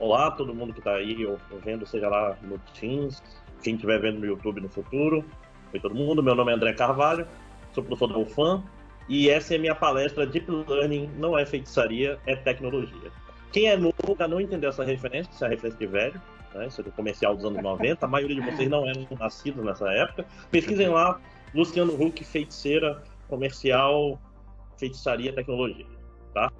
Olá, todo mundo que está aí vendo, seja lá no Teams, quem estiver vendo no YouTube no futuro. Oi, todo mundo. Meu nome é André Carvalho, sou professor da UFAM e essa é minha palestra Deep Learning não é feitiçaria, é tecnologia. Quem é novo ainda não entendeu essa referência, essa é a referência de velho, né? Isso é do comercial dos anos 90. A maioria de vocês não eram nascidos nessa época. Pesquisem lá, Luciano Huck, feiticeira, comercial, feitiçaria, tecnologia. Tá?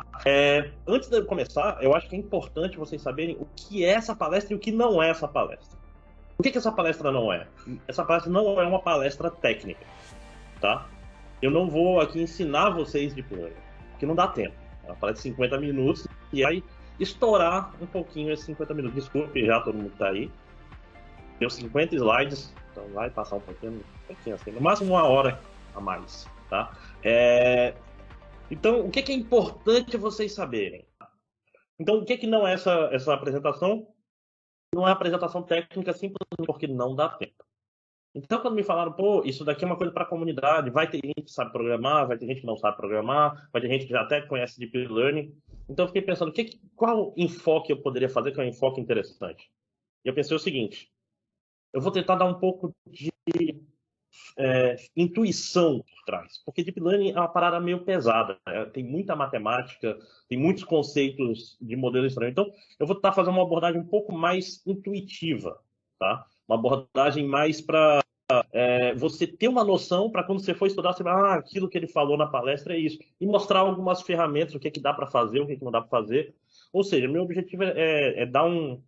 Antes de eu começar, eu acho que é importante vocês saberem o que é essa palestra e o que não é essa palestra. O que essa palestra não é? Essa palestra não é uma palestra técnica, tá? Eu não vou aqui ensinar vocês de plano, porque não dá tempo. Ela palestra 50 minutos e vai estourar um pouquinho esses 50 minutos. Desculpe já todo mundo que tá aí. Deu 50 slides, então vai passar um pouquinho assim, no máximo uma hora a mais, tá? Então, o que é importante vocês saberem? Então, o que não é essa apresentação? Não é apresentação técnica simplesmente porque não dá tempo. Então, quando me falaram, pô, isso daqui é uma coisa para a comunidade, vai ter gente que sabe programar, vai ter gente que não sabe programar, vai ter gente que já até conhece Deep Learning. Então, eu fiquei pensando, qual enfoque eu poderia fazer que é um enfoque interessante? E eu pensei o seguinte, eu vou tentar dar um pouco de intuição por trás, porque Deep Learning é uma parada meio pesada, né? Tem muita matemática, tem muitos conceitos de modelo estranho. Então, eu vou tentar fazer uma abordagem um pouco mais intuitiva, tá? Uma abordagem mais para você ter uma noção para quando você for estudar, você vai, aquilo que ele falou na palestra é isso. E mostrar algumas ferramentas, o que, que dá para fazer, o que, que não dá para fazer. Ou seja, meu objetivo é dar um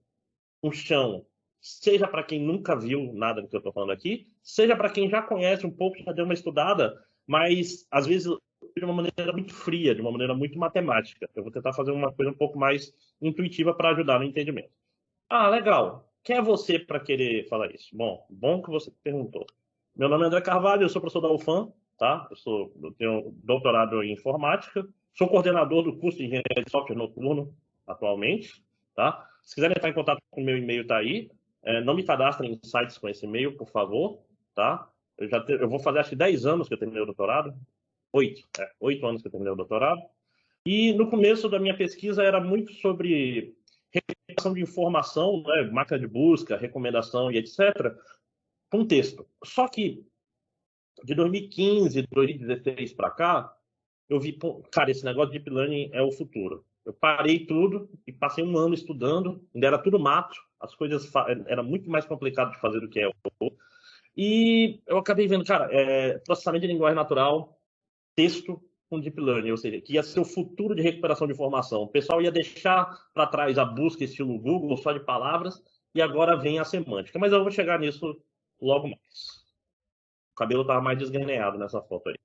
chão, seja para quem nunca viu nada do que eu estou falando aqui, seja para quem já conhece um pouco, já deu uma estudada, mas às vezes de uma maneira muito fria, de uma maneira muito matemática. Eu vou tentar fazer uma coisa um pouco mais intuitiva para ajudar no entendimento. Ah, legal. Quem é você para querer falar isso? Bom que você perguntou. Meu nome é André Carvalho, eu sou professor da UFAM, tá? Eu tenho doutorado em informática, sou coordenador do curso de engenharia de software noturno atualmente, tá? Se quiserem entrar em contato com o meu e-mail, tá aí. Não me cadastrem em sites com esse e-mail, por favor, tá? Eu vou fazer acho que 10 anos que eu terminei o doutorado. 8 anos que eu terminei o doutorado. E no começo da minha pesquisa era muito sobre recomendação de informação, né, máquina de busca, recomendação e etc., com texto. Só que de 2015, 2016 para cá, eu vi, cara, esse negócio de Deep Learning é o futuro. Eu parei tudo e passei um ano estudando, ainda era tudo mato, as coisas era muito mais complicado de fazer do que é hoje. E eu acabei vendo, cara, processamento de linguagem natural, texto com Deep Learning, ou seja, que ia ser o futuro de recuperação de informação. O pessoal ia deixar para trás a busca estilo Google, só de palavras, e agora vem a semântica. Mas eu vou chegar nisso logo mais. O cabelo estava mais desgrenhado nessa foto aí.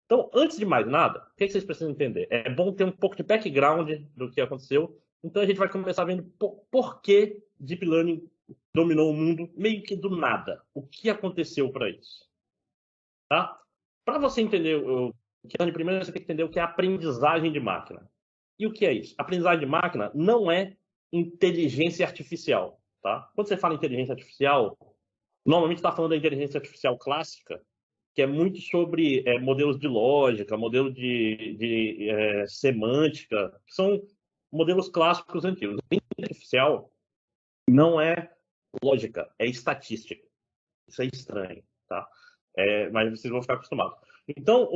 Então, antes de mais nada, o que vocês precisam entender? É bom ter um pouco de background do que aconteceu. Então, a gente vai começar vendo por que Deep Learning dominou o mundo meio que do nada. O que aconteceu para isso? Tá? Para você entender o que é, primeiro você tem que entender o que é aprendizagem de máquina. E o que é isso? Aprendizagem de máquina não é inteligência artificial. Tá? Quando você fala inteligência artificial, normalmente está falando da inteligência artificial clássica, que é muito sobre modelos de lógica, modelo de semântica, que são modelos clássicos antigos. A inteligência artificial não é lógica, é estatística. Isso é estranho, tá? Mas vocês vão ficar acostumados. Então,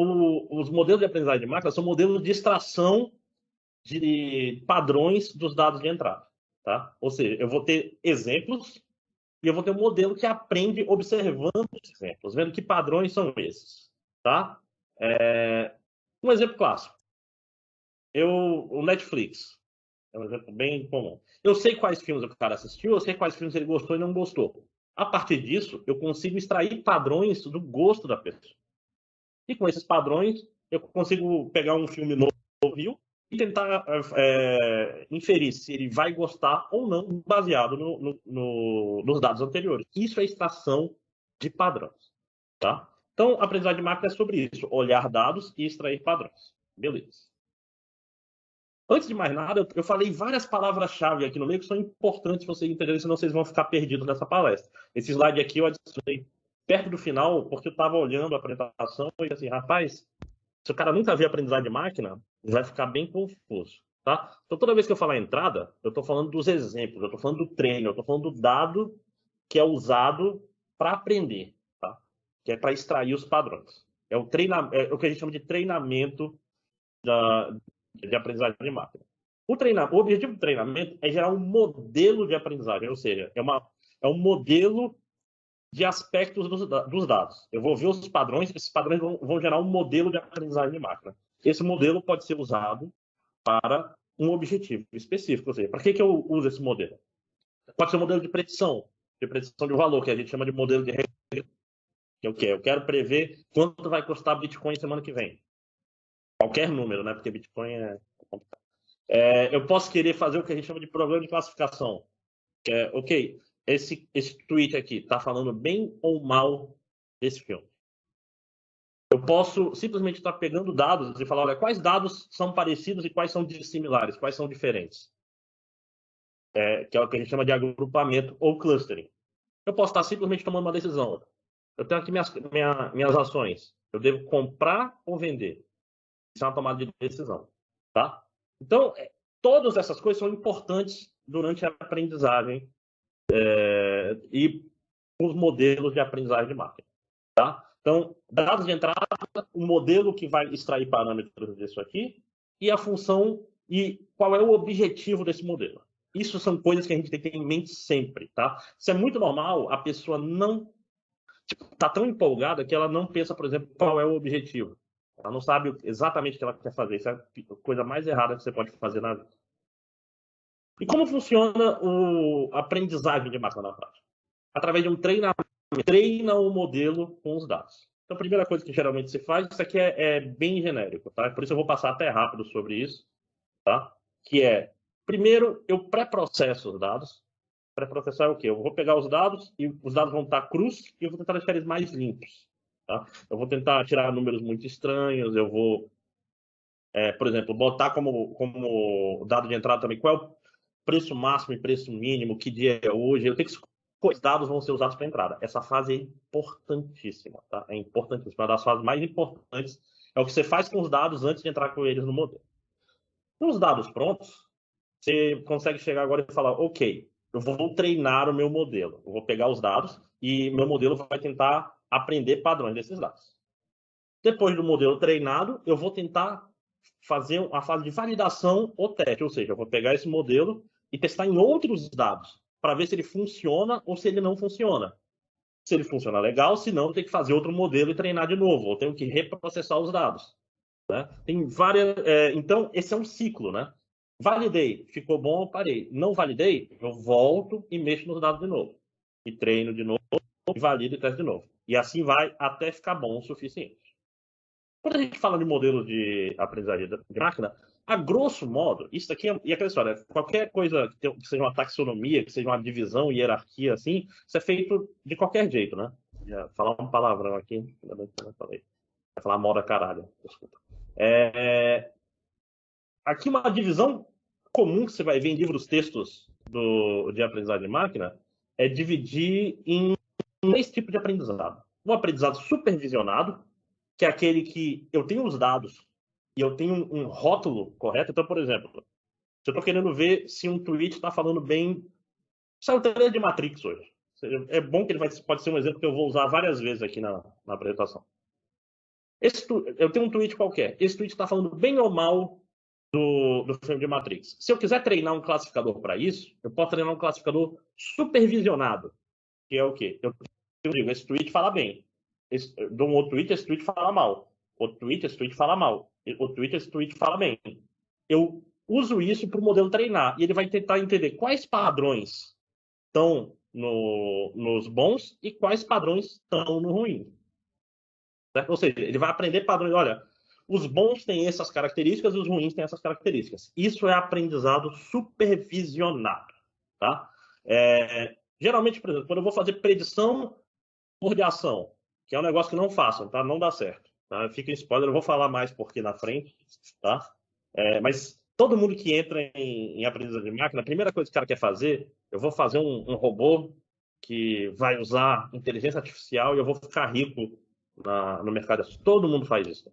os modelos de aprendizagem de máquina são modelos de extração de padrões dos dados de entrada, tá? Ou seja, eu vou ter exemplos e eu vou ter um modelo que aprende observando os exemplos, vendo que padrões são esses, tá? Um exemplo clássico. O Netflix é um exemplo bem comum. Eu sei quais filmes o cara assistiu, eu sei quais filmes ele gostou e não gostou. A partir disso, eu consigo extrair padrões do gosto da pessoa. E com esses padrões, eu consigo pegar um filme novo e tentar inferir se ele vai gostar ou não, baseado nos dados anteriores. Isso é extração de padrões. Tá? Então, a aprendizagem de máquina é sobre isso: olhar dados e extrair padrões. Beleza. Antes de mais nada, eu falei várias palavras-chave aqui no meio que são importantes vocês entenderem, senão vocês vão ficar perdidos nessa palestra. Esse slide aqui eu adicionei perto do final, porque eu estava olhando a apresentação e assim, rapaz, se o cara nunca viu aprendizagem de máquina, vai ficar bem confuso. tá? Então, toda vez que eu falar entrada, eu estou falando dos exemplos, eu estou falando do treino, eu estou falando do dado que é usado para aprender, tá? Que é para extrair os padrões. É o que a gente chama de treinamento de aprendizagem de máquina. O objetivo do treinamento é gerar um modelo de aprendizagem, ou seja, é um modelo de aspectos dos dados. Eu vou ver os padrões, esses padrões vão gerar um modelo de aprendizagem de máquina. Esse modelo pode ser usado para um objetivo específico. Ou seja, para que eu uso esse modelo? Pode ser um modelo de predição de valor, que a gente chama de modelo de regressão. Que é o quê? Eu quero prever quanto vai custar Bitcoin semana que vem. Qualquer número, né? Porque Bitcoin é complicado. Eu posso querer fazer o que a gente chama de problema de classificação. Que é, ok, esse tweet aqui está falando bem ou mal desse filme. Eu posso simplesmente estar pegando dados e falar, olha, quais dados são parecidos e quais são dissimilares, quais são diferentes. Que é o que a gente chama de agrupamento ou clustering. Eu posso estar simplesmente tomando uma decisão. Eu tenho aqui minhas ações. Eu devo comprar ou vender? Isso é uma tomada de decisão. Tá? Então, todas essas coisas são importantes durante a aprendizagem e os modelos de aprendizagem de máquina. Tá? Então, dados de entrada, o modelo que vai extrair parâmetros disso aqui e a função e qual é o objetivo desse modelo. Isso são coisas que a gente tem que ter em mente sempre. Tá? Isso é muito normal, a pessoa não está tão empolgada que ela não pensa, por exemplo, qual é o objetivo. Ela não sabe exatamente o que ela quer fazer. Isso é a coisa mais errada que você pode fazer na vida. E como funciona a aprendizagem de máquina na prática? Através de um treinamento. Treina o modelo com os dados. Então, a primeira coisa que geralmente se faz, isso aqui é bem genérico, tá? Por isso eu vou passar até rápido sobre isso, tá? Que é, primeiro, eu pré-processo os dados. Pré-processar é o quê? Eu vou pegar os dados e os dados vão estar crus e eu vou tentar deixar eles mais limpos. Tá? Eu vou tentar tirar números muito estranhos, eu vou, por exemplo, botar como dado de entrada também qual é o preço máximo e preço mínimo, que dia é hoje. Eu tenho que escolher quais dados vão ser usados para entrada. Essa fase é importantíssima. Tá? É importantíssima. Uma das fases mais importantes é o que você faz com os dados antes de entrar com eles no modelo. Com os dados prontos, você consegue chegar agora e falar, ok, eu vou treinar o meu modelo. Eu vou pegar os dados e meu modelo vai tentar aprender padrões desses dados. Depois do modelo treinado, eu vou tentar fazer a fase de validação ou teste. Ou seja, eu vou pegar esse modelo e testar em outros dados para ver se ele funciona ou se ele não funciona. Se ele funciona, legal. Se não, eu tenho que fazer outro modelo e treinar de novo. Ou tenho que reprocessar os dados. Né? Tem várias. Então, esse é um ciclo, né? Validei, ficou bom, eu parei. Não validei, eu volto e mexo nos dados de novo. E treino de novo, e valido e testo de novo. E assim vai até ficar bom o suficiente. Quando a gente fala de modelos de aprendizagem de máquina, a grosso modo, isso aqui e aquela história, qualquer coisa que seja uma taxonomia, que seja uma divisão, hierarquia, assim, isso é feito de qualquer jeito, né? Ia falar um palavrão aqui, ainda bem que eu não falei. Vai falar moda caralho, desculpa. Aqui uma divisão comum que você vai ver em livros textos de aprendizagem de máquina é dividir em 3 tipos de aprendizado. Um aprendizado supervisionado, que é aquele que eu tenho os dados e eu tenho um rótulo correto. Então, por exemplo, se eu estou querendo ver se um tweet está falando bem... Saiu o trailer de Matrix hoje. É bom que ele pode ser um exemplo que eu vou usar várias vezes aqui na apresentação. Eu tenho um tweet qualquer. Esse tweet está falando bem ou mal do filme de Matrix. Se eu quiser treinar um classificador para isso, eu posso treinar um classificador supervisionado, que é o quê? Eu digo, esse tweet fala bem. Dou um outro tweet, esse tweet fala mal. Outro tweet, esse tweet fala mal. Outro tweet, esse tweet fala bem. Eu uso isso para o modelo treinar. E ele vai tentar entender quais padrões estão nos bons e quais padrões estão no ruim. Certo? Ou seja, ele vai aprender padrões. Olha, os bons têm essas características e os ruins têm essas características. Isso é aprendizado supervisionado. Tá? Geralmente, por exemplo, quando eu vou fazer predição por de ação, que é um negócio que não façam, tá? Não dá certo. Tá? Fica em spoiler, eu vou falar mais por aqui na frente. Tá? Mas todo mundo que entra em aprendizagem de máquina, a primeira coisa que o cara quer fazer, eu vou fazer um robô que vai usar inteligência artificial e eu vou ficar rico no mercado. Todo mundo faz isso.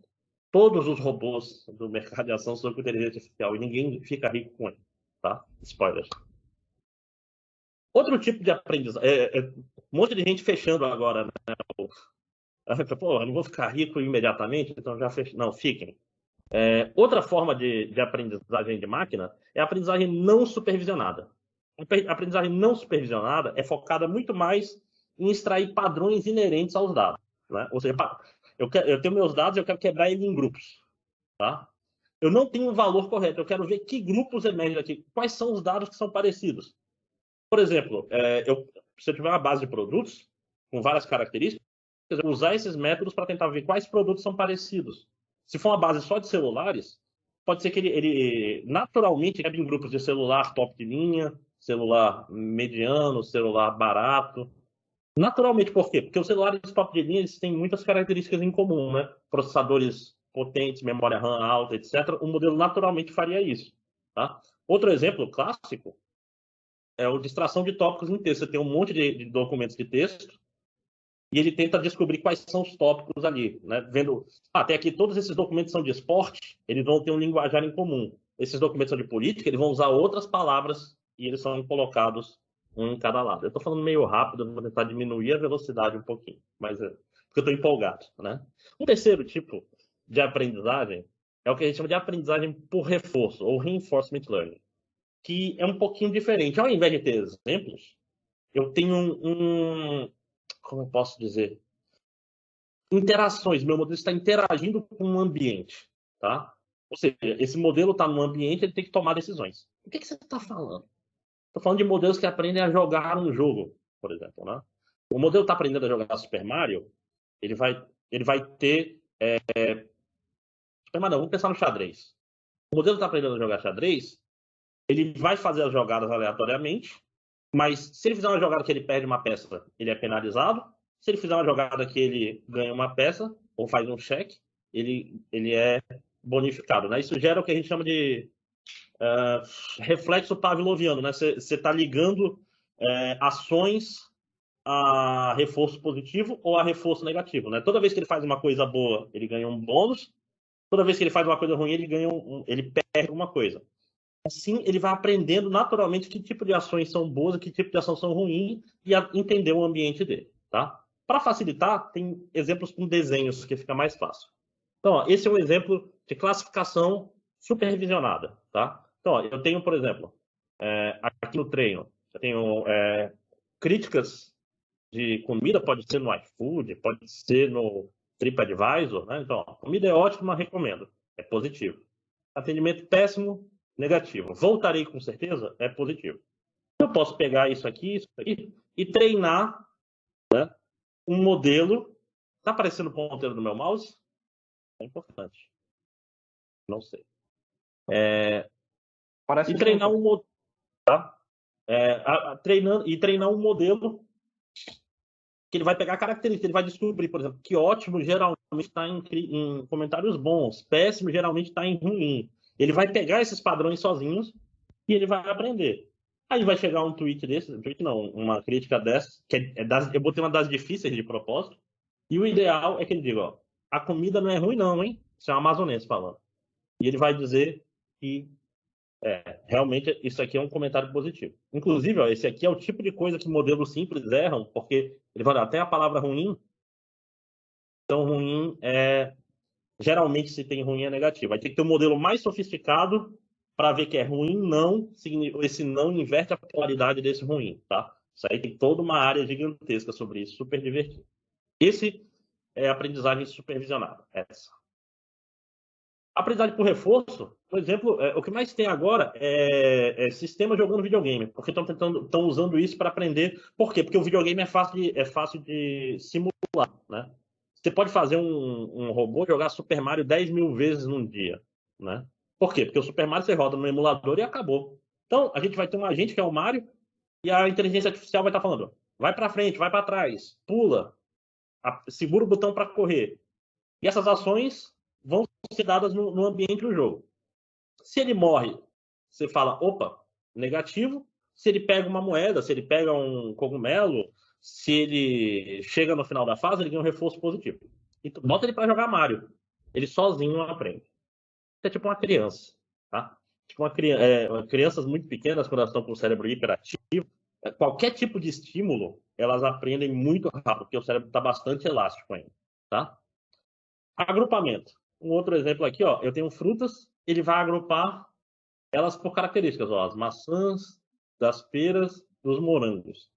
todos os robôs do mercado de ação são com inteligência artificial e ninguém fica rico com ele, tá? Spoilers. Outro tipo de aprendizagem, um monte de gente fechando agora, né? Pô, eu não vou ficar rico imediatamente, então já fechei. Não, fiquem. Outra forma de aprendizagem de máquina é a aprendizagem não supervisionada. A aprendizagem não supervisionada é focada muito mais em extrair padrões inerentes aos dados, né? Ou seja, eu tenho meus dados e eu quero quebrar eles em grupos, tá? Eu não tenho um valor correto, eu quero ver que grupos emergem aqui, quais são os dados que são parecidos. Por exemplo, se eu tiver uma base de produtos com várias características, eu vou usar esses métodos para tentar ver quais produtos são parecidos. Se for uma base só de celulares, pode ser que ele naturalmente quebre em grupos de celular top de linha, celular mediano, celular barato. Naturalmente, por quê? Porque os celulares top de linha eles têm muitas características em comum, né? Processadores potentes, memória RAM alta, etc. O modelo naturalmente faria isso. Tá? Outro exemplo clássico é o de extração de tópicos em texto. Você tem um monte de documentos de texto e ele tenta descobrir quais são os tópicos ali, né? Vendo, até aqui todos esses documentos são de esporte, eles vão ter um linguajar em comum. Esses documentos são de política, eles vão usar outras palavras e eles são colocados um em cada lado. Eu estou falando meio rápido, vou tentar diminuir a velocidade um pouquinho, mas porque eu estou empolgado, né? Um terceiro tipo de aprendizagem é o que a gente chama de aprendizagem por reforço, ou reinforcement learning, que é um pouquinho diferente. Ao invés de ter exemplos, eu tenho como eu posso dizer? Interações. Meu modelo está interagindo com o ambiente, tá? Ou seja, esse modelo está no ambiente, ele tem que tomar decisões. O que você está falando? Estou falando de modelos que aprendem a jogar um jogo, por exemplo, né? O modelo está aprendendo a jogar Super Mario, ele vai ter Super Mario, não, vamos pensar no xadrez. O modelo está aprendendo a jogar xadrez, ele vai fazer as jogadas aleatoriamente, mas se ele fizer uma jogada que ele perde uma peça, ele é penalizado. Se ele fizer uma jogada que ele ganha uma peça, ou faz um cheque, ele é bonificado. Né? Isso gera o que a gente chama de reflexo pavloviano. Né? Você está ligando ações a reforço positivo ou a reforço negativo. Né? Toda vez que ele faz uma coisa boa, ele ganha um bônus. Toda vez que ele faz uma coisa ruim, ele perde alguma coisa. Assim, ele vai aprendendo naturalmente que tipo de ações são boas e que tipo de ação são ruins e entender o ambiente dele, tá? Para facilitar, tem exemplos com desenhos que fica mais fácil. Então, ó, esse é um exemplo de classificação supervisionada, tá? Então, ó, eu tenho, por exemplo, aqui no treino, eu tenho críticas de comida, pode ser no iFood, pode ser no TripAdvisor, né? Então, ó, comida é ótima, recomendo, é positivo. Atendimento péssimo, negativo. Voltarei com certeza, é positivo. Eu posso pegar isso aqui e treinar, né, um modelo. Está aparecendo o ponteiro do meu mouse? É importante. Não sei. Parece E treinar um modelo. Tá? Treinar um modelo que ele vai pegar características, ele vai descobrir, por exemplo, que ótimo geralmente está em comentários bons, péssimo geralmente está em ruim. Ele vai pegar esses padrões sozinhos e ele vai aprender. Aí vai chegar um tweet desse, uma crítica dessa, que eu botei uma das difíceis de propósito, e o ideal é que ele diga, ó, a comida não é ruim não, hein? Isso é um amazonense falando. E ele vai dizer que realmente isso aqui é um comentário positivo. Inclusive, ó, esse aqui é o tipo de coisa que modelos simples erram, porque ele vai dar até a palavra ruim, então ruim geralmente se tem ruim é negativo. Vai ter que ter um modelo mais sofisticado para ver que é ruim, não, esse não inverte a polaridade desse ruim, tá? Isso aí tem toda uma área gigantesca sobre isso, super divertido. Esse é a aprendizagem supervisionada, essa. Aprendizagem por reforço, por exemplo, o que mais tem agora é sistema jogando videogame, porque estão usando isso para aprender. Por quê? Porque o videogame é fácil de simular, né? Você pode fazer um robô jogar Super Mario 10 mil vezes num dia, né? Por quê? Porque o Super Mario você roda no emulador e acabou. Então, a gente vai ter um agente que é o Mario e a inteligência artificial vai estar falando, vai para frente, vai para trás, pula, segura o botão para correr. E essas ações vão ser dadas no ambiente do jogo. Se ele morre, você fala, opa, negativo. Se ele pega uma moeda, se ele pega um cogumelo, se ele chega no final da fase, ele ganha um reforço positivo. Então, bota ele para jogar Mario. Ele sozinho aprende. É tipo uma criança, tá? Tipo crianças muito pequenas, quando elas estão com o cérebro hiperativo, qualquer tipo de estímulo, elas aprendem muito rápido, porque o cérebro está bastante elástico ainda, tá? Agrupamento. Um outro exemplo aqui, ó, eu tenho frutas, ele vai agrupar elas por características, ó, as maçãs, das peras, dos morangos.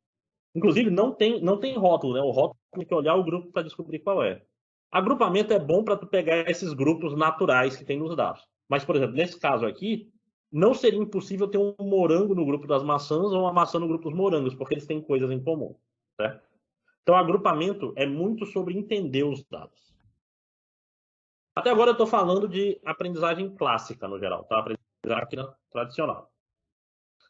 Inclusive, não tem rótulo, né? O rótulo tem que olhar o grupo para descobrir qual é. Agrupamento é bom para tu pegar esses grupos naturais que tem nos dados. Mas, por exemplo, nesse caso aqui, não seria impossível ter um morango no grupo das maçãs ou uma maçã no grupo dos morangos, porque eles têm coisas em comum, certo? Então, agrupamento é muito sobre entender os dados. Até agora eu estou falando de aprendizagem clássica, no geral, tá? Aprendizagem tradicional.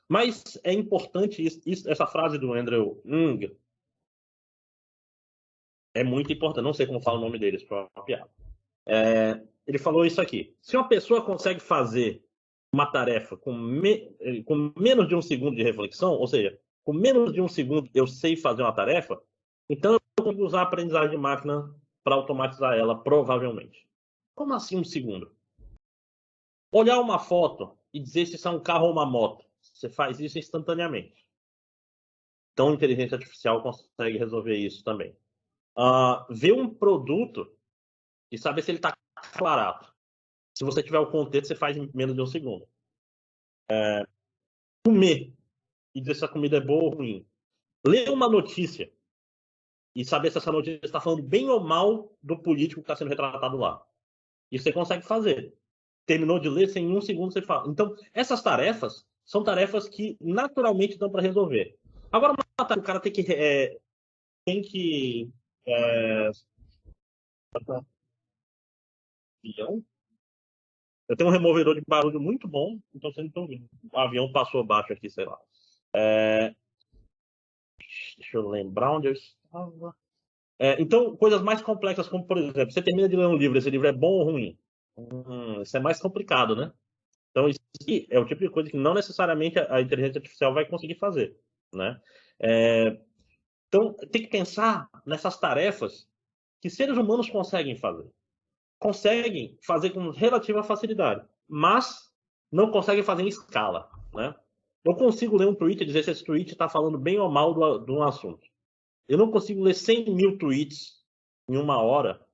Mas é importante, essa frase do Andrew Ng é muito importante. Não sei como fala o nome deles, para uma piada. Ele falou isso aqui. Se uma pessoa consegue fazer uma tarefa com menos de um segundo de reflexão, ou seja, com menos de um segundo eu sei fazer uma tarefa, então eu consigo usar a aprendizagem de máquina para automatizar ela, provavelmente. Como assim um segundo? Olhar uma foto e dizer se isso é um carro ou uma moto. Você faz isso instantaneamente. Então, a inteligência artificial consegue resolver isso também. Ver um produto e saber se ele está barato. Se você tiver o contexto, você faz em menos de um segundo. Comer e dizer se a comida é boa ou ruim. Ler uma notícia e saber se essa notícia está falando bem ou mal do político que está sendo retratado lá. Isso você consegue fazer. Terminou de ler, sem um segundo você fala. Então, essas tarefas são tarefas que naturalmente dão para resolver. Agora, uma tarefa que o cara tem que é, eu tenho um removedor de barulho muito bom, então vocês não estão ouvindo. O avião passou baixo aqui, sei lá. Deixa eu lembrar onde eu estava. Então, coisas mais complexas, como por exemplo, você termina de ler um livro, esse livro é bom ou ruim? Isso é mais complicado, né? Então, isso aqui é o tipo de coisa que não necessariamente a inteligência artificial vai conseguir fazer, né? É, então, tem que pensar nessas tarefas que seres humanos conseguem fazer. Conseguem fazer com relativa facilidade, mas não conseguem fazer em escala, né? Eu consigo ler um tweet e dizer se esse tweet está falando bem ou mal de um assunto. Eu não consigo ler 100 mil tweets em uma hora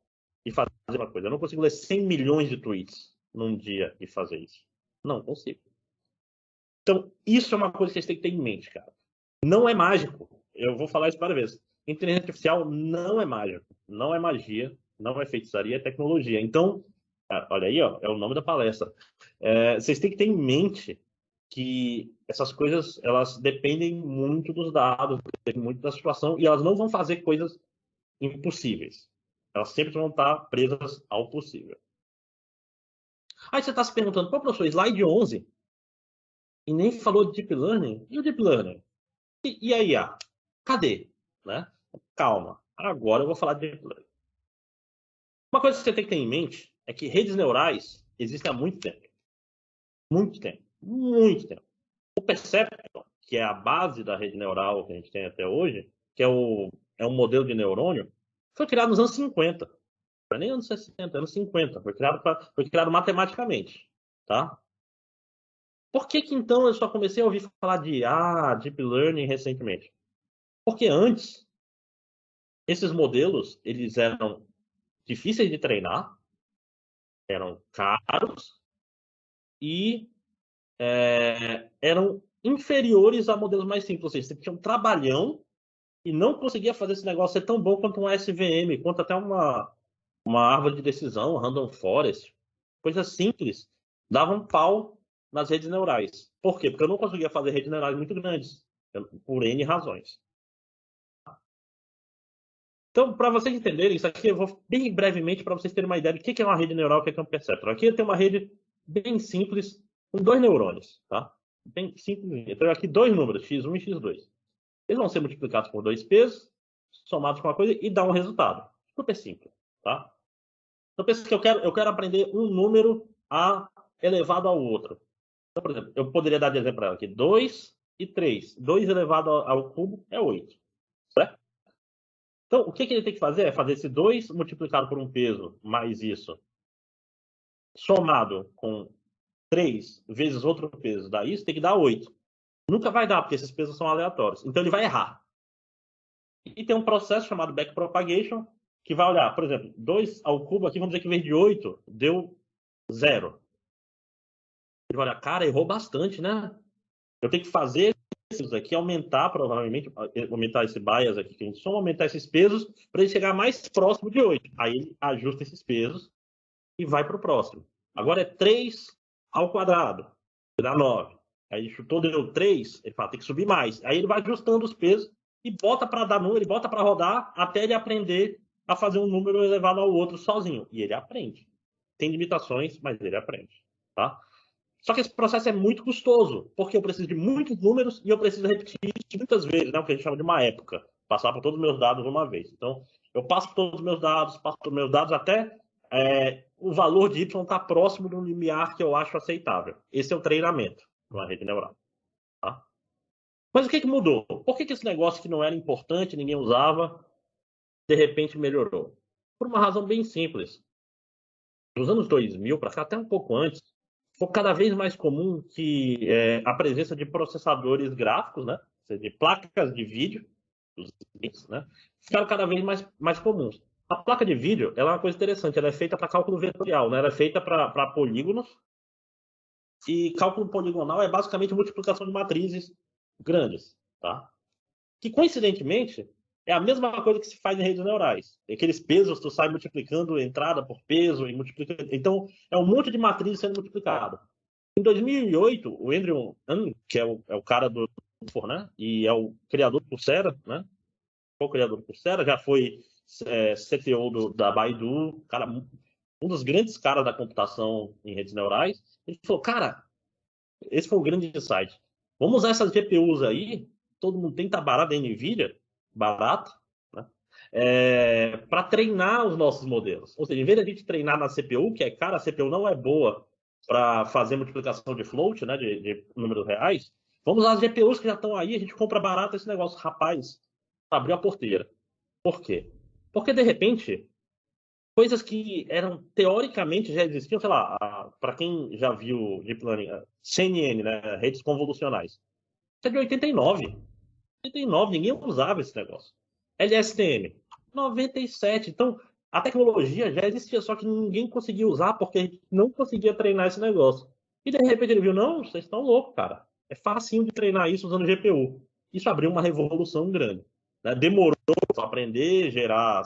e fazer uma coisa. Eu não consigo ler 100 milhões de tweets num dia e fazer isso. Não consigo. Então, isso é uma coisa que vocês têm que ter em mente, cara. Não é mágico. Eu vou falar isso várias vezes. Inteligência artificial não é mágico. Não é magia. Não é feitiçaria, é tecnologia. Então, olha aí, ó, é o nome da palestra. Vocês têm que ter em mente que essas coisas, elas dependem muito dos dados, dependem muito da situação, e elas não vão fazer coisas impossíveis. Elas sempre vão estar presas ao possível. Aí você está se perguntando, pô, professor, slide 11, e nem falou de Deep Learning? E o Deep Learning? E a IA? Cadê? Né? Calma, agora eu vou falar de Deep Learning. Uma coisa que você tem que ter em mente é que redes neurais existem há muito tempo. Muito tempo. Muito tempo. O Perceptron, que é a base da rede neural que a gente tem até hoje, que é um modelo de neurônio, foi criado nos anos 50. Não é nem anos 60, anos 50. Foi criado matematicamente. Tá? Por que então eu só comecei a ouvir falar de Deep Learning recentemente? Porque antes, esses modelos, eles eram difíceis de treinar, eram caros e eram inferiores a modelos mais simples. Ou seja, você tinha um trabalhão e não conseguia fazer esse negócio ser tão bom quanto um SVM, quanto até uma árvore de decisão, random forest, coisas simples, davam pau nas redes neurais. Por quê? Porque eu não conseguia fazer redes neurais muito grandes, por N razões. Então, para vocês entenderem isso aqui, eu vou bem brevemente para vocês terem uma ideia do que é uma rede neural, o que é um perceptron. Aqui tem uma rede bem simples, com dois neurônios, tá? Bem simples. Eu tenho aqui dois números, x1 e x2. Eles vão ser multiplicados por dois pesos, somados com uma coisa e dá um resultado. Super simples, tá? Então, pensa que eu quero aprender um número a elevado ao outro. Então, por exemplo, eu poderia dar de exemplo para ela aqui, 2 e 3. 2 elevado ao cubo é 8. Certo? Então, o que ele tem que fazer é fazer esse 2 multiplicado por um peso mais isso somado com 3 vezes outro peso dá isso, tem que dar 8. Nunca vai dar, porque esses pesos são aleatórios. Então ele vai errar. E tem um processo chamado backpropagation, que vai olhar, por exemplo, 2 ao cubo aqui, vamos dizer que em vez de 8, deu 0. Ele vai olhar, cara, errou bastante, né? Eu tenho que fazer isso aqui, aumentar, provavelmente, aumentar esse bias aqui que a gente soma, aumentar esses pesos, para ele chegar mais próximo de 8. Aí ele ajusta esses pesos e vai para o próximo. Agora é 3 ao quadrado, dá 9. Aí ele chutou, deu 3, ele fala, tem que subir mais. Aí ele vai ajustando os pesos e bota para dar número, ele bota para rodar até ele aprender a fazer um número elevado ao outro sozinho. E ele aprende. Tem limitações, mas ele aprende. Tá? Só que esse processo é muito custoso, porque eu preciso de muitos números e eu preciso repetir isso muitas vezes, né? O que a gente chama de uma época. Passar por todos os meus dados uma vez. Então, eu passo por todos os meus dados, até o valor de y está próximo de um limiar que eu acho aceitável. Esse é o treinamento de uma rede neural. Tá? Mas o que mudou? Por que esse negócio que não era importante, ninguém usava, de repente melhorou? Por uma razão bem simples. Nos anos 2000, para cá, até um pouco antes, foi cada vez mais comum que a presença de processadores gráficos, né, de placas de vídeo, né, ficaram cada vez mais comuns. A placa de vídeo ela é uma coisa interessante, ela é feita para cálculo vetorial, né, ela é feita para polígonos, e cálculo poligonal é basicamente multiplicação de matrizes grandes, tá? Que coincidentemente é a mesma coisa que se faz em redes neurais. Aqueles pesos, tu sai multiplicando entrada por peso e multiplicando. Então, é um monte de matrizes sendo multiplicado. Em 2008, o Andrew Ng, que é o cara do Stanford, né? E é o criador do Coursera, né? O criador do Coursera, já foi CTO da Baidu, cara, um dos grandes caras da computação em redes neurais. Ele falou, cara, esse foi um grande insight. Vamos usar essas GPUs aí, todo mundo tem, tá barato da NVIDIA, barato, né? Para treinar os nossos modelos. Ou seja, em vez de a gente treinar na CPU, que é cara, a CPU não é boa para fazer multiplicação de float, né, de números reais, vamos usar as GPUs que já estão aí, a gente compra barato esse negócio. Rapaz, abriu a porteira. Por quê? Porque, de repente, coisas que eram teoricamente já existiam, sei lá, para quem já viu Deep Learning, CNN, né, redes convolucionais, isso é de 89. 89, ninguém usava esse negócio. LSTM, 97. Então, a tecnologia já existia, só que ninguém conseguia usar porque a gente não conseguia treinar esse negócio. E de repente ele viu, não, vocês estão loucos, cara. É facinho de treinar isso usando GPU. Isso abriu uma revolução grande. Né? Demorou para aprender, gerar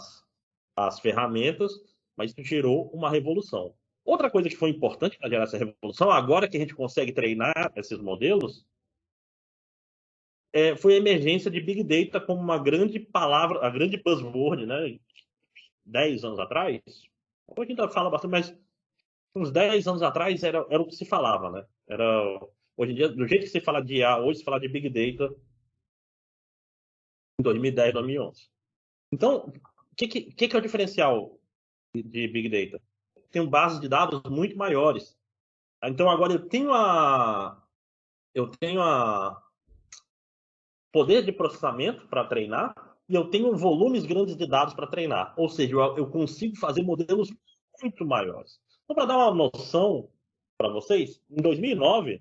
as ferramentas, mas isso gerou uma revolução. Outra coisa que foi importante para gerar essa revolução, agora que a gente consegue treinar esses modelos, foi a emergência de Big Data como uma grande palavra, a grande buzzword, né? 10 anos atrás, hoje ainda fala bastante, mas uns 10 anos atrás era o que se falava, né? Hoje em dia, do jeito que se fala de IA, hoje se fala de Big Data em 2010, 2011. Então, o que é o diferencial de Big Data? Tem bases de dados muito maiores. Então, agora eu tenho a poder de processamento para treinar e eu tenho volumes grandes de dados para treinar. Ou seja, eu consigo fazer modelos muito maiores. Então, para dar uma noção para vocês, em 2009,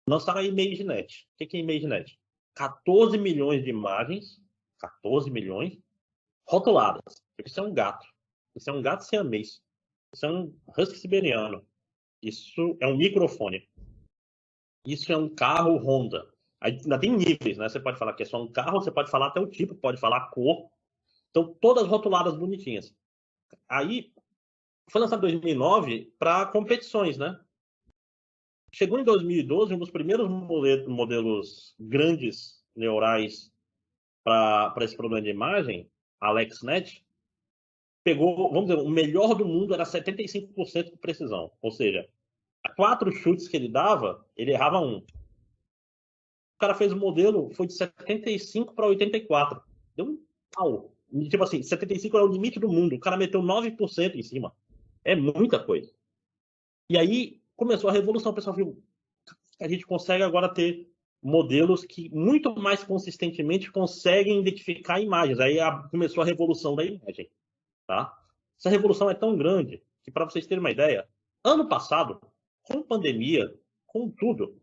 lançaram a ImageNet. O que é ImageNet? 14 milhões de imagens, 14 milhões, rotuladas. Isso é um gato. Isso é um gato siamês. Isso é um husky siberiano. Isso é um microfone. Isso é um carro Honda. Ainda tem níveis, né? Você pode falar que é só um carro, você pode falar até o tipo, pode falar a cor. Então, todas rotuladas bonitinhas. Aí, foi lançado em 2009 para competições, né? Chegou em 2012, um dos primeiros modelos grandes neurais para esse problema de imagem, AlexNet, pegou, vamos dizer, o melhor do mundo era 75% de precisão. Ou seja, a 4 chutes que ele dava, ele errava um. O cara fez o modelo, foi de 75 para 84. Deu um pau. Tipo assim, 75 é o limite do mundo. O cara meteu 9% em cima. É muita coisa. E aí começou a revolução. O pessoal viu que a gente consegue agora ter modelos que muito mais consistentemente conseguem identificar imagens. Aí começou a revolução da imagem. Tá? Essa revolução é tão grande que, para vocês terem uma ideia, Ano passado, com pandemia, com tudo,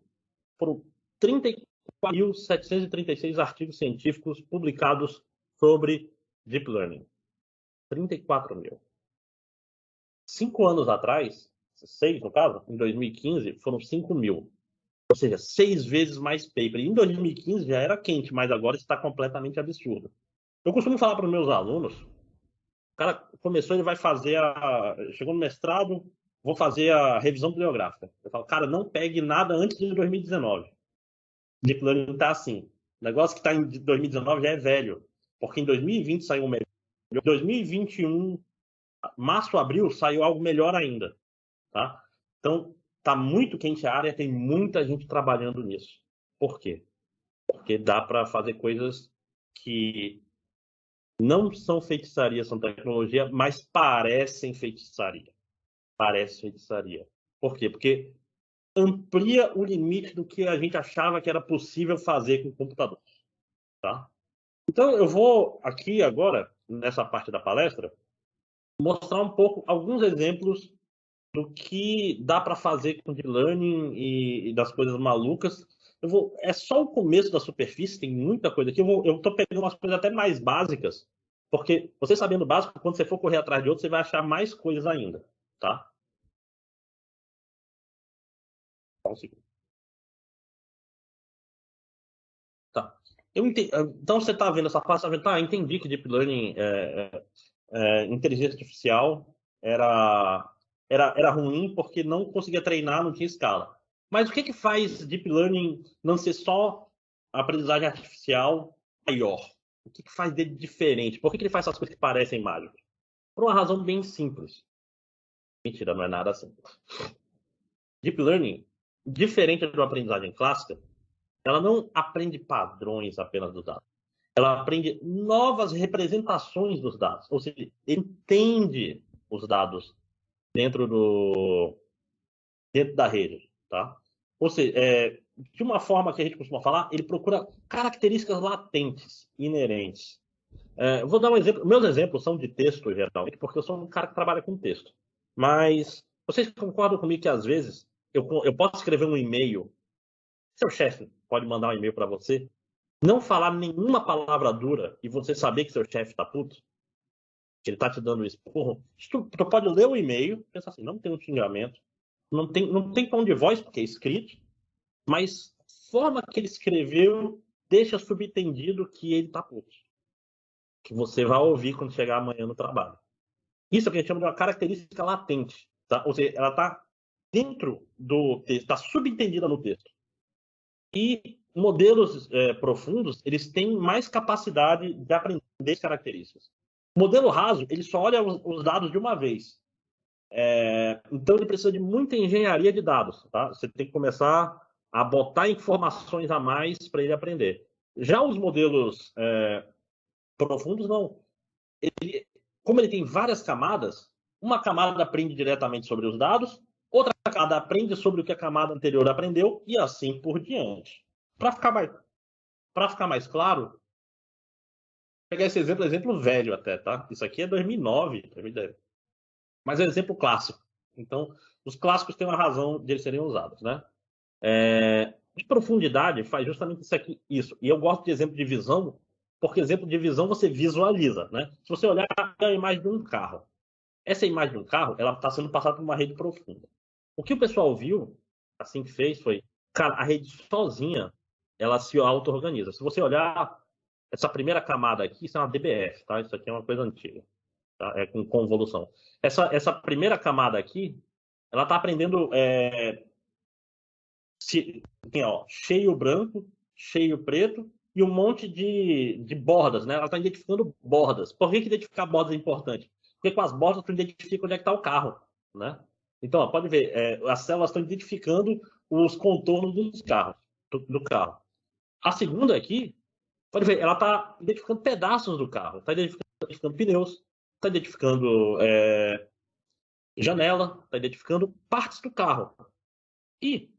foram 34.736 artigos científicos publicados sobre Deep Learning. 34 mil. 5 anos atrás, 6 no caso, em 2015, foram 5 mil. Ou seja, 6 vezes mais paper. Em 2015 já era quente, mas agora está completamente absurdo. Eu costumo falar para os meus alunos, o cara começou, ele vai fazer chegou no mestrado, vou fazer a revisão bibliográfica. Eu falo, cara, não pegue nada antes de 2019. Deep Learning está assim. O negócio que está em 2019 já é velho, porque em 2020 saiu um melhor. Em 2021, março, abril, saiu algo melhor ainda. Tá? Então, está muito quente a área, tem muita gente trabalhando nisso. Por quê? Porque dá para fazer coisas que não são feitiçaria, são tecnologia, mas parecem feitiçaria. Parece feitiçaria. Por quê? Porque amplia o limite do que a gente achava que era possível fazer com o computador. Tá? Então, eu vou aqui agora, nessa parte da palestra, mostrar um pouco, alguns exemplos do que dá para fazer com Deep Learning e das coisas malucas. É só o começo da superfície, tem muita coisa aqui. Eu estou pegando umas coisas até mais básicas, porque você sabendo o básico, quando você for correr atrás de outro, você vai achar mais coisas ainda. Tá? Tá. Então você está vendo essa parte, tá vendo? Tá, entendi que Deep Learning, inteligência artificial, era ruim porque não conseguia treinar, não tinha escala. Mas o que que faz Deep Learning não ser só aprendizagem artificial maior? O que que faz dele diferente? Por que que ele faz essas coisas que parecem mágicas? Por uma razão bem simples. Mentira, não é nada simples. Deep Learning, diferente de uma aprendizagem clássica, ela não aprende padrões apenas dos dados. Ela aprende novas representações dos dados. Ou seja, entende os dados dentro da rede. Tá? Ou seja, de uma forma que a gente costuma falar, ele procura características latentes, inerentes. Vou dar um exemplo. Meus exemplos são de texto, geralmente, porque eu sou um cara que trabalha com texto. Mas vocês concordam comigo que, às vezes, eu posso escrever um e-mail, seu chefe pode mandar um e-mail para você, não falar nenhuma palavra dura e você saber que seu chefe está puto, que ele está te dando esporro, tu pode ler o e-mail, pensar assim, não tem um xingamento, não tem tom de voz, porque é escrito, mas a forma que ele escreveu deixa subentendido que ele está puto. Que você vai ouvir quando chegar amanhã no trabalho. Isso é o que a gente chama de uma característica latente. Tá? Ou seja, ela está dentro do texto, está subentendida no texto. E modelos profundos, eles têm mais capacidade de aprender essas características. O modelo raso, ele só olha os dados de uma vez. Então, ele precisa de muita engenharia de dados. Tá? Você tem que começar a botar informações a mais para ele aprender. Já os modelos profundos, não. Como ele tem várias camadas, uma camada aprende diretamente sobre os dados, outra camada aprende sobre o que a camada anterior aprendeu, e assim por diante. Para ficar mais claro, vou pegar esse exemplo velho até, tá? Isso aqui é 2009, 2010. Mas é um exemplo clássico. Então, os clássicos têm uma razão de eles serem usados, né? De profundidade faz justamente isso. E eu gosto de exemplo de visão, porque exemplo de visão você visualiza, né? Se você olhar a imagem de um carro, essa imagem de um carro, ela está sendo passada por uma rede profunda. O que o pessoal viu, assim que fez, foi, cara, a rede sozinha, ela se auto-organiza. Se você olhar essa primeira camada aqui, isso é uma DBF, tá? Isso aqui é uma coisa antiga, tá? É com convolução. Essa primeira camada aqui, ela está aprendendo cheio branco, cheio preto e um monte de bordas, né? Ela está identificando bordas. Por que identificar bordas é importante? Porque com as bordas tu identifica onde é que está o carro, né? Então, ó, pode ver, as células estão identificando os contornos do carro. A segunda aqui, pode ver, ela está identificando pedaços do carro, está identificando pneus, está identificando janela, está identificando partes do carro. E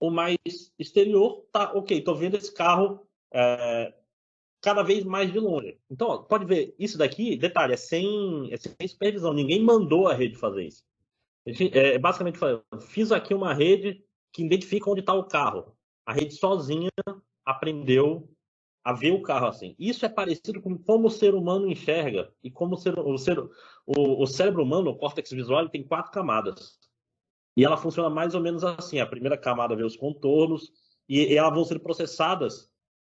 o mais exterior tá ok, estou vendo esse carro cada vez mais de longe. Então, ó, pode ver, isso daqui, detalhe, é sem supervisão, ninguém mandou a rede fazer isso. Basicamente, fiz aqui uma rede que identifica onde está o carro. A rede sozinha aprendeu a ver o carro assim. Isso é parecido com como o ser humano enxerga e como o cérebro humano, o córtex visual, ele tem 4 camadas. E ela funciona mais ou menos assim. A primeira camada vê os contornos e elas vão sendo processadas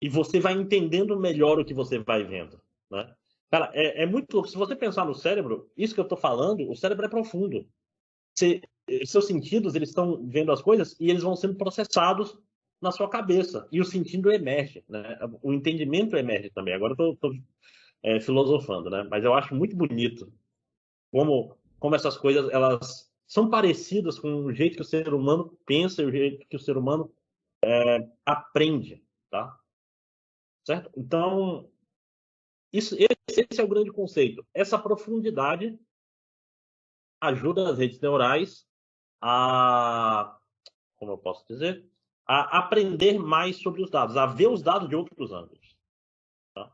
e você vai entendendo melhor o que você vai vendo, né? Cara, é muito louco. Se você pensar no cérebro, isso que eu estou falando, o cérebro é profundo. Você, seus sentidos, eles estão vendo as coisas e eles vão sendo processados na sua cabeça. E o sentido emerge, né? O entendimento emerge também. Agora eu estou filosofando, né? Mas eu acho muito bonito como essas coisas elas são parecidas com o jeito que o ser humano pensa e o jeito que o ser humano aprende, tá? Certo? Então, esse é o grande conceito. Essa profundidade ajuda as redes neurais a, como eu posso dizer, a aprender mais sobre os dados, a ver os dados de outros ângulos. Tá?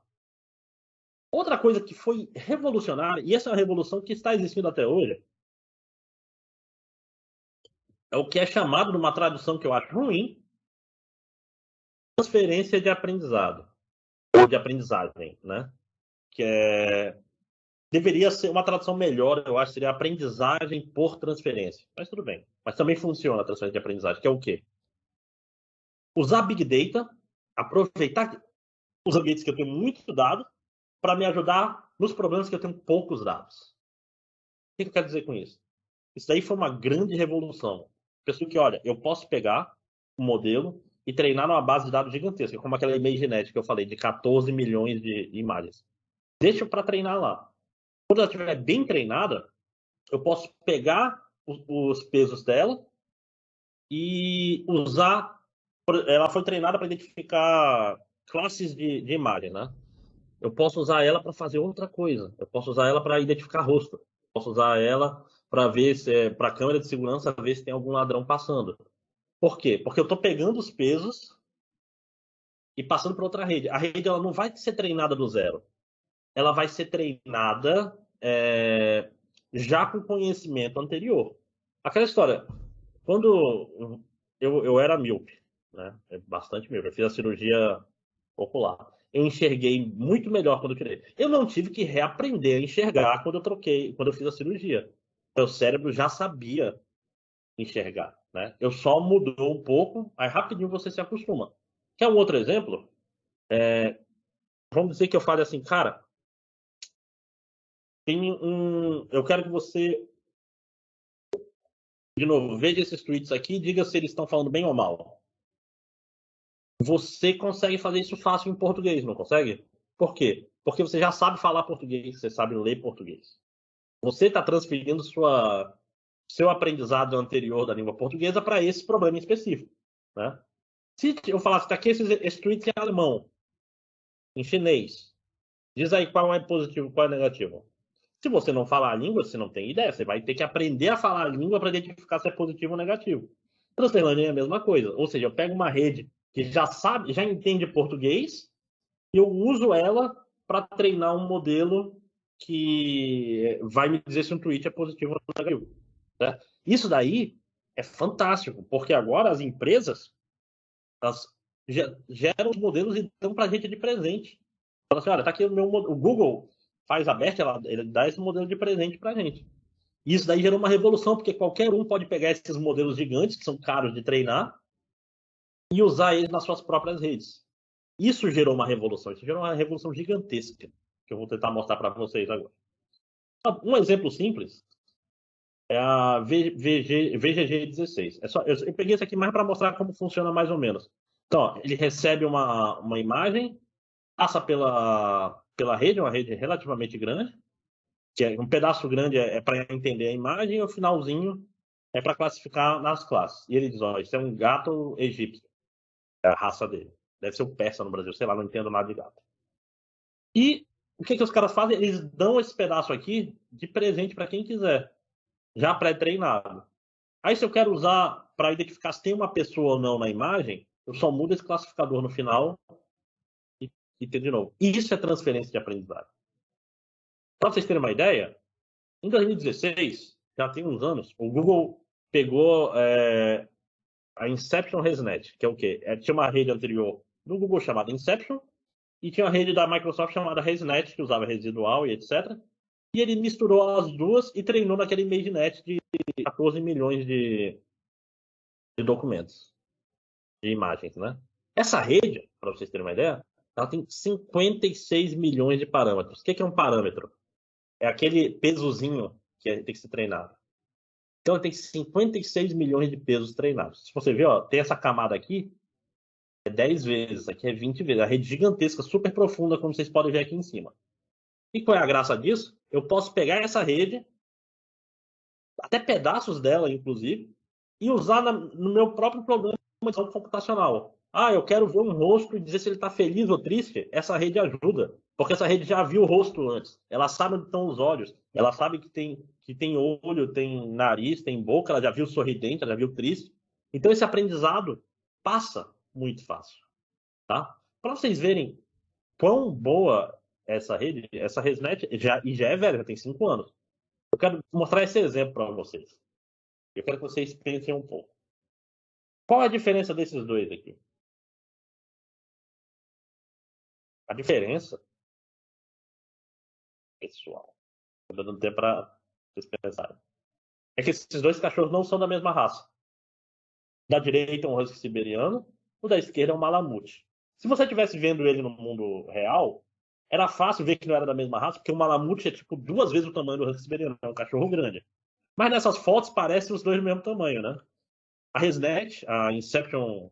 Outra coisa que foi revolucionária, e essa é uma revolução que está existindo até hoje, é o que é chamado, numa tradução que eu acho ruim, transferência de aprendizado, ou de aprendizagem, né? Que deveria ser uma tradução melhor, eu acho, seria aprendizagem por transferência. Mas tudo bem. Mas também funciona a transferência de aprendizagem, que é o quê? Usar Big Data, aproveitar os ambientes que eu tenho muito dado, para me ajudar nos problemas que eu tenho poucos dados. O que eu quero dizer com isso? Isso daí foi uma grande revolução. Pessoa que, olha, eu posso pegar um modelo e treinar numa base de dados gigantesca, como aquela ImageNet que eu falei, de 14 milhões de imagens. Deixa para treinar lá. Quando ela estiver bem treinada, eu posso pegar os pesos dela e usar. Ela foi treinada para identificar classes de imagem, né? Eu posso usar ela para fazer outra coisa. Eu posso usar ela para identificar rosto. Eu posso usar ela para ver se para a câmera de segurança ver se tem algum ladrão passando. Por quê? Porque eu estou pegando os pesos e passando para outra rede. A rede ela não vai ser treinada do zero. Ela vai ser treinada já com conhecimento anterior. Aquela história. Quando eu era míope, né? Bastante míope. Eu fiz a cirurgia ocular. Eu enxerguei muito melhor quando eu tirei. Eu não tive que reaprender a enxergar quando eu fiz a cirurgia. Meu cérebro já sabia enxergar, né? Eu só mudou um pouco, aí rapidinho você se acostuma. Quer um outro exemplo? Vamos dizer que eu fale assim, cara, eu quero que você, de novo, veja esses tweets aqui e diga se eles estão falando bem ou mal. Você consegue fazer isso fácil em português, não consegue? Por quê? Porque você já sabe falar português, você sabe ler português. Você está transferindo seu aprendizado anterior da língua portuguesa para esse problema específico, né? Se eu falasse, tá aqui esse tweet em alemão, em chinês, diz aí qual é positivo, qual é negativo. Se você não falar a língua, você não tem ideia. Você vai ter que aprender a falar a língua para identificar se é positivo ou negativo. Transferlearning é a mesma coisa. Ou seja, eu pego uma rede que já sabe, já entende português e eu uso ela para treinar um modelo que vai me dizer se um tweet é positivo ou negativo. Né? Isso daí é fantástico, porque agora as empresas elas geram os modelos e dão para a gente de presente. Fala assim, olha, tá aqui o Google faz aberto, ele dá esse modelo de presente para a gente. E isso daí gerou uma revolução, porque qualquer um pode pegar esses modelos gigantes, que são caros de treinar, e usar eles nas suas próprias redes. Isso gerou uma revolução, isso gerou uma revolução gigantesca, que eu vou tentar mostrar para vocês agora. Um exemplo simples é a VGG16. Eu peguei isso aqui mais para mostrar como funciona mais ou menos. Então, ó, ele recebe uma imagem, passa pela rede, uma rede relativamente grande, que é um pedaço grande para entender a imagem, e o finalzinho é para classificar nas classes. E ele diz, ó, isso é um gato egípcio, é a raça dele. Deve ser o persa no Brasil, sei lá, não entendo nada de gato. E o que os caras fazem? Eles dão esse pedaço aqui de presente para quem quiser, já pré-treinado. Aí, se eu quero usar para identificar se tem uma pessoa ou não na imagem, eu só mudo esse classificador no final e tem de novo. Isso é transferência de aprendizagem. Para vocês terem uma ideia, em 2016, já tem uns anos, o Google pegou a Inception ResNet, que é o quê? Tinha uma rede anterior do Google chamada Inception, e tinha a rede da Microsoft chamada ResNet, que usava residual e etc. E ele misturou as duas e treinou naquele MageNet de 14 milhões de documentos, de imagens, né? Essa rede, para vocês terem uma ideia, ela tem 56 milhões de parâmetros. O que é um parâmetro? É aquele pesozinho que tem que ser treinado. Então, tem 56 milhões de pesos treinados. Se você ver, ó, tem essa camada aqui, é 10 vezes, aqui é 20 vezes. A rede gigantesca, super profunda, como vocês podem ver aqui em cima. E qual é a graça disso? Eu posso pegar essa rede, até pedaços dela, inclusive, e usar no meu próprio programa computacional. Ah, eu quero ver um rosto e dizer se ele está feliz ou triste. Essa rede ajuda, porque essa rede já viu o rosto antes. Ela sabe onde estão os olhos. Ela sabe que tem olho, tem nariz, tem boca. Ela já viu sorridente, ela já viu triste. Então esse aprendizado passa muito fácil, tá? Para vocês verem quão boa essa ResNet já é velha, já tem 5 anos. Eu quero mostrar esse exemplo para vocês. Eu quero que vocês pensem um pouco. Qual a diferença desses dois aqui? A diferença, pessoal, estou dando tempo para vocês pensarem, é que esses dois cachorros não são da mesma raça. Da direita é um husky siberiano, o da esquerda é um malamute. Se você estivesse vendo ele no mundo real, era fácil ver que não era da mesma raça, porque o malamute é tipo 2 vezes o tamanho do husky siberiano, é um cachorro grande. Mas nessas fotos parecem os dois do mesmo tamanho, né? A ResNet, a Inception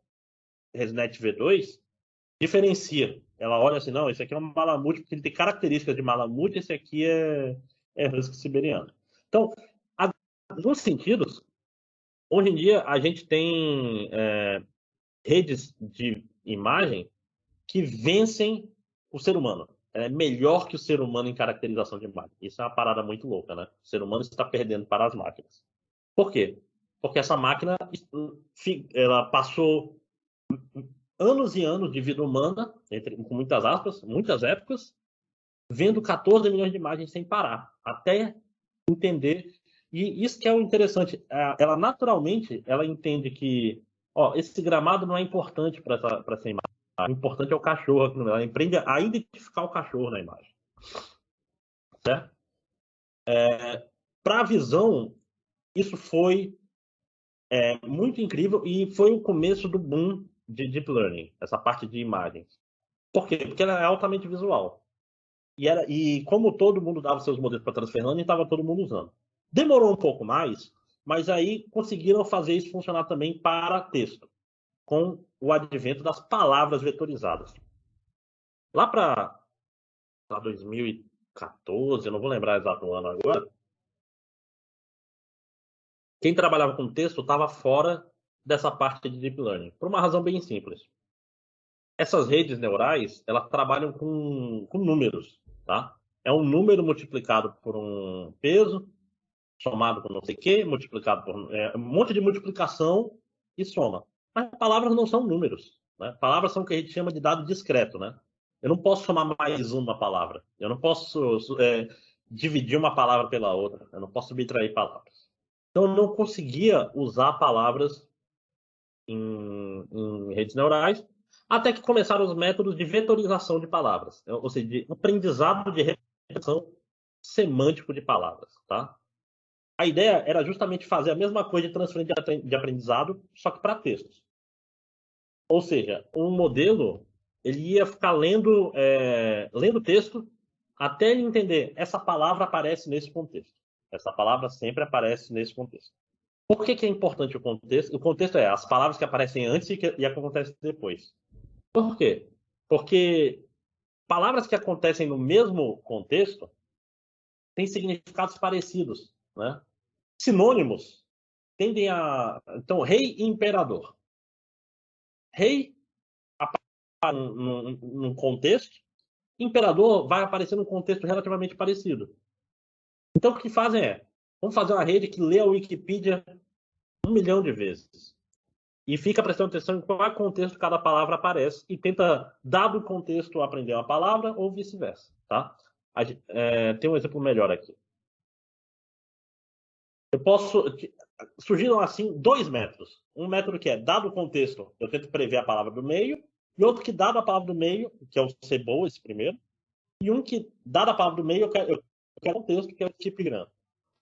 ResNet V2, diferencia. Ela olha assim, não, esse aqui é um malamute porque ele tem características de malamute, esse aqui é husky siberiano. Então, nos sentidos, hoje em dia a gente tem redes de imagem que vencem o ser humano. É melhor que o ser humano em caracterização de imagem. Isso é uma parada muito louca, né? O ser humano está perdendo para as máquinas. Por quê? Porque essa máquina ela passou anos e anos de vida humana, com muitas aspas, muitas épocas, vendo 14 milhões de imagens sem parar, até entender. E isso que é o interessante. Ela naturalmente ela entende que esse gramado não é importante para essa imagem. O importante é o cachorro. Ela aprende a identificar o cachorro na imagem. Certo? Para a visão, isso foi muito incrível e foi o começo do boom de Deep Learning, essa parte de imagens. Por quê? Porque ela é altamente visual. E como todo mundo dava seus modelos para Transfer Learning, estava todo mundo usando. Demorou um pouco mais, mas aí conseguiram fazer isso funcionar também para texto, com o advento das palavras vetorizadas. Lá para 2014, eu não vou lembrar exato o ano agora, quem trabalhava com texto estava fora dessa parte de Deep Learning, por uma razão bem simples. Essas redes neurais, elas trabalham com números, tá? É um número multiplicado por um peso, somado com não sei o quê, multiplicado por um monte de multiplicação e soma. Mas palavras não são números, né? Palavras são o que a gente chama de dado discreto, né? Eu não posso somar mais uma palavra. Eu não posso dividir uma palavra pela outra. Eu não posso subtrair palavras. Então, eu não conseguia usar palavras em redes neurais, até que começaram os métodos de vetorização de palavras, ou seja, de aprendizado de representação semântico de palavras, tá? A ideia era justamente fazer a mesma coisa de transferência de aprendizado, só que para textos. Ou seja, um modelo ele ia ficar lendo texto até ele entender essa palavra aparece nesse contexto. Essa palavra sempre aparece nesse contexto. Por que é importante o contexto? O contexto é as palavras que aparecem antes e que acontecem depois. Por quê? Porque palavras que acontecem no mesmo contexto têm significados parecidos, né? Sinônimos tendem a... Então, rei e imperador. Rei aparece num contexto, imperador vai aparecer num contexto relativamente parecido. Então, o que fazem vamos fazer uma rede que lê a Wikipedia 1 milhão de vezes. E fica prestando atenção em qual contexto cada palavra aparece e tenta, dado o contexto, aprender uma palavra ou vice-versa, tá? Tem um exemplo melhor aqui. Surgiram assim dois métodos. Um método que é, dado o contexto, eu tento prever a palavra do meio, e outro que, dado a palavra do meio, que é o cebola, esse primeiro, e um que, dado a palavra do meio, eu quero um texto, que é o skip-gram.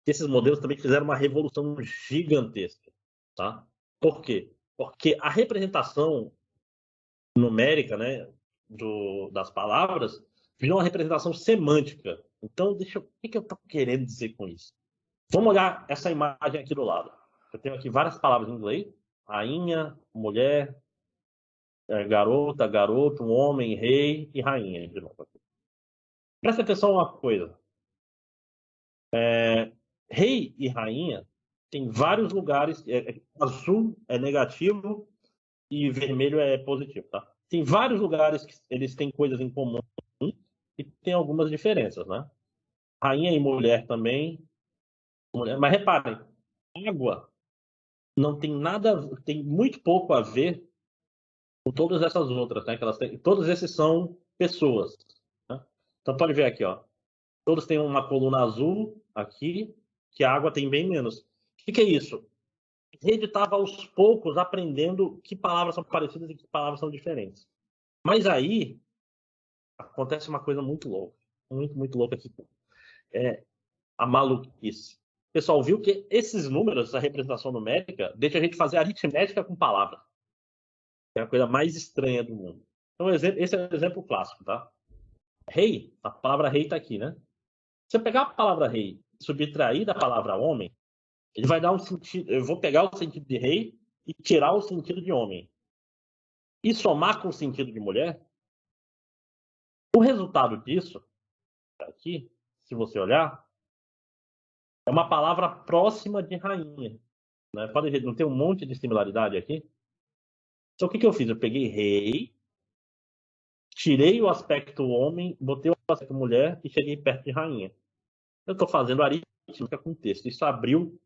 Esses modelos também fizeram uma revolução gigantesca. Tá? Por quê? Porque a representação numérica, né, das palavras virou uma representação semântica. Então, o que eu estou querendo dizer com isso? Vamos olhar essa imagem aqui do lado. Eu tenho aqui várias palavras em inglês: rainha, mulher, garota, garoto, homem, rei e rainha. De novo. Presta atenção em uma coisa. Rei e rainha tem vários lugares. Azul é negativo e vermelho é positivo, tá? Tem vários lugares que eles têm coisas em comum e tem algumas diferenças, né? Rainha e mulher também. Mas reparem, água não tem nada, tem muito pouco a ver com todas essas outras, né? Que elas têm, todos esses são pessoas, né? Então pode ver aqui, ó. Todos têm uma coluna azul aqui, que a água tem bem menos. O que é isso? A rede estava aos poucos aprendendo que palavras são parecidas e que palavras são diferentes. Mas aí acontece uma coisa muito louca, muito louca aqui. É a maluquice. O pessoal viu que esses números, essa representação numérica, deixa a gente fazer aritmética com palavras. É a coisa mais estranha do mundo. Então, esse é o exemplo clássico, tá? Rei, a palavra rei está aqui, né? Se eu pegar a palavra rei e subtrair da palavra homem, ele vai dar um sentido. Eu vou pegar o sentido de rei e tirar o sentido de homem. E somar com o sentido de mulher. O resultado disso, aqui, se você olhar, é uma palavra próxima de rainha. Né? Pode ver, não tem um monte de similaridade aqui? Então, o que eu fiz? Eu peguei rei, tirei o aspecto homem, botei o aspecto mulher e cheguei perto de rainha. Eu estou fazendo aritmética com texto. Isso abriu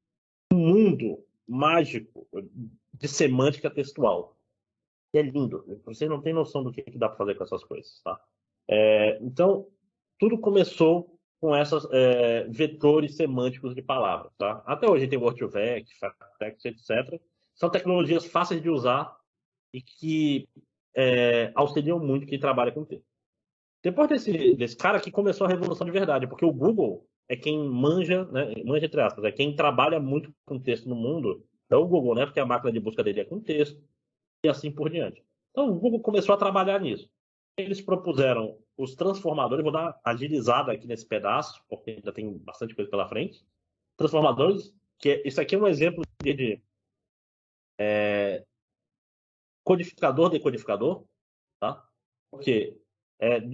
um mundo mágico de semântica textual. É lindo. Você não tem noção do que dá para fazer com essas coisas, tá? Então, tudo começou com esses vetores semânticos de palavras, tá? Até hoje tem Word2Vec, Facttext, etc. São tecnologias fáceis de usar e que auxiliam muito quem trabalha com texto. Depois desse cara que começou a revolução de verdade, porque o Google é quem manja, né, manja entre aspas, é quem trabalha muito com texto no mundo. É o Google, né, porque a máquina de busca dele é com texto e assim por diante. Então o Google começou a trabalhar nisso. Eles propuseram os transformadores, vou dar uma agilizada aqui nesse pedaço, porque ainda tem bastante coisa pela frente. Transformadores, isso aqui é um exemplo de codificador, decodificador, tá? Porque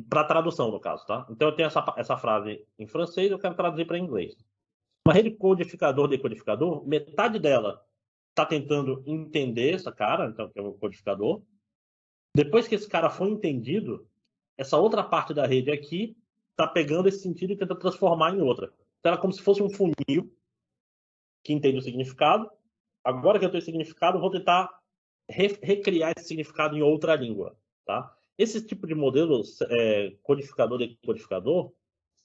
para tradução, no caso, tá? Então eu tenho essa frase em francês, eu quero traduzir para inglês. Uma rede codificador, decodificador, metade dela está tentando entender essa cara, então que é o codificador. Depois que esse cara foi entendido, essa outra parte da rede aqui está pegando esse sentido e tenta transformar em outra. Então, é como se fosse um funil que entende o significado. Agora que eu tenho o significado, eu vou tentar recriar esse significado em outra língua, tá? Esse tipo de modelo codificador e decodificador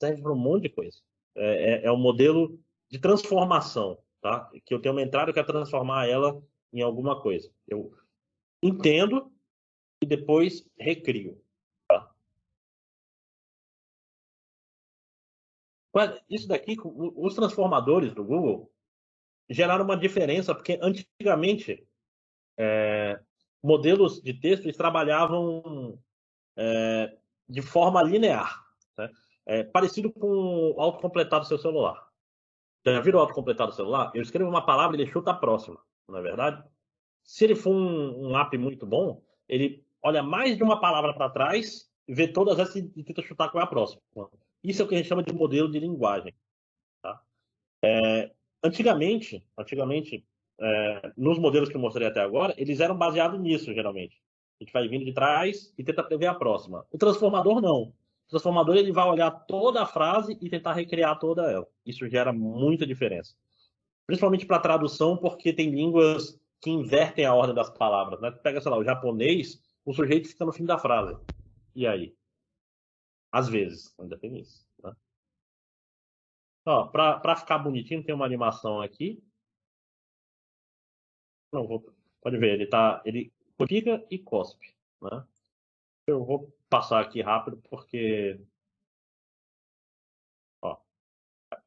serve para um monte de coisa. É um modelo de transformação, tá? Que eu tenho uma entrada e quero transformar ela em alguma coisa. Eu entendo e depois recrio. Tá? Isso daqui, os transformadores do Google geraram uma diferença, porque antigamente modelos de texto eles trabalhavam de forma linear, né? Parecido com o autocompletar do seu celular. Já viram o autocompletar do celular? Eu escrevo uma palavra e ele chuta a próxima, não é verdade? Se ele for um app muito bom, ele olha mais de uma palavra para trás, vê todas essas e tenta chutar qual é a próxima. Isso é o que a gente chama de modelo de linguagem. Tá? Antigamente nos modelos que eu mostrei até agora, eles eram baseados nisso, geralmente. A gente vai vindo de trás e tenta prever a próxima. O transformador, não. O transformador ele vai olhar toda a frase e tentar recriar toda ela. Isso gera muita diferença. Principalmente para tradução, porque tem línguas que invertem a ordem das palavras. Né? Pega, sei lá, o japonês, o sujeito fica no fim da frase. E aí? Às vezes, ainda tem isso. Né? Para ficar bonitinho, tem uma animação aqui. Não, pode ver, ele codifica e cospe, né? Eu vou passar aqui rápido porque, ó,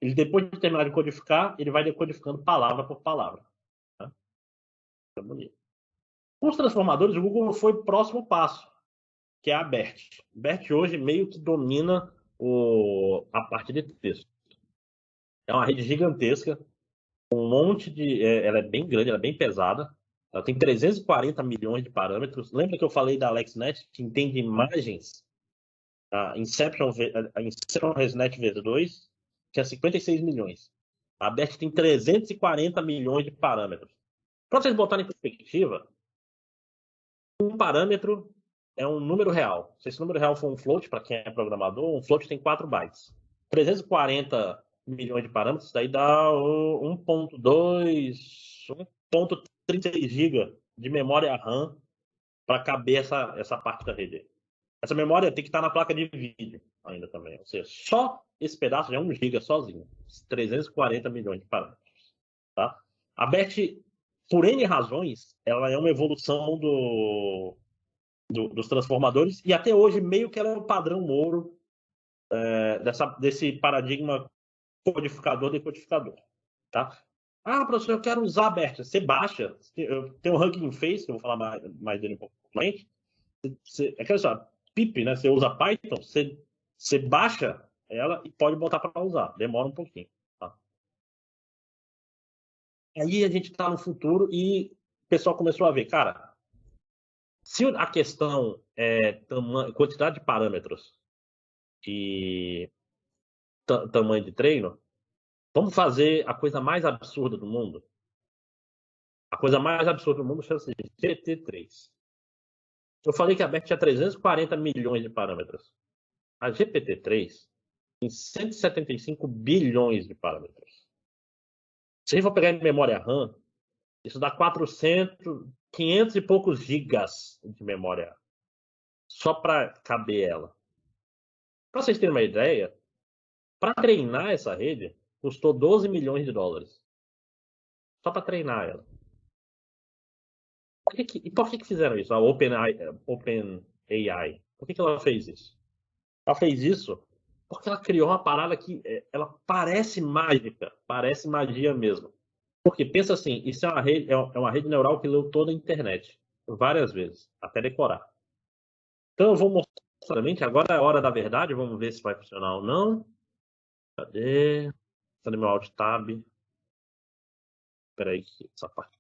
ele depois de terminar de codificar, ele vai decodificando palavra por palavra, né? É bonito. Com os transformadores, o Google foi o próximo passo, que é a BERT. BERT hoje meio que domina a parte de texto. É uma rede gigantesca, um monte de. Ela é bem grande, ela é bem pesada. Ela tem 340 milhões de parâmetros. Lembra que eu falei da AlexNet, que entende imagens? A Inception ResNet V2 tinha 56 milhões. A BERT tem 340 milhões de parâmetros. Para vocês botarem em perspectiva, um parâmetro é um número real. Se esse número real for um float, para quem é programador, um float tem 4 bytes. 340 milhões de parâmetros, daí dá 1.2, 1.36 GB de memória RAM para caber essa parte da rede. Essa memória tem que estar na placa de vídeo ainda também. Ou seja, só esse pedaço já é 1 GB sozinho. 340 milhões de parâmetros. Tá? A BERT, por N razões, ela é uma evolução dos transformadores e até hoje meio que ela é o padrão ouro desse paradigma codificador-decodificador. Tá? Professor, eu quero usar a BERT. Você baixa, tem um Hugging Face, que eu vou falar mais dele um pouco mais frente. É aquela só, PIP, né? Você usa Python, você baixa ela e pode botar para usar. Demora um pouquinho. Tá? Aí a gente está no futuro e o pessoal começou a ver, cara, se a questão é quantidade de parâmetros e tamanho de treino, vamos fazer a coisa mais absurda do mundo. A coisa mais absurda do mundo chama-se GPT-3. Eu falei que a BERT tinha 340 milhões de parâmetros. A GPT-3 tem 175 bilhões de parâmetros. Se a gente for pegar em memória RAM, isso dá 500 e poucos gigas de memória só para caber ela. Para vocês terem uma ideia, para treinar essa rede, custou 12 milhões de dólares. Só para treinar ela. E por que fizeram isso? A OpenAI. Por que ela fez isso? Ela fez isso porque ela criou uma parada que ela parece mágica, parece magia mesmo. Porque pensa assim, isso é uma rede neural que leu toda a internet, várias vezes, até decorar. Então eu vou mostrar rapidamente, agora é a hora da verdade, vamos ver se vai funcionar ou não. Cadê? Cadê meu Alt Tab? Espera aí, essa parte.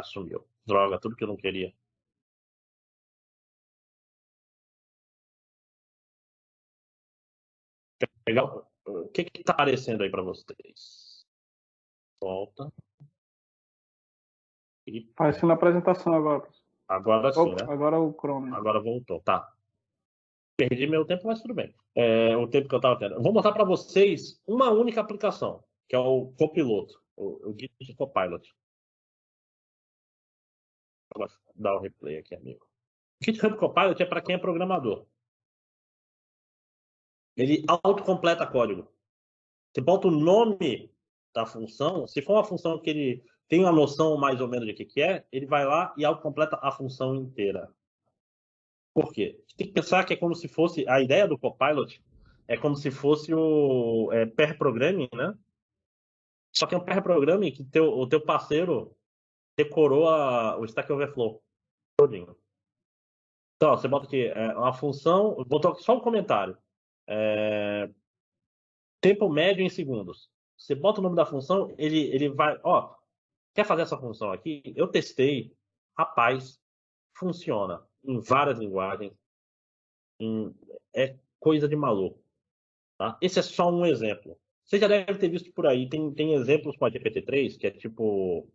Sumiu. Droga, tudo que eu não queria. Legal. O que está aparecendo aí para vocês? Volta. E Aparecendo a apresentação agora. agora sim, né? Agora o Chrome. Agora voltou, tá. Perdi meu tempo, mas tudo bem. O tempo que eu estava tendo. Eu vou mostrar para vocês uma única aplicação, que é o Copiloto, o Git Copilot. Vou dar o replay aqui, amigo. O GitHub Copilot é para quem é programador. Ele autocompleta código. Você bota o nome da função, se for uma função que ele tem uma noção mais ou menos de que é, ele vai lá e autocompleta a função inteira. Por quê? Você tem que pensar que é como se fosse, a ideia do Copilot é como se fosse o pair programming, né? Só que é um pair programming que o teu parceiro decorou o Stack Overflow todinho. Então, você bota aqui uma função, botou aqui só um comentário. Tempo médio em segundos. Você bota o nome da função, ele vai, quer fazer essa função aqui? Eu testei, rapaz, funciona em várias linguagens, é coisa de maluco. Tá? Esse é só um exemplo. Você já deve ter visto por aí, tem exemplos com a GPT-3, que é tipo.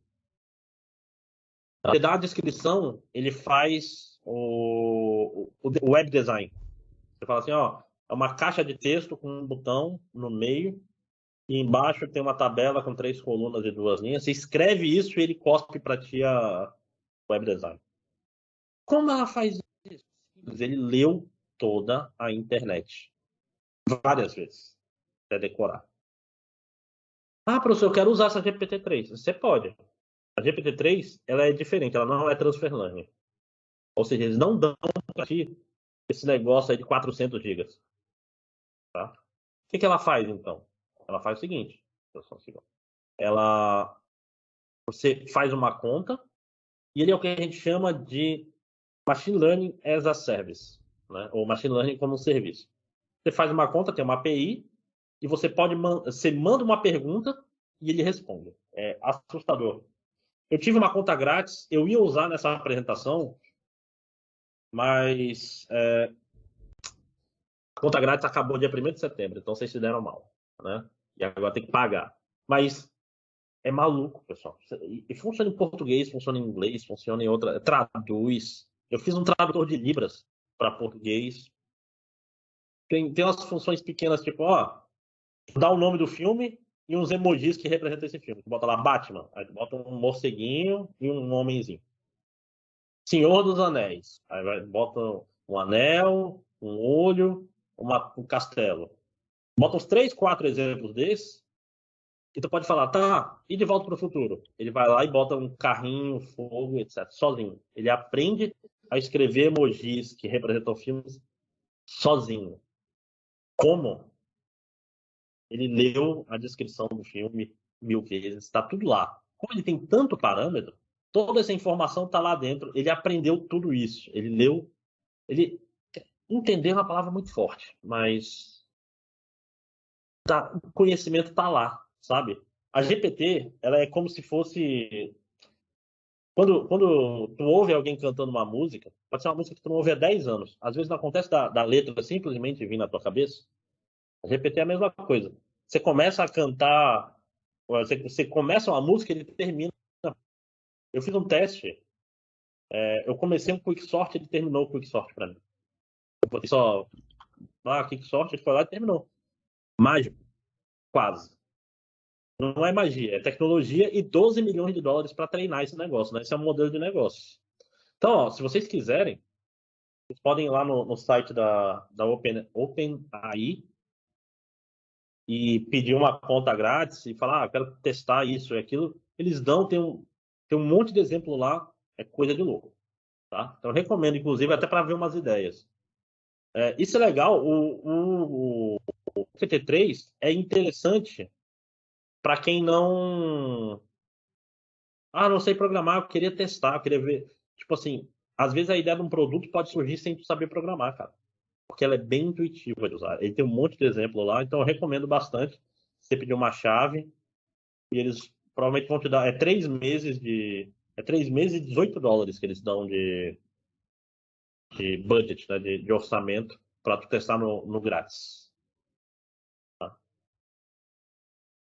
Você dá a descrição, ele faz o web design. Você fala assim, é uma caixa de texto com um botão no meio, e embaixo tem uma tabela com 3 colunas e 2 linhas. Você escreve isso e ele cospe para ti a web design. Como ela faz isso? Ele leu toda a internet. Várias vezes. Até decorar. Ah, professor, eu quero usar essa GPT-3. Você pode. A GPT-3, ela é diferente, ela não é transfer learning. Ou seja, eles não dão para ti esse negócio aí de 400 gigas. Tá? O que ela faz, então? Ela faz o seguinte. Ela, você faz uma conta e ele é o que a gente chama de Machine Learning as a Service, né? Ou Machine Learning como um serviço. Você faz uma conta, tem uma API, e você manda uma pergunta e ele responde. É assustador. Eu tive uma conta grátis, eu ia usar nessa apresentação, mas a conta grátis acabou dia 1º de setembro, então vocês se deram mal, né? E agora tem que pagar. Mas é maluco, pessoal. E funciona em português, funciona em inglês, funciona em outra. Traduz. Eu fiz um tradutor de Libras para português. Tem umas funções pequenas, tipo, ó, dá o nome do filme e uns emojis que representam esse filme. Tu bota lá Batman, aí tu bota um morceguinho e um homenzinho. Senhor dos Anéis, aí bota um anel, um olho, um castelo. Bota uns 3, 4 exemplos desses e tu pode falar, tá, e de volta para o futuro. Ele vai lá e bota um carrinho, fogo, etc. Sozinho. Ele aprende a escrever emojis que representam filmes sozinho. Como? Ele leu a descrição do filme 1000 vezes, está tudo lá. Como ele tem tanto parâmetro, toda essa informação está lá dentro. Ele aprendeu tudo isso. Ele leu. Ele entendeu é uma palavra muito forte, mas o conhecimento está lá, sabe? A GPT, ela é como se fosse. Quando tu ouve alguém cantando uma música, pode ser uma música que tu não ouve há 10 anos. Às vezes não acontece da letra simplesmente vir na tua cabeça. A GPT é a mesma coisa. Você começa a cantar, você começa uma música e ele termina. Eu fiz um teste, eu comecei um Quicksort, ele terminou o Quicksort para mim. Eu botei só Quicksort, ele foi lá e terminou. Mágico, quase. Não é magia, é tecnologia e 12 milhões de dólares para treinar esse negócio, né? Esse é um modelo de negócio. Então, ó, se vocês quiserem, vocês podem ir lá no site da OpenAI e pedir uma conta grátis e falar, quero testar isso e aquilo. Eles dão, tem um monte de exemplo lá, é coisa de louco. Tá? Então, eu recomendo, inclusive, até para ver umas ideias. Isso é legal, o PT3 é interessante para quem não. Ah, não sei programar, eu queria testar, eu queria ver. Tipo assim, às vezes a ideia de um produto pode surgir sem tu saber programar, cara. Porque ela é bem intuitiva de usar. Ele tem um monte de exemplo lá, então eu recomendo bastante. Você pedir uma chave e eles provavelmente vão te dar. É 3 meses de. É 3 meses e US$ 18 que eles dão de budget, né, de orçamento, para tu testar no grátis. Tá?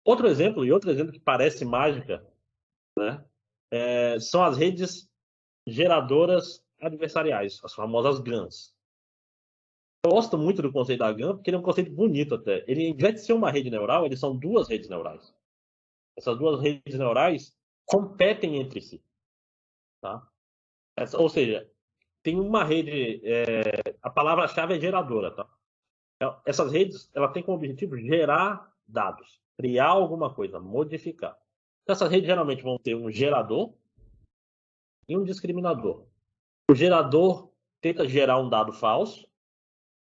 Outro exemplo que parece mágica, né, são as redes geradoras adversariais, as famosas GANs. Eu gosto muito do conceito da GAN, porque ele é um conceito bonito até. Ele, em vez de ser uma rede neural, eles são duas redes neurais. Essas duas redes neurais competem entre si. Tá? Ou seja, tem uma rede, a palavra-chave é geradora. Tá? Então, essas redes ela tem como objetivo gerar dados, criar alguma coisa, modificar. Então, essas redes geralmente vão ter um gerador e um discriminador. O gerador tenta gerar um dado falso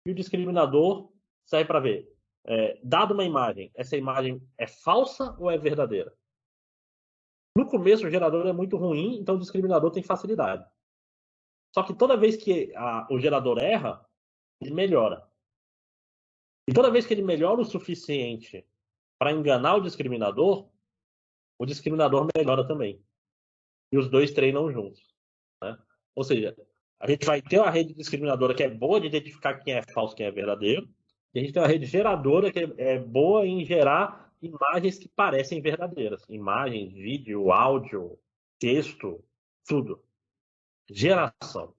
e o discriminador serve para ver. Dado uma imagem, essa imagem é falsa ou é verdadeira? No começo, o gerador é muito ruim, então o discriminador tem facilidade. Só que toda vez que o gerador erra, ele melhora. E toda vez que ele melhora o suficiente para enganar o discriminador melhora também. E os dois treinam juntos. Né? Ou seja, a gente vai ter uma rede discriminadora que é boa de identificar quem é falso e quem é verdadeiro. E a gente tem uma rede geradora que é boa em gerar imagens que parecem verdadeiras. Imagens, vídeo, áudio, texto, tudo. Geração.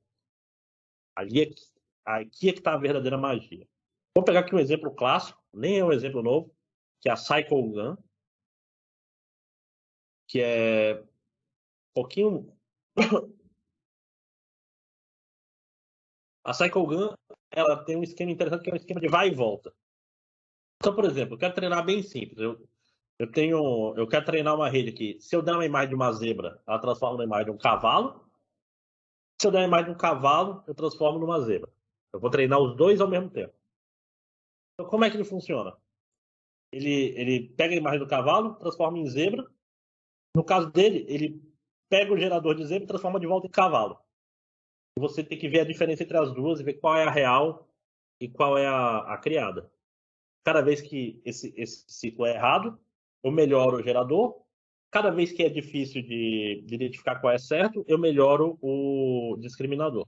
Aqui é que está a verdadeira magia. Vou pegar aqui um exemplo clássico, nem é um exemplo novo, que é a Cycle Gun, que é um pouquinho. A Cycle Gun ela tem um esquema interessante que é um esquema de vai e volta. Então, por exemplo, eu quero treinar bem simples. Eu quero treinar uma rede aqui. Se eu der uma imagem de uma zebra, ela transforma numa imagem de um cavalo. Se eu der uma imagem de um cavalo, eu transformo numa zebra. Eu vou treinar os dois ao mesmo tempo. Então, como é que ele funciona? Ele pega a imagem do cavalo, transforma em zebra. No caso dele, ele pega o gerador de zebra e transforma de volta em cavalo. E você tem que ver a diferença entre as duas e ver qual é a real e qual é a criada. Cada vez que esse ciclo é errado, eu melhoro o gerador. Cada vez que é difícil de identificar qual é certo, eu melhoro o discriminador.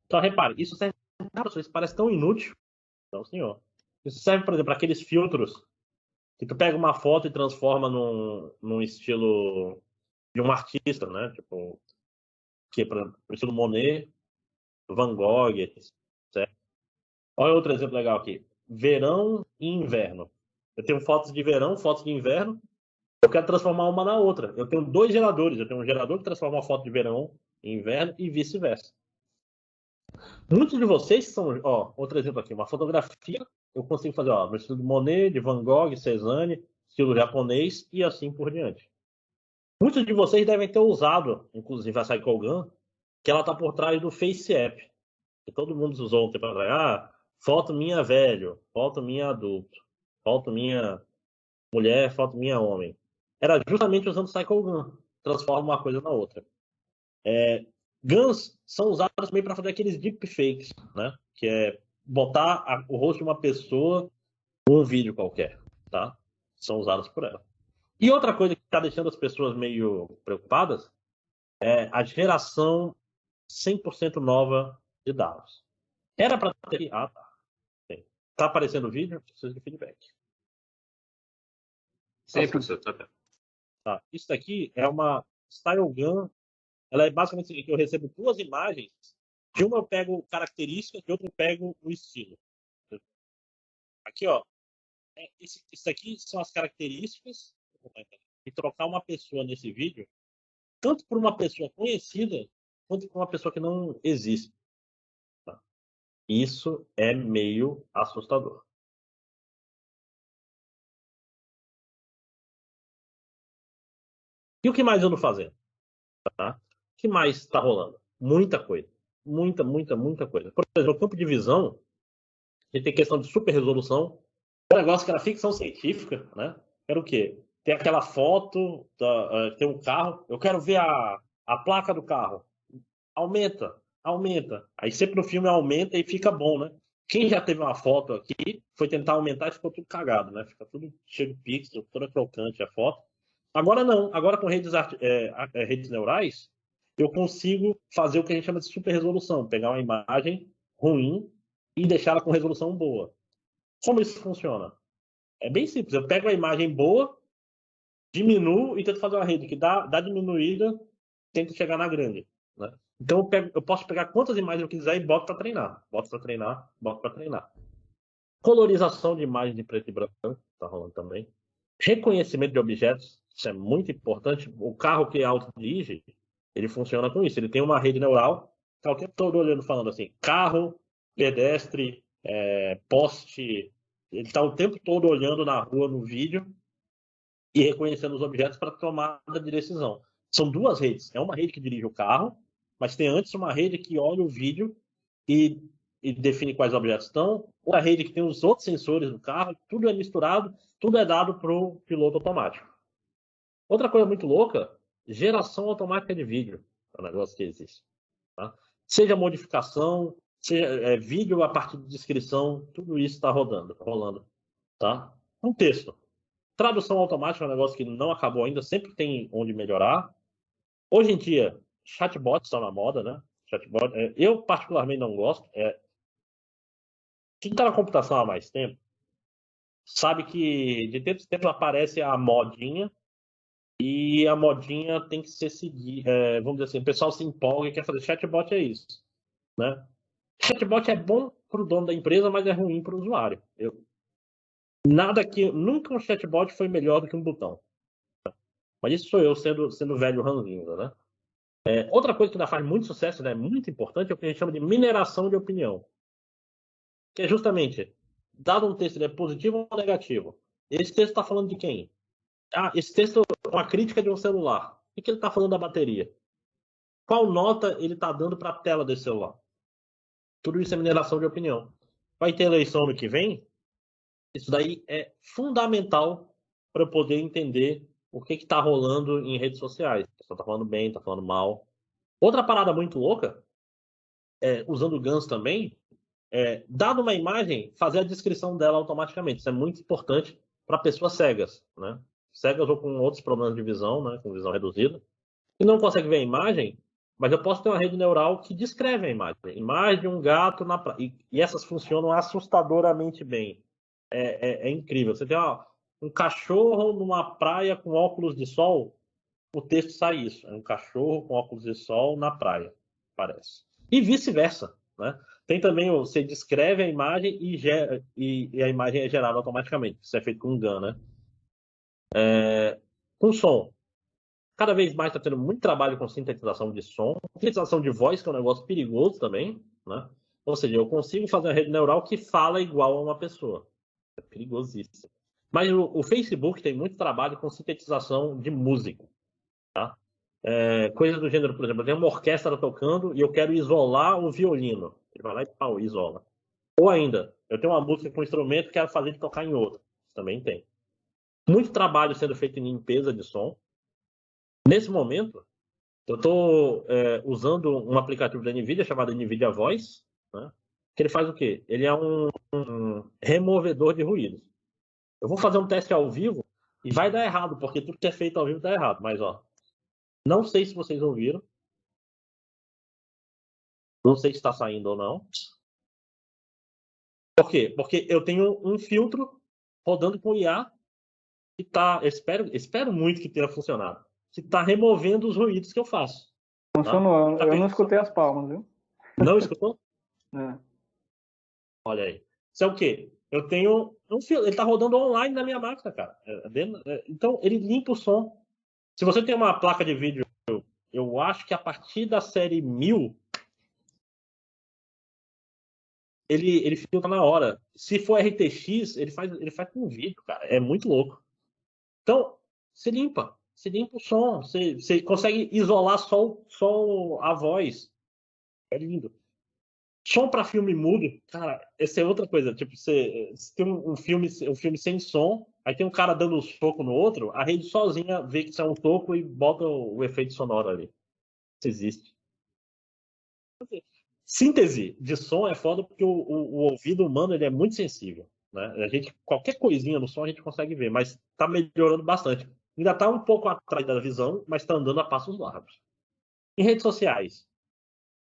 Então, repare, isso serve. Cara, isso parece tão inútil. Não, senhor. Isso serve, por exemplo, para aqueles filtros que tu pega uma foto e transforma num estilo de um artista, né? Tipo, que para o estilo Monet, Van Gogh, etc. Olha outro exemplo legal aqui. Verão e inverno. Eu tenho fotos de verão, fotos de inverno. Eu quero transformar uma na outra. Eu tenho dois geradores. Eu tenho um gerador que transforma uma foto de verão em inverno e vice-versa. Muitos de vocês são, ó, outro exemplo aqui, uma fotografia, eu consigo fazer, ó, no estilo de Monet, de Van Gogh, Cézanne, estilo japonês e assim por diante. Muitos de vocês devem ter usado, inclusive a Cyclegun, que ela está por trás do Face App, que todo mundo usou um tempo atrás. Ah, foto minha velho, foto minha adulto, foto minha mulher, foto minha homem. Era justamente usando o Cyclegun, transforma uma coisa na outra. Guns são usados também para fazer aqueles deepfakes, né? Que é botar o rosto de uma pessoa num vídeo qualquer, tá? São usados por ela. E outra coisa que está deixando as pessoas meio preocupadas é a geração 100% nova de dados. Era para ter... Ah, tá. Tá aparecendo o vídeo? Preciso de feedback. Sim, professor, tá bem. Tá. Isso daqui é uma Style Gun. Ela é basicamente o seguinte, eu recebo duas imagens. De uma eu pego características, de outra eu pego o estilo. Aqui, ó. Isso aqui são as características. E trocar uma pessoa nesse vídeo, tanto por uma pessoa conhecida, quanto por uma pessoa que não existe. Tá? Isso é meio assustador. E o que mais eu ando fazendo? Tá? O que mais está rolando? Muita coisa. Muita coisa. Por exemplo, no campo de visão, a gente tem questão de super resolução. O negócio que era ficção científica, né? Era o quê? Tem aquela foto, tem um carro, eu quero ver a placa do carro. Aumenta. Aí sempre no filme aumenta e fica bom, né? Quem já teve uma foto aqui, foi tentar aumentar e ficou tudo cagado, né? Fica tudo cheio de pixel, toda crocante a foto. Agora não. Agora com redes neurais, eu consigo fazer o que a gente chama de super resolução. Pegar uma imagem ruim e deixá-la com resolução boa. Como isso funciona? É bem simples. Eu pego a imagem boa, diminuo e tento fazer uma rede que dá diminuída, tento chegar na grande. Né? Então eu posso pegar quantas imagens eu quiser e boto para treinar. Boto para treinar. Colorização de imagens em preto e branco, está rolando também. Reconhecimento de objetos, isso é muito importante. O carro que autodirige, ele funciona com isso. Ele tem uma rede neural, está o tempo todo olhando, falando assim, carro, pedestre, poste. Ele está o tempo todo olhando na rua, no vídeo, e reconhecendo os objetos para tomada de decisão. São duas redes. É uma rede que dirige o carro, mas tem antes uma rede que olha o vídeo e define quais objetos estão. Outra rede que tem os outros sensores do carro. Tudo é misturado, tudo é dado para o piloto automático. Outra coisa muito louca, geração automática de vídeo. É um negócio que existe. Tá? Seja modificação, seja vídeo a partir de descrição, tudo isso está rolando. Tá? Um texto. Tradução automática é um negócio que não acabou ainda, sempre tem onde melhorar. Hoje em dia, chatbots estão na moda, né? Chatbot, eu particularmente não gosto. Quem está na computação há mais tempo sabe que de tempos em tempos aparece a modinha e a modinha tem que ser seguida. Vamos dizer assim, o pessoal se empolga e quer fazer chatbot, é isso. Né? Chatbot é bom para o dono da empresa, mas é ruim para o usuário. Nunca um chatbot foi melhor do que um botão. Mas isso sou eu sendo velho ranzinza, né? Outra coisa que ainda faz muito sucesso, né, muito importante, é o que a gente chama de mineração de opinião. Que é justamente, dado um texto, ele é positivo ou negativo? Esse texto está falando de quem? esse texto é uma crítica de um celular. O que ele está falando da bateria? Qual nota ele está dando para a tela desse celular? Tudo isso é mineração de opinião. Vai ter eleição no que vem? Isso daí é fundamental para eu poder entender o que está rolando em redes sociais. A pessoa está falando bem, está falando mal. Outra parada muito louca, usando o GANs também, dado uma imagem, fazer a descrição dela automaticamente. Isso é muito importante para pessoas cegas, né? Cegas ou com outros problemas de visão, né? Com visão reduzida. E não consegue ver a imagem, mas eu posso ter uma rede neural que descreve a imagem. Imagem de um gato na praia. E essas funcionam assustadoramente bem. É incrível. Você tem um cachorro numa praia com óculos de sol, o texto sai isso. É um cachorro com óculos de sol na praia, parece. E vice-versa, né? Tem também, você descreve a imagem e a imagem é gerada automaticamente. Isso é feito com um GAN, né? Com som. Cada vez mais está tendo muito trabalho com sintetização de som, sintetização de voz, que é um negócio perigoso também, né? Ou seja, eu consigo fazer uma rede neural que fala igual a uma pessoa. É perigosíssimo. Mas o Facebook tem muito trabalho com sintetização de música, tá? Coisas do gênero, por exemplo, eu tenho uma orquestra tocando e eu quero isolar o violino. Ele vai lá e pau, isola. Ou ainda, eu tenho uma música com um instrumento e quero fazer ele tocar em outro. Também tem. Muito trabalho sendo feito em limpeza de som. Nesse momento, eu estou usando um aplicativo da NVIDIA chamado NVIDIA Voice, né? Que ele faz o quê? Ele é um removedor de ruídos. Eu vou fazer um teste ao vivo e vai dar errado, porque tudo que é feito ao vivo dá errado. Mas, ó, não sei se vocês ouviram. Não sei se está saindo ou não. Por quê? Porque eu tenho um filtro rodando com IA que está, espero muito que tenha funcionado, que está removendo os ruídos que eu faço. Funcionou. Tá? Eu não escutei as palmas, viu? Não escutou? É. Olha aí. Isso é o quê? Eu tenho um filtro, ele está rodando online na minha máquina, cara. Então, ele limpa o som. Se você tem uma placa de vídeo, eu acho que a partir da série 1000, ele filtra na hora. Se for RTX, ele faz com vídeo, cara. É muito louco. Então, você limpa o som. Você consegue isolar só a voz. É lindo. Som para filme mudo, cara, essa é outra coisa. Tipo, você tem um filme sem som, aí tem um cara dando um soco no outro, a rede sozinha vê que isso é um soco e bota o efeito sonoro ali. Isso existe. Síntese de som é foda porque o ouvido humano ele é muito sensível, né? Qualquer coisinha no som a gente consegue ver, mas tá melhorando bastante. Ainda tá um pouco atrás da visão, mas tá andando a passos largos. Em redes sociais,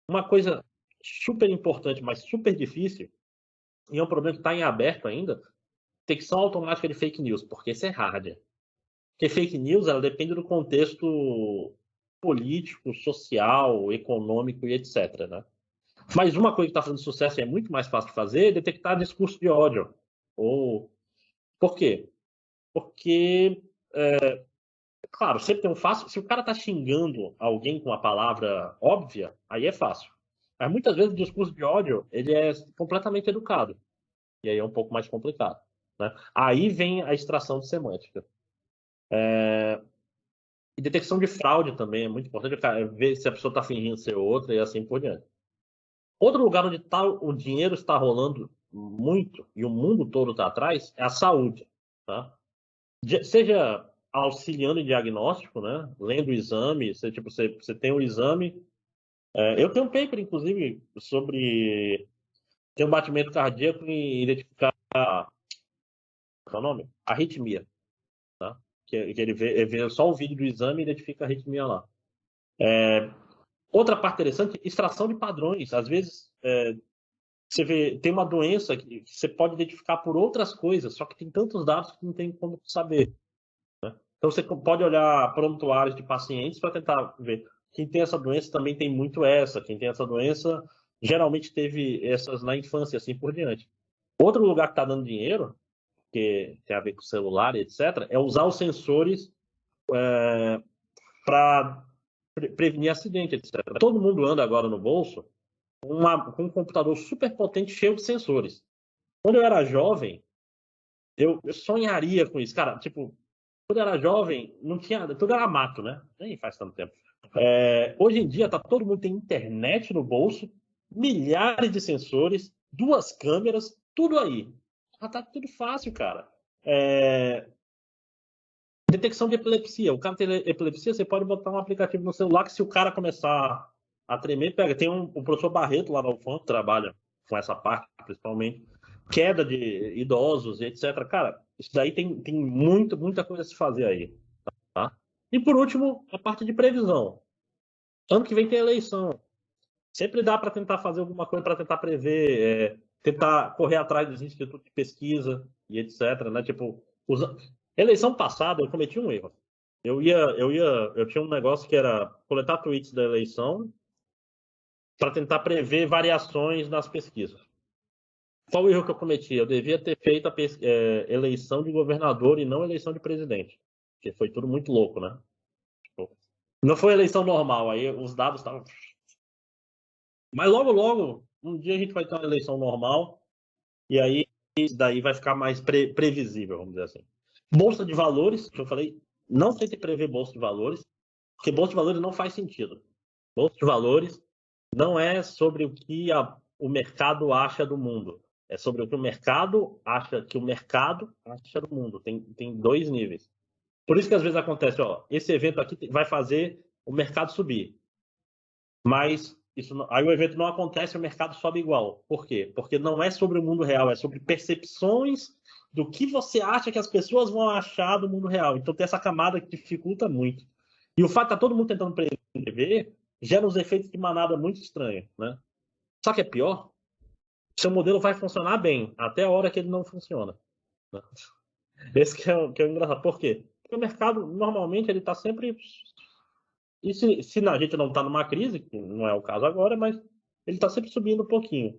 uma coisa super importante, mas super difícil, e é um problema que está em aberto ainda, detecção automática de fake news, porque isso é hard. Porque fake news ela depende do contexto político, social, econômico e etc. Né? Mas uma coisa que está fazendo sucesso e é muito mais fácil de fazer é detectar discurso de ódio. Por quê? Porque, claro, sempre tem um fácil. Se o cara está xingando alguém com uma palavra óbvia, aí é fácil. Mas muitas vezes o discurso de ódio ele é completamente educado. E aí é um pouco mais complicado. Né? Aí vem a extração de semântica. E detecção de fraude também é muito importante, ver se a pessoa está fingindo ser outra e assim por diante. Outro lugar onde o dinheiro está rolando muito e o mundo todo está atrás é a saúde. Tá? Seja auxiliando em diagnóstico, né? Lendo o exame, você tem um exame. Eu tenho um paper, inclusive, sobre ter um batimento cardíaco e identificar qual é o nome? Arritmia. Tá? Que ele vê só o vídeo do exame e identifica a arritmia lá. Outra parte interessante, extração de padrões. Às vezes, você vê, tem uma doença que você pode identificar por outras coisas, só que tem tantos dados que não tem como saber. Né? Então, você pode olhar prontuários de pacientes para tentar ver. Quem tem essa doença também tem muito essa. Quem tem essa doença geralmente teve essas na infância, assim por diante. Outro lugar que está dando dinheiro, que tem a ver com celular e etc., é usar os sensores para prevenir acidente, etc. Todo mundo anda agora no bolso com um computador super potente cheio de sensores. Quando eu era jovem, eu sonharia com isso. Cara, tipo, quando eu era jovem, não tinha, tudo era mato, né? Nem faz tanto tempo. Hoje em dia, todo mundo tem internet no bolso, milhares de sensores, 2 câmeras, tudo aí. Já tá tudo fácil, cara. Detecção de epilepsia. O cara tem epilepsia, você pode botar um aplicativo no celular que se o cara começar a tremer, pega. Tem o professor Barreto lá na UFAM que trabalha com essa parte, principalmente. Queda de idosos, etc. Cara, isso daí tem muita coisa a se fazer aí. Tá? E por último, a parte de previsão. Ano que vem tem eleição. Sempre dá para tentar fazer alguma coisa para tentar prever, tentar correr atrás dos institutos de pesquisa e etc. Né? Tipo, eleição passada eu cometi um erro. Eu tinha um negócio que era coletar tweets da eleição para tentar prever variações nas pesquisas. Qual o erro que eu cometi? Eu devia ter feito a eleição de governador e não eleição de presidente, porque foi tudo muito louco, né? Tipo, não foi eleição normal, aí os dados estavam. Mas logo, um dia a gente vai ter uma eleição normal e aí isso daí vai ficar mais previsível, vamos dizer assim. Bolsa de valores, que eu falei, não tente prever bolsa de valores, porque bolsa de valores não faz sentido. Bolsa de valores não é sobre o que o mercado acha do mundo. É sobre o que o mercado acha do mundo. Tem 2 níveis. Por isso que às vezes acontece, esse evento aqui vai fazer o mercado subir. Mas aí o evento não acontece, o mercado sobe igual. Por quê? Porque não é sobre o mundo real, é sobre percepções do que você acha que as pessoas vão achar do mundo real. Então tem essa camada que dificulta muito. E o fato de estar todo mundo tentando prever gera uns efeitos de manada muito estranhos, né? Só que é pior, seu modelo vai funcionar bem até a hora que ele não funciona. Né? Esse que é o engraçado. Por quê? Porque o mercado, normalmente, ele está sempre... E se a gente não está numa crise, que não é o caso agora, mas ele está sempre subindo um pouquinho.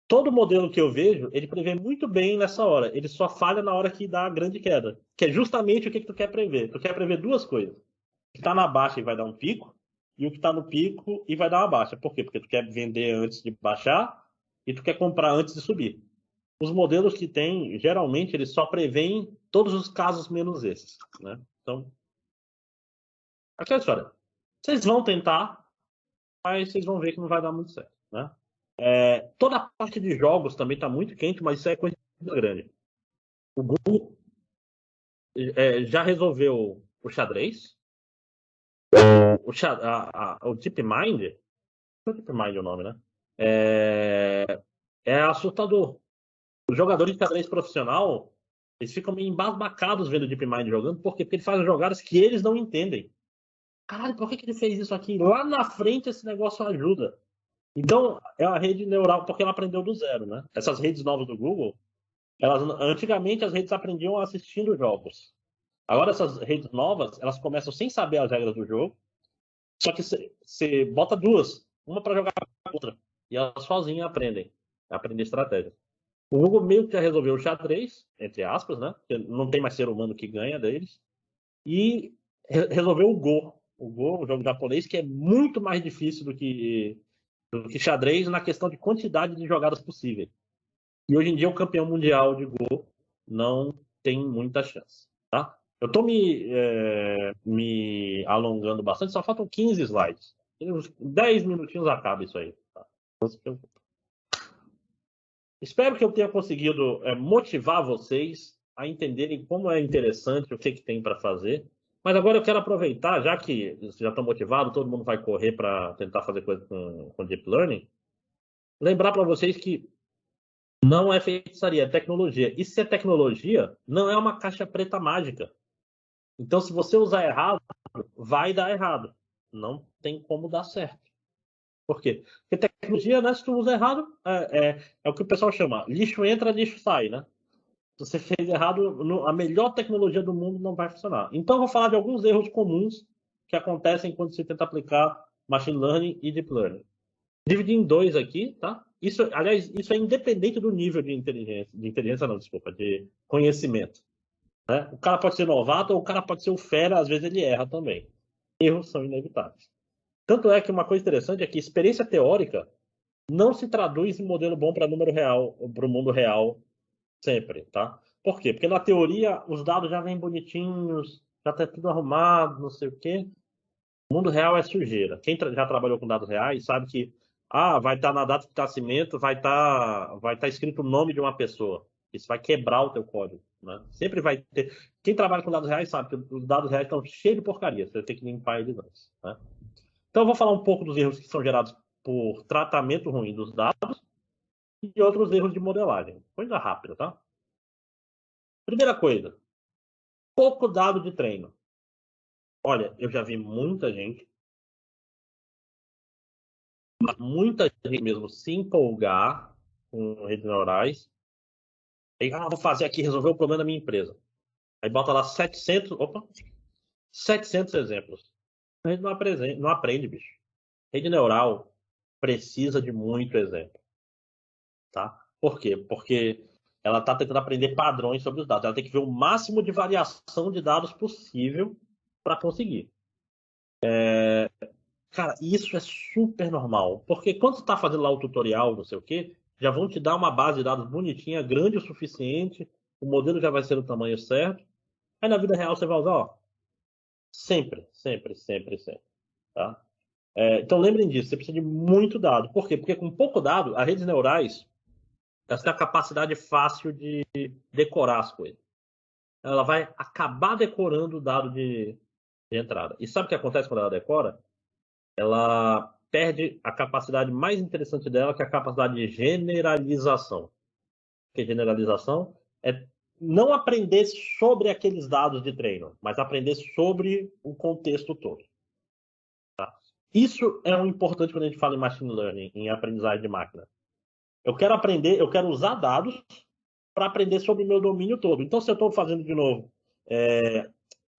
Todo modelo que eu vejo, ele prevê muito bem nessa hora. Ele só falha na hora que dá a grande queda. Que é justamente o que tu quer prever. Tu quer prever 2 coisas. O que está na baixa e vai dar um pico, e o que está no pico e vai dar uma baixa. Por quê? Porque tu quer vender antes de baixar e tu quer comprar antes de subir. Os modelos que tem, geralmente, eles só preveem todos os casos menos esses. Né? Então, aquela história. Vocês vão tentar, mas vocês vão ver que não vai dar muito certo. Né? Toda a parte de jogos também está muito quente, mas isso é coisa grande. O Google já resolveu o xadrez. O DeepMind, não é DeepMind o nome, né? É assustador. Os jogadores de xadrez profissional, eles ficam meio embasbacados vendo o DeepMind jogando, por quê? Porque ele faz jogadas que eles não entendem. Caralho, por que ele fez isso aqui? Lá na frente esse negócio ajuda. Então, é uma rede neural, porque ela aprendeu do zero, né? Essas redes novas do Google, antigamente as redes aprendiam assistindo jogos. Agora essas redes novas, elas começam sem saber as regras do jogo, só que você bota 2, uma para jogar a outra, e elas sozinhas aprendem estratégia. O Google meio que já resolveu o xadrez, entre aspas, né? Porque não tem mais ser humano que ganha deles, e resolveu o Go. O Go, o jogo japonês, que é muito mais difícil do que xadrez na questão de quantidade de jogadas possíveis. E hoje em dia o campeão mundial de Go não tem muita chance, tá? Eu estou me alongando bastante, só faltam 15 slides. Em uns 10 minutinhos acaba isso aí. Tá? Espero que eu tenha conseguido motivar vocês a entenderem como é interessante, o que tem para fazer. Mas agora eu quero aproveitar, já que vocês já estão motivados, todo mundo vai correr para tentar fazer coisa com Deep Learning, lembrar para vocês que não é feitiçaria, é tecnologia. E se é tecnologia, não é uma caixa preta mágica. Então, se você usar errado, vai dar errado. Não tem como dar certo. Por quê? Porque tecnologia, né, se tu usa errado, é o que o pessoal chama lixo entra, lixo sai, né? Se você fez errado, a melhor tecnologia do mundo não vai funcionar. Então, eu vou falar de alguns erros comuns que acontecem quando você tenta aplicar Machine Learning e Deep Learning. Dividi em 2 aqui, tá? Aliás, isso é independente do nível de de conhecimento. Né? O cara pode ser novato ou o cara pode ser o fera, às vezes ele erra também. Erros são inevitáveis. Tanto é que uma coisa interessante é que experiência teórica não se traduz em modelo bom para número real, para o mundo real sempre, tá? Por quê? Porque na teoria os dados já vêm bonitinhos, já está tudo arrumado, não sei o quê. O mundo real é sujeira. Quem já trabalhou com dados reais sabe que vai estar na data de nascimento, vai tá escrito o nome de uma pessoa. Isso vai quebrar o teu código, né? Sempre vai ter. Quem trabalha com dados reais sabe que os dados reais estão cheios de porcaria. Você tem que limpar eles antes, né? Então eu vou falar um pouco dos erros que são gerados por tratamento ruim dos dados e outros erros de modelagem. Coisa rápida, tá? Primeira coisa, pouco dado de treino. Olha, eu já vi muita gente mesmo se empolgar com redes neurais. E, vou fazer aqui, resolver o problema da minha empresa. Aí bota lá 700 exemplos. A gente não aprende, bicho. Rede neural precisa de muito exemplo, tá? Por quê? Porque ela está tentando aprender padrões sobre os dados. Ela tem que ver o máximo de variação de dados possível para conseguir. Cara, isso é super normal. Porque quando você está fazendo lá o tutorial, não sei o quê, já vão te dar uma base de dados bonitinha, grande o suficiente, o modelo já vai ser do tamanho certo. Aí na vida real você vai usar, ó, sempre, sempre, sempre, sempre. Tá? Então lembrem disso, você precisa de muito dado. Por quê? Porque com pouco dado, as redes neurais elas têm a capacidade fácil de decorar as coisas. Ela vai acabar decorando o dado de entrada. E sabe o que acontece quando ela decora? Ela perde a capacidade mais interessante dela, que é a capacidade de generalização. Porque generalização é não aprender sobre aqueles dados de treino, mas aprender sobre o contexto todo. Tá? Isso é um importante quando a gente fala em machine learning, em aprendizagem de máquina. Eu quero aprender, eu quero usar dados para aprender sobre o meu domínio todo. Então, se eu estou fazendo de novo,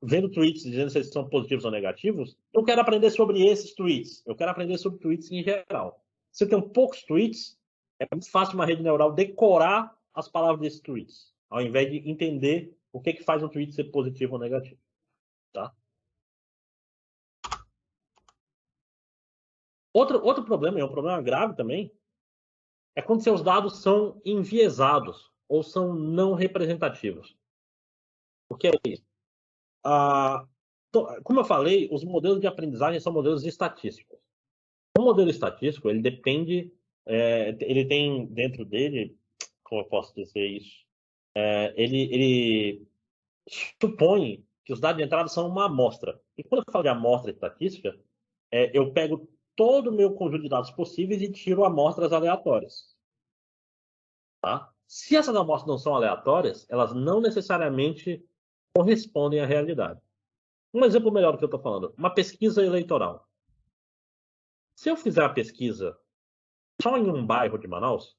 vendo tweets dizendo se eles são positivos ou negativos, eu quero aprender sobre esses tweets. Eu quero aprender sobre tweets em geral. Se eu tenho poucos tweets, é muito fácil uma rede neural decorar as palavras desses tweets, ao invés de entender o que faz um tweet ser positivo ou negativo. Tá? Outro problema, e é um problema grave também, é quando seus dados são enviesados ou são não representativos. O que é isso? Como eu falei, os modelos de aprendizagem são modelos estatísticos. Um modelo estatístico, ele depende, ele tem dentro dele, como eu posso dizer isso, ele supõe que os dados de entrada são uma amostra. E quando eu falo de amostra estatística, eu pego todo o meu conjunto de dados possíveis e tiro amostras aleatórias. Tá? Se essas amostras não são aleatórias, elas não necessariamente correspondem à realidade. Um exemplo melhor do que eu estou falando, uma pesquisa eleitoral. Se eu fizer a pesquisa só em um bairro de Manaus,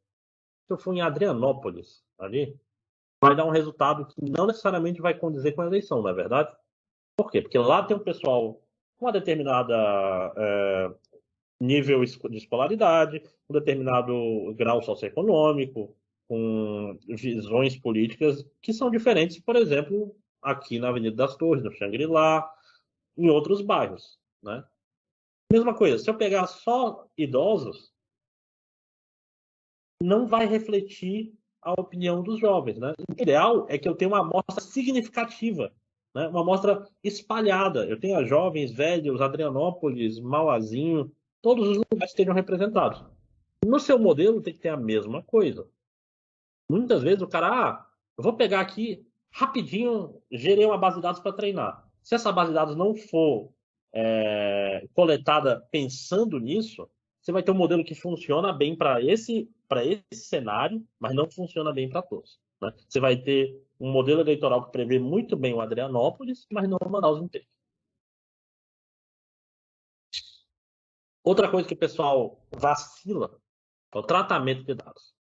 se eu for em Adrianópolis, ali, vai dar um resultado que não necessariamente vai condizer com a eleição, não é verdade? Por quê? Porque lá tem um pessoal com uma determinada nível de escolaridade, um determinado grau socioeconômico, com visões políticas que são diferentes, por exemplo, aqui na Avenida das Torres, no Xangri-Lá, em outros bairros, né? Mesma coisa, se eu pegar só idosos, não vai refletir a opinião dos jovens, né? O ideal é que eu tenha uma amostra significativa, né? Uma amostra espalhada. Eu tenha jovens, velhos, Adrianópolis, Mauazinho, todos os lugares estejam representados. No seu modelo tem que ter a mesma coisa. Muitas vezes o cara, eu vou pegar aqui rapidinho, gerei uma base de dados para treinar. Se essa base de dados não for coletada pensando nisso, você vai ter um modelo que funciona bem para esse cenário, mas não funciona bem para todos. Né? Você vai ter um modelo eleitoral que prevê muito bem o Adrianópolis, mas não o Manaus inteiro. Outra coisa que o pessoal vacila é o tratamento de dados.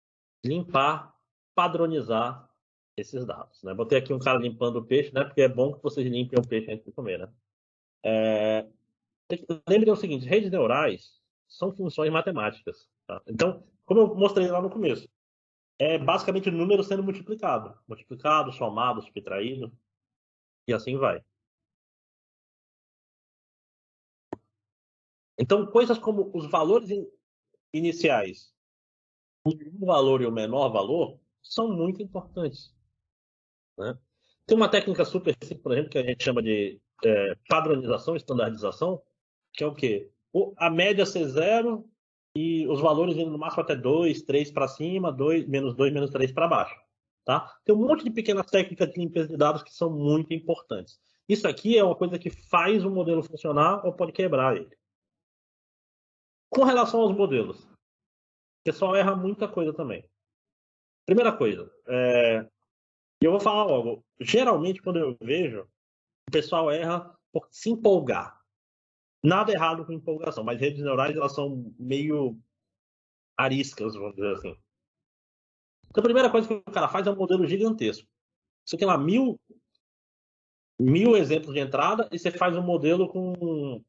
Limpar, padronizar esses dados. Né? Botei aqui um cara limpando o peixe, né? Porque é bom que vocês limpem o peixe antes de comer. Né? Lembrem o seguinte, redes neurais são funções matemáticas. Tá? Então, como eu mostrei lá no começo, é basicamente o número sendo multiplicado. Multiplicado, somado, subtraído, e assim vai. Então, coisas como os valores iniciais, o maior valor e o menor valor, são muito importantes. né? Tem uma técnica super simples, por exemplo, que a gente chama de padronização, estandardização, que é o quê? A média ser 0 e os valores indo no máximo até 2, 3 para cima, 2, -2, -3 para baixo. Tá? Tem um monte de pequenas técnicas de limpeza de dados que são muito importantes. Isso aqui é uma coisa que faz o modelo funcionar ou pode quebrar ele. Com relação aos modelos, o pessoal erra muita coisa também. Primeira coisa, eu vou falar logo, geralmente quando eu vejo, o pessoal erra por se empolgar. Nada errado com empolgação, mas redes neurais elas são meio ariscas, vamos dizer assim. Então a primeira coisa que o cara faz é um modelo gigantesco. Você tem lá mil exemplos de entrada e você faz um modelo com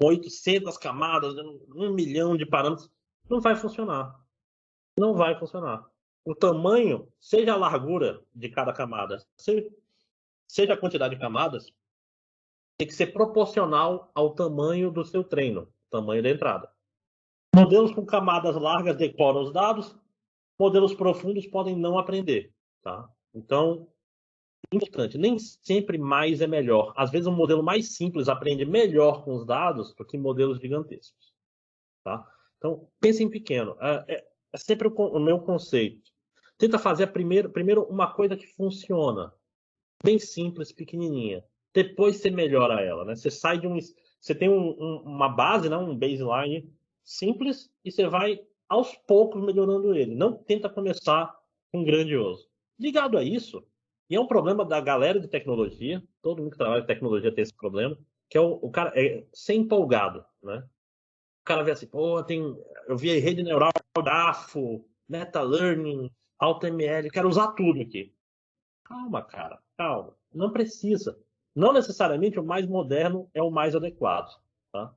800 camadas, 1 milhão de parâmetros. Não vai funcionar. Não vai funcionar. O tamanho, seja a largura de cada camada, seja a quantidade de camadas, tem que ser proporcional ao tamanho do seu treino, tamanho da entrada. Modelos com camadas largas decoram os dados, modelos profundos podem não aprender. Tá? Então, importante, nem sempre mais é melhor. Às vezes um modelo mais simples aprende melhor com os dados do que modelos gigantescos. Tá? Então, pense em pequeno. É sempre o meu conceito. Tenta fazer primeiro uma coisa que funciona. Bem simples, pequenininha. Depois você melhora ela. Né? Você sai de você tem uma base, né? Um baseline simples e você vai aos poucos melhorando ele. Não tenta começar com grandioso. Ligado a isso, e é um problema da galera de tecnologia, todo mundo que trabalha em tecnologia tem esse problema, que é o cara ser empolgado, né? O cara vê assim, pô, eu vi rede neural, DAFO, Meta Learning, AutoML, eu quero usar tudo aqui. Calma, cara, calma. Não precisa. Não necessariamente o mais moderno é o mais adequado, tá?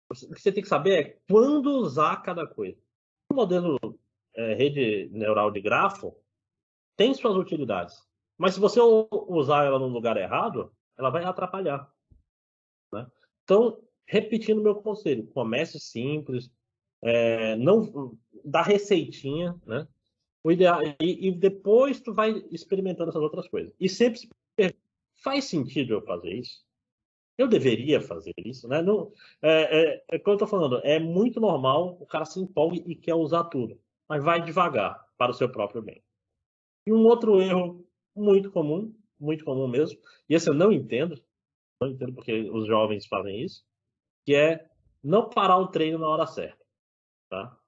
O que você tem que saber é quando usar cada coisa. O modelo rede neural de grafo tem suas utilidades. Mas se você usar ela no lugar errado, ela vai atrapalhar. Né? Então, repetindo meu conselho, comece simples, não dá receitinha, né? O ideal, e depois tu vai experimentando essas outras coisas. E sempre se pergunta, faz sentido eu fazer isso? Eu deveria fazer isso, né? Não, como eu tô falando, é muito normal o cara se empolgue e quer usar tudo, mas vai devagar para o seu próprio bem. E um outro erro muito comum mesmo, e esse eu não entendo porque os jovens fazem isso, que é não parar o treino na hora certa. Tá?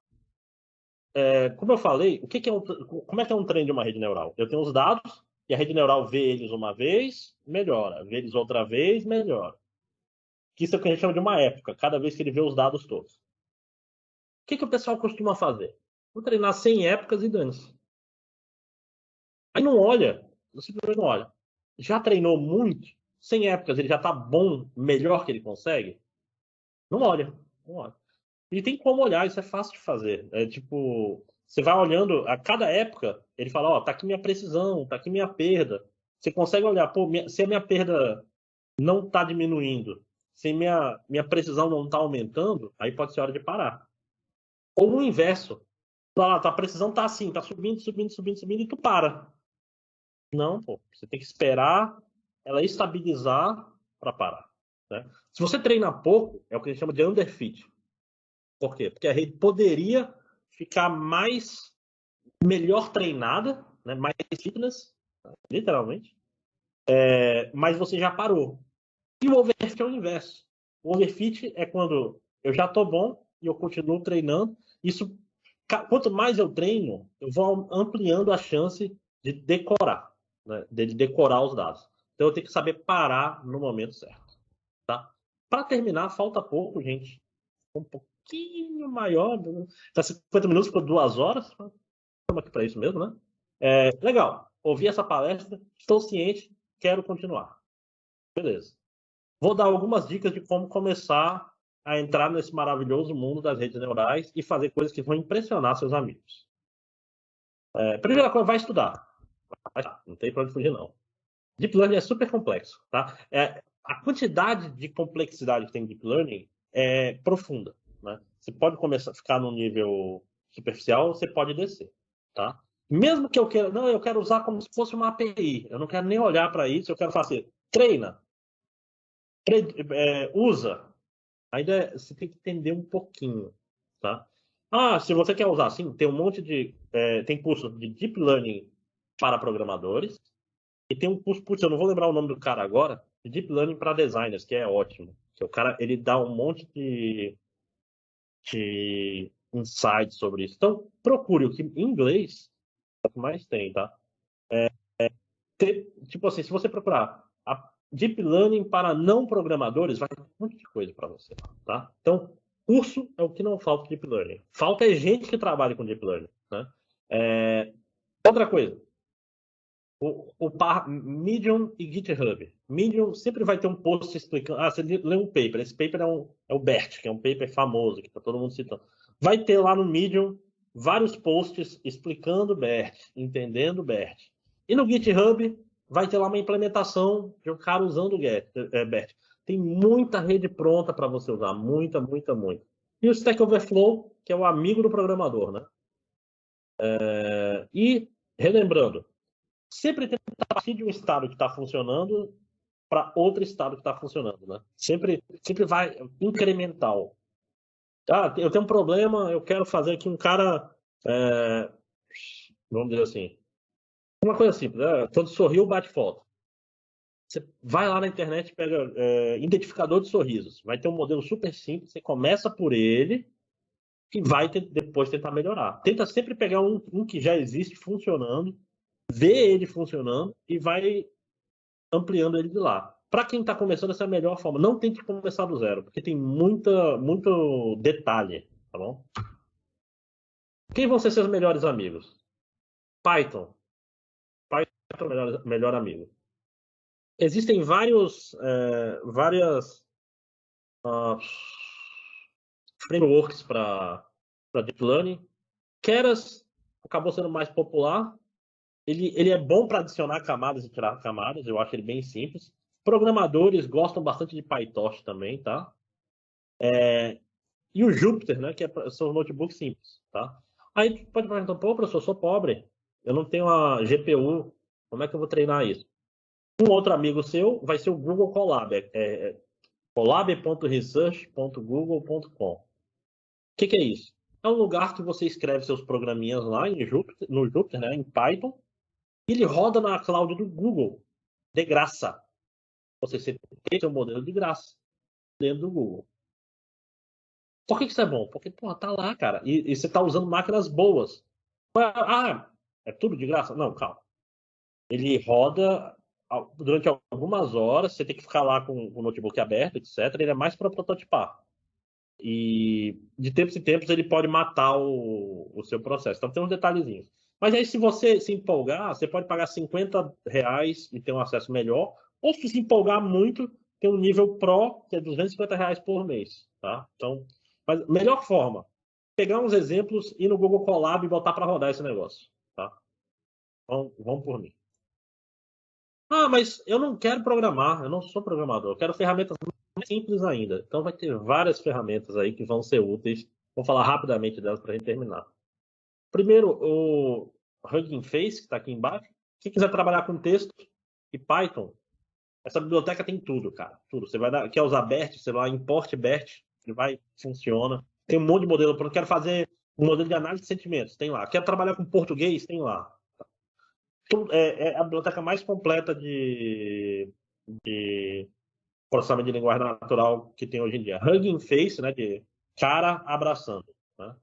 Como eu falei, como é que é um treino de uma rede neural? Eu tenho os dados, e a rede neural vê eles uma vez, melhora. Vê eles outra vez, melhora. Isso é o que a gente chama de uma época, cada vez que ele vê os dados todos. O que o pessoal costuma fazer? Vou treinar 100 épocas e dane-se. Aí não olha, simplesmente não olha. Já treinou muito? 100 épocas, ele já está bom, melhor que ele consegue? Não olha, não olha. E tem como olhar, isso é fácil de fazer. É tipo, você vai olhando, a cada época, ele fala, ó, tá aqui minha precisão, tá aqui minha perda. Você consegue olhar, pô, se a minha perda não tá diminuindo, se minha precisão não tá aumentando, aí pode ser hora de parar. Ou o inverso. A precisão tá assim, tá subindo, e tu para. Não, pô, você tem que esperar ela estabilizar para parar. Né? Se você treina pouco, é o que a gente chama de underfit. Por quê? Porque a rede poderia ficar melhor treinada, né? Mais fitness, literalmente, mas você já parou. E o overfit é o inverso. O overfit é quando eu já estou bom e eu continuo treinando. Isso, quanto mais eu treino, eu vou ampliando a chance de decorar, né? De decorar os dados. Então eu tenho que saber parar no momento certo. Tá? Para terminar, falta pouco, gente. Um pouquinho maior. Tá 50 minutos por 2 horas. Estamos aqui para isso mesmo, né? Legal. Ouvi essa palestra, estou ciente, quero continuar. Beleza. Vou dar algumas dicas de como começar a entrar nesse maravilhoso mundo das redes neurais e fazer coisas que vão impressionar seus amigos. Primeira coisa, vai estudar. Não tem para onde fugir, não. Deep Learning é super complexo. Tá? A quantidade de complexidade que tem Deep Learning é profunda. Né? Você pode começar a ficar num nível superficial, você pode descer. Tá? Mesmo que eu queira, não, eu quero usar como se fosse uma API. Eu não quero nem olhar para isso, eu quero fazer. Treina, usa. Ainda você tem que entender um pouquinho, tá? Ah, se você quer usar assim, tem um monte de. Tem curso de Deep Learning para programadores. E tem um curso, putz, eu não vou lembrar o nome do cara agora, de Deep Learning para designers, que é ótimo. Que o cara, ele dá um monte de insights sobre isso. Então, procure o que em inglês é o que mais tem, tá? Tipo assim, se você procurar Deep Learning para não programadores, vai ter um monte de coisa para você, tá? Então, curso é o que não falta Deep Learning. Falta é gente que trabalha com Deep Learning, né? Outra coisa, o par Medium e GitHub. Medium sempre vai ter um post explicando. Ah, você lê um paper. Esse paper é o BERT, que é um paper famoso, que está todo mundo citando. Vai ter lá no Medium vários posts explicando BERT, entendendo BERT. E no GitHub vai ter lá uma implementação de um cara usando o BERT. Tem muita rede pronta para você usar. Muita, muita, muita. E o Stack Overflow, que é o amigo do programador, né? E, relembrando, sempre tenta partir de um estado que está funcionando para outro estado que está funcionando, né? Sempre vai incremental. Ah, eu tenho um problema, eu quero fazer aqui um cara, vamos dizer assim, uma coisa simples, né? Quando sorriu, bate foto. Você vai lá na internet, pega identificador de sorrisos, vai ter um modelo super simples, você começa por ele e vai depois tentar melhorar. Tenta sempre pegar um que já existe funcionando, ver ele funcionando e vai ampliando ele de lá. Para quem está começando, essa é a melhor forma. Não tente começar do zero, porque tem muito detalhe, tá bom? Quem vão ser seus melhores amigos? Python. Python é o melhor amigo. Existem várias frameworks para Deep Learning. Keras acabou sendo mais popular. Ele é bom para adicionar camadas e tirar camadas. Eu acho ele bem simples. Programadores gostam bastante de PyTorch também, tá? E o Jupyter, né, são notebooks simples, tá? Aí tu pode perguntar, pô, professor, eu sou pobre, eu não tenho a GPU, como é que eu vou treinar isso? Um outro amigo seu vai ser o Google Colab, colab.research.google.com. O que é isso? É um lugar que você escreve seus programinhas lá no Jupyter, né, em Python, e ele roda na cloud do Google, de graça. Você tem seu modelo de graça dentro do Google. Por que isso é bom? Porque, pô, tá lá, cara. E você tá usando máquinas boas. Ah, é tudo de graça? Não, calma. Ele roda durante algumas horas, você tem que ficar lá com o notebook aberto, etc. Ele é mais para prototipar. E de tempos em tempos ele pode matar o seu processo. Então tem uns detalhezinhos. Mas aí, se você se empolgar, você pode pagar R$ 50 e ter um acesso melhor. Ou se empolgar muito, tem um nível Pro, que é R$ 250 por mês. Tá? Então, mas melhor forma, pegar uns exemplos, ir no Google Colab e botar para rodar esse negócio. Tá? Vamos por mim. Ah, mas eu não quero programar, eu não sou programador, eu quero ferramentas mais simples ainda. Então vai ter várias ferramentas aí que vão ser úteis. Vou falar rapidamente delas para a gente terminar. Primeiro, o Hugging Face, que está aqui embaixo. Quem quiser trabalhar com texto e Python, essa biblioteca tem tudo, cara. Tudo. Você vai quer usar BERT, você vai importe BERT, ele vai, funciona. Tem um monte de modelo. Eu quero fazer um modelo de análise de sentimentos, tem lá. Quero trabalhar com português, tem lá. É a biblioteca mais completa de processamento de linguagem natural que tem hoje em dia. Hugging Face, né, de cara abraçando. Né?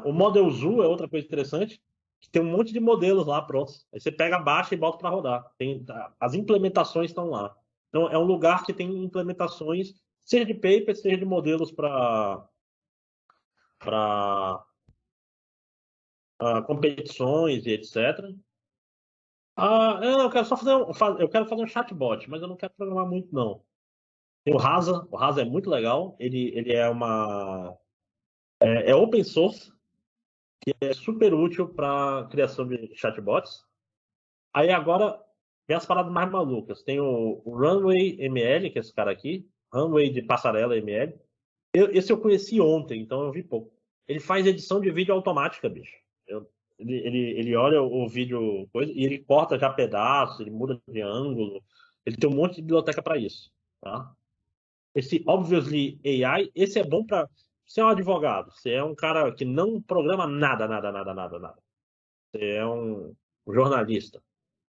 O Model Zoo é outra coisa interessante, que tem um monte de modelos lá prontos. Aí você pega, baixa e bota para rodar. As implementações estão lá. Então, é um lugar que tem implementações, seja de paper, seja de modelos para competições e etc. Eu quero só eu quero fazer um chatbot, mas eu não quero programar muito, não. Tem o Rasa é muito legal, ele é open source, é super útil para criação de chatbots. Aí agora vem as paradas mais malucas. Tem o Runway ML, que é esse cara aqui, Runway de passarela ML. Esse eu conheci ontem, então eu vi pouco. Ele faz edição de vídeo automática, bicho. ele olha o vídeo coisa, e ele corta já pedaços, ele muda de ângulo. Ele tem um monte de biblioteca para isso, tá? Esse Obviously AI, esse é bom para você é um advogado, você é um cara que não programa nada, nada, nada, nada, nada. Você é um jornalista.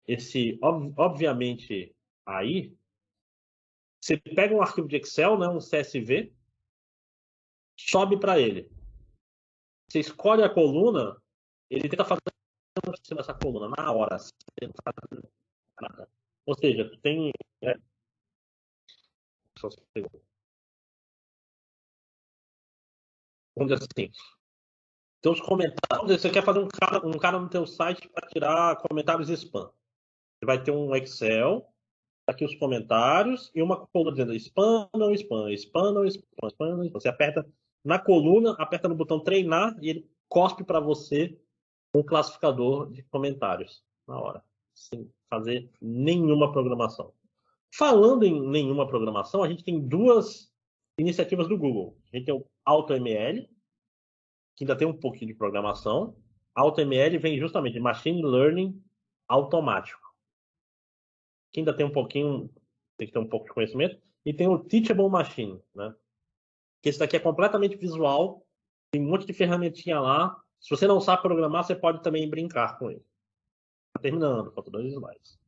Esse, obviamente, aí, você pega um arquivo de Excel, né, um CSV, sobe para ele. Você escolhe a coluna, ele tenta fazer essa coluna na hora, sem fazer nada. Ou seja, tu tem. Só um segundo. Vamos dizer assim, tem os comentários. Você quer fazer um cara no teu site para tirar comentários spam. Você vai ter um Excel, aqui os comentários, e uma coluna dizendo spam, não spam, spam, não spam, spam, não spam. Você aperta na coluna, aperta no botão treinar e ele cospe para você um classificador de comentários na hora, sem fazer nenhuma programação. Falando em nenhuma programação, a gente tem duas iniciativas do Google. A gente tem o AutoML, que ainda tem um pouquinho de programação. AutoML vem justamente de Machine Learning automático, que ainda tem um pouquinho, tem que ter um pouco de conhecimento. E tem o Teachable Machine, né? Que esse daqui é completamente visual, tem um monte de ferramentinha lá. Se você não sabe programar, você pode também brincar com ele. Tá terminando, faltam 2 slides.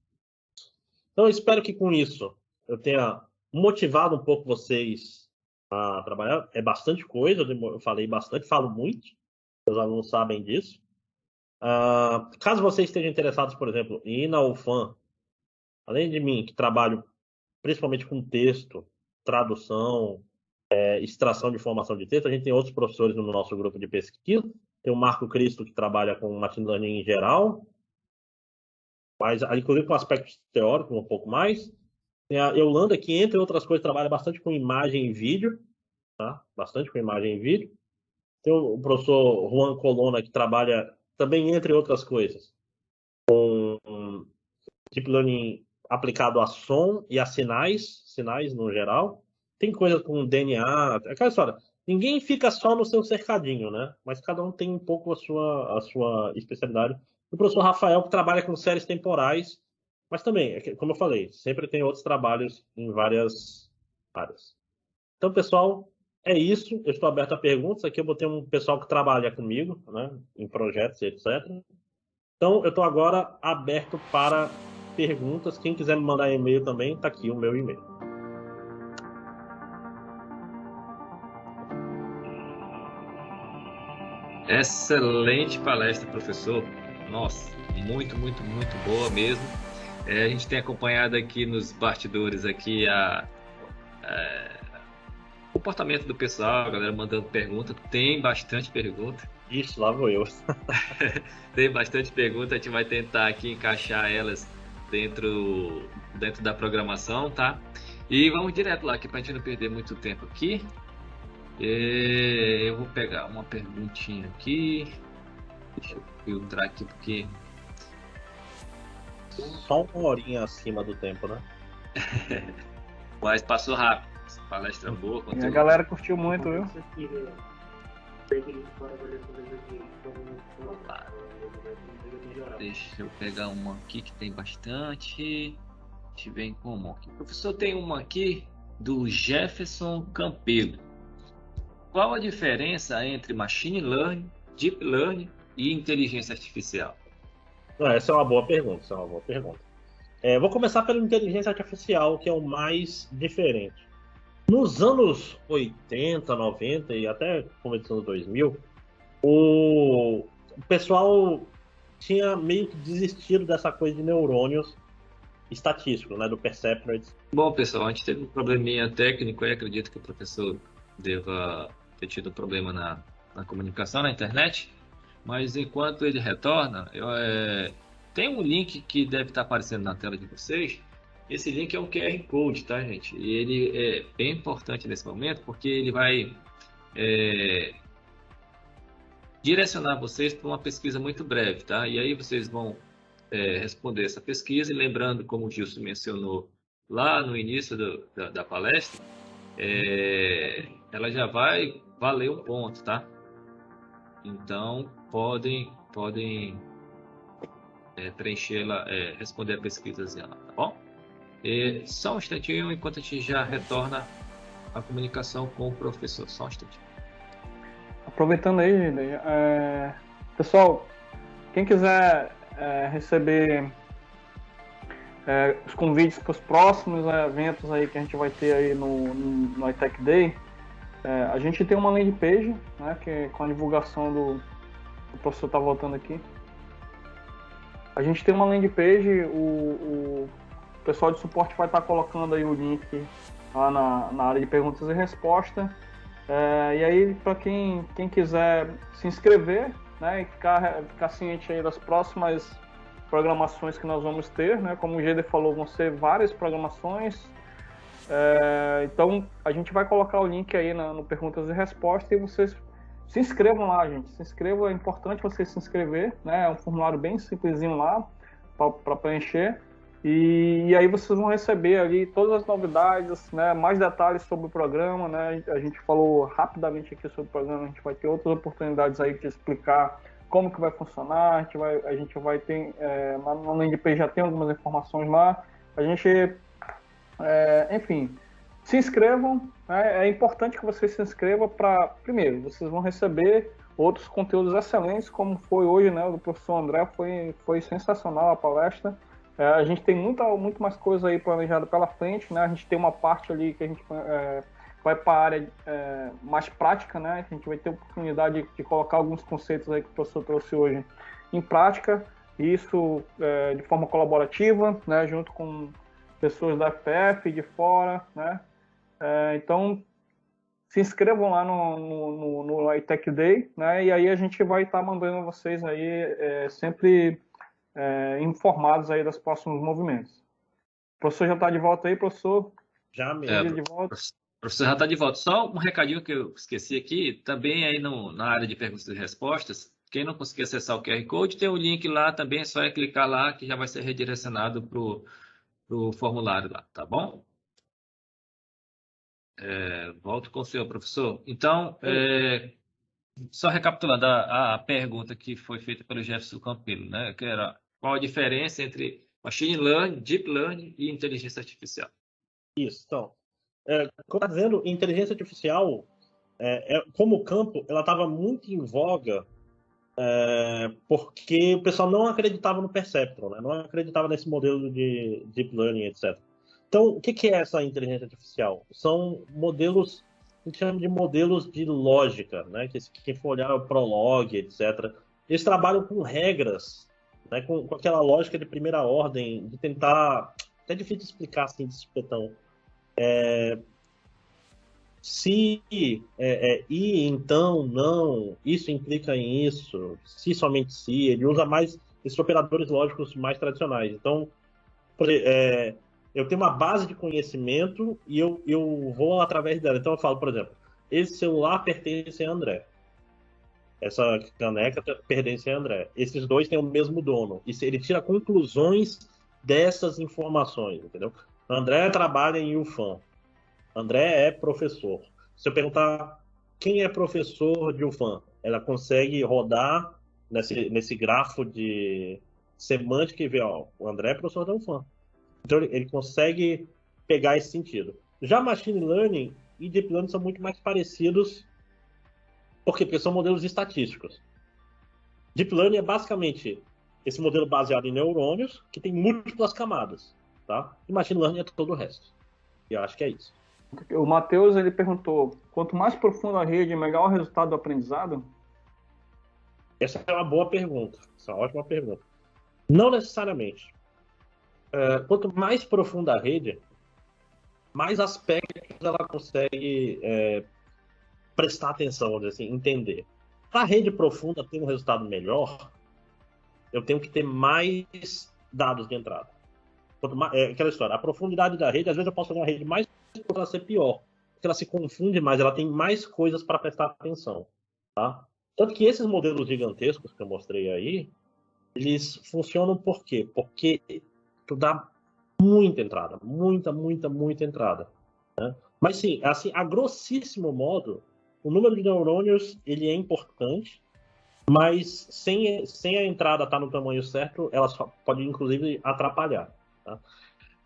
Então, eu espero que com isso eu tenha motivado um pouco vocês a trabalhar. É bastante coisa, eu falei bastante, falo muito, os alunos sabem disso. Caso vocês estejam interessados, por exemplo, em ir na UFAM, além de mim, que trabalho principalmente com texto, tradução, extração de informação de texto, a gente tem outros professores no nosso grupo de pesquisa. Tem o Marco Cristo, que trabalha com machine learning em geral, mas inclusive com aspectos teóricos um pouco mais. Tem a Yolanda, que, entre outras coisas, trabalha bastante com imagem e vídeo, tá? Bastante com imagem e vídeo. Tem o professor Juan Colonna, que trabalha também, entre outras coisas, com deep learning aplicado a som e a sinais no geral. Tem coisa com DNA, aquela história. Ninguém fica só no seu cercadinho, né? Mas cada um tem um pouco a sua especialidade. O professor Rafael, que trabalha com séries temporais, mas também, como eu falei, sempre tem outros trabalhos em várias áreas. Então, pessoal, é isso. Eu estou aberto a perguntas. Aqui eu vou ter um pessoal que trabalha comigo, né, em projetos e etc. Então, eu estou agora aberto para perguntas. Quem quiser me mandar e-mail também, está aqui o meu e-mail. Excelente palestra, professor. Nossa, muito, muito, muito boa mesmo. A gente tem acompanhado aqui nos bastidores aqui o comportamento do pessoal, a galera mandando pergunta. Tem bastante pergunta. Isso, lá vou eu. Tem bastante pergunta, a gente vai tentar aqui encaixar elas dentro da programação, tá? E vamos direto lá, aqui para a gente não perder muito tempo aqui. Eu vou pegar uma perguntinha aqui. Deixa eu filtrar aqui porque... Só uma horinha acima do tempo, né? Mas passou rápido. Palestra boa. E a galera curtiu muito, viu? Deixa eu pegar uma aqui que tem bastante. Deixa eu ver em comum aqui. Professor, tem uma aqui do Jefferson Campelo. Qual a diferença entre machine learning, deep learning e inteligência artificial? Essa é uma boa pergunta. Vou começar pela inteligência artificial, que é o mais diferente. Nos anos 80, 90 e até começando 2000, o pessoal tinha meio que desistido dessa coisa de neurônios estatísticos, né, do perceptron. Bom, pessoal, a gente teve um probleminha técnico e acredito que o professor deva ter tido um problema na comunicação, na internet, mas enquanto ele retorna, tem um link que deve estar aparecendo na tela de vocês. Esse link é um QR Code, tá, gente? E ele é bem importante nesse momento porque ele vai direcionar vocês para uma pesquisa muito breve, tá? E aí vocês vão responder essa pesquisa, e lembrando, como o Gilson mencionou lá no início da palestra, ela já vai valer um ponto, tá? Então, podem podem preenchê-la, responder a pesquisazinha lá, tá bom? E só um instantinho enquanto a gente já retorna a comunicação com o professor. Só um instantinho. Aproveitando aí, pessoal, quem quiser receber os convites para os próximos eventos aí que a gente vai ter aí no iTech Day, a gente tem uma landing page, né, que com a divulgação o professor está voltando aqui. A gente tem uma landing page, o pessoal de suporte vai estar colocando aí o link lá na área de perguntas e respostas. E aí, para quem quiser se inscrever, né, e ficar ciente aí das próximas programações que nós vamos ter, né, como o Geder falou, vão ser várias programações. Então, a gente vai colocar o link aí no Perguntas e Respostas e vocês se inscrevam lá, gente. Se inscrevam, é importante você se inscrever, né? É um formulário bem simplesinho lá para preencher. E aí vocês vão receber ali todas as novidades, né? Mais detalhes sobre o programa, né? A gente falou rapidamente aqui sobre o programa, a gente vai ter outras oportunidades aí de explicar como que vai funcionar. A gente vai ter, na landing page já tem algumas informações lá. A gente, enfim, se inscrevam, né? É importante que vocês se inscrevam primeiro, vocês vão receber outros conteúdos excelentes, como foi hoje, né? O do professor André, foi sensacional a palestra. A gente tem muito mais coisa aí planejada pela frente, né? A gente tem uma parte ali que a gente vai para a área mais prática, né? A gente vai ter oportunidade de colocar alguns conceitos aí que o professor trouxe hoje em prática, e isso de forma colaborativa, né? Junto com pessoas da FF de fora, né? Então, se inscrevam lá no iTech Day, né? E aí a gente vai estar mandando vocês aí sempre informados aí dos próximos movimentos. O professor já está de volta aí, professor? Já mesmo. De volta. O professor já está de volta. Só um recadinho que eu esqueci aqui, também aí na área de perguntas e respostas, quem não conseguir acessar o QR Code, tem o link lá também, é só clicar lá que já vai ser redirecionado para o formulário lá, tá bom? Volto com o senhor, professor. Então, só recapitulando a pergunta que foi feita pelo Jefferson Campelo, né? Que era qual a diferença entre machine learning, deep learning e inteligência artificial? Isso, então. Como está dizendo, inteligência artificial, como campo, ela estava muito em voga porque o pessoal não acreditava no Perceptron, né? Não acreditava nesse modelo de deep learning, etc. Então, o que é essa inteligência artificial? São modelos, a gente chama de modelos de lógica, né? Quem for olhar o Prolog, etc. Eles trabalham com regras, né? Com aquela lógica de primeira ordem, de tentar... É difícil explicar assim de supetão. Se e então não, isso implica em isso, se somente se, ele usa mais esses operadores lógicos mais tradicionais. Então, eu tenho uma base de conhecimento e eu vou através dela. Então eu falo, por exemplo, esse celular pertence a André. Essa caneca pertence a André. Esses dois têm o mesmo dono. E ele tira conclusões dessas informações, entendeu? André trabalha em UFAM. André é professor. Se eu perguntar quem é professor de UFAM, ela consegue rodar nesse grafo de semântica e ver, o André é professor da UFAM. Então ele consegue pegar esse sentido. Já machine learning e deep learning são muito mais parecidos. Por quê? Porque são modelos estatísticos. Deep learning é basicamente esse modelo baseado em neurônios que tem múltiplas camadas, tá? E machine learning é todo o resto. E eu acho que é isso. O Matheus, ele perguntou, quanto mais profunda a rede, melhor o resultado do aprendizado? Essa é uma boa pergunta. Essa é uma ótima pergunta. Não necessariamente. Quanto mais profunda a rede, mais aspectos ela consegue prestar atenção, vamos dizer assim, entender. Para a rede profunda ter um resultado melhor, eu tenho que ter mais dados de entrada. Aquela história, a profundidade da rede, às vezes eu posso fazer uma rede mais para ela ser pior, porque ela se confunde mais, ela tem mais coisas para prestar atenção, tá? Tanto que esses modelos gigantescos que eu mostrei aí, eles funcionam por quê? Porque tu dá muita entrada, muita entrada, né? Mas sim, assim, a grossíssimo modo, o número de neurônios ele é importante, Mas sem a entrada estar no tamanho certo, ela só pode, inclusive, atrapalhar. Tá?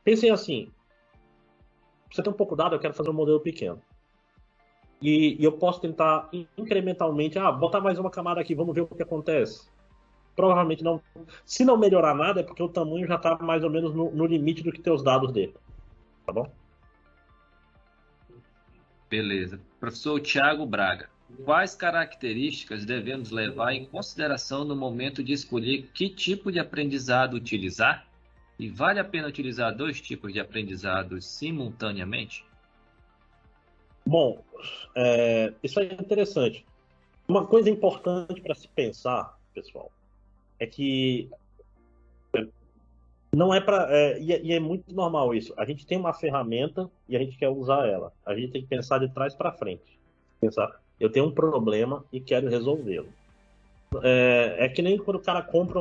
Pensem assim, você tem um pouco de dado, eu quero fazer um modelo pequeno. E eu posso tentar incrementalmente, botar mais uma camada aqui, vamos ver o que acontece. Provavelmente não. Se não melhorar nada, é porque o tamanho já está mais ou menos no limite do que tem os dados dele. Tá bom? Beleza. Professor Tiago Braga, quais características devemos levar em consideração no momento de escolher que tipo de aprendizado utilizar? E vale a pena utilizar dois tipos de aprendizados simultaneamente? Bom, isso é interessante. Uma coisa importante para se pensar, pessoal, é que não é para. E é muito normal isso. A gente tem uma ferramenta e a gente quer usar ela. A gente tem que pensar de trás para frente. Pensar, eu tenho um problema e quero resolvê-lo. É que nem quando o cara compra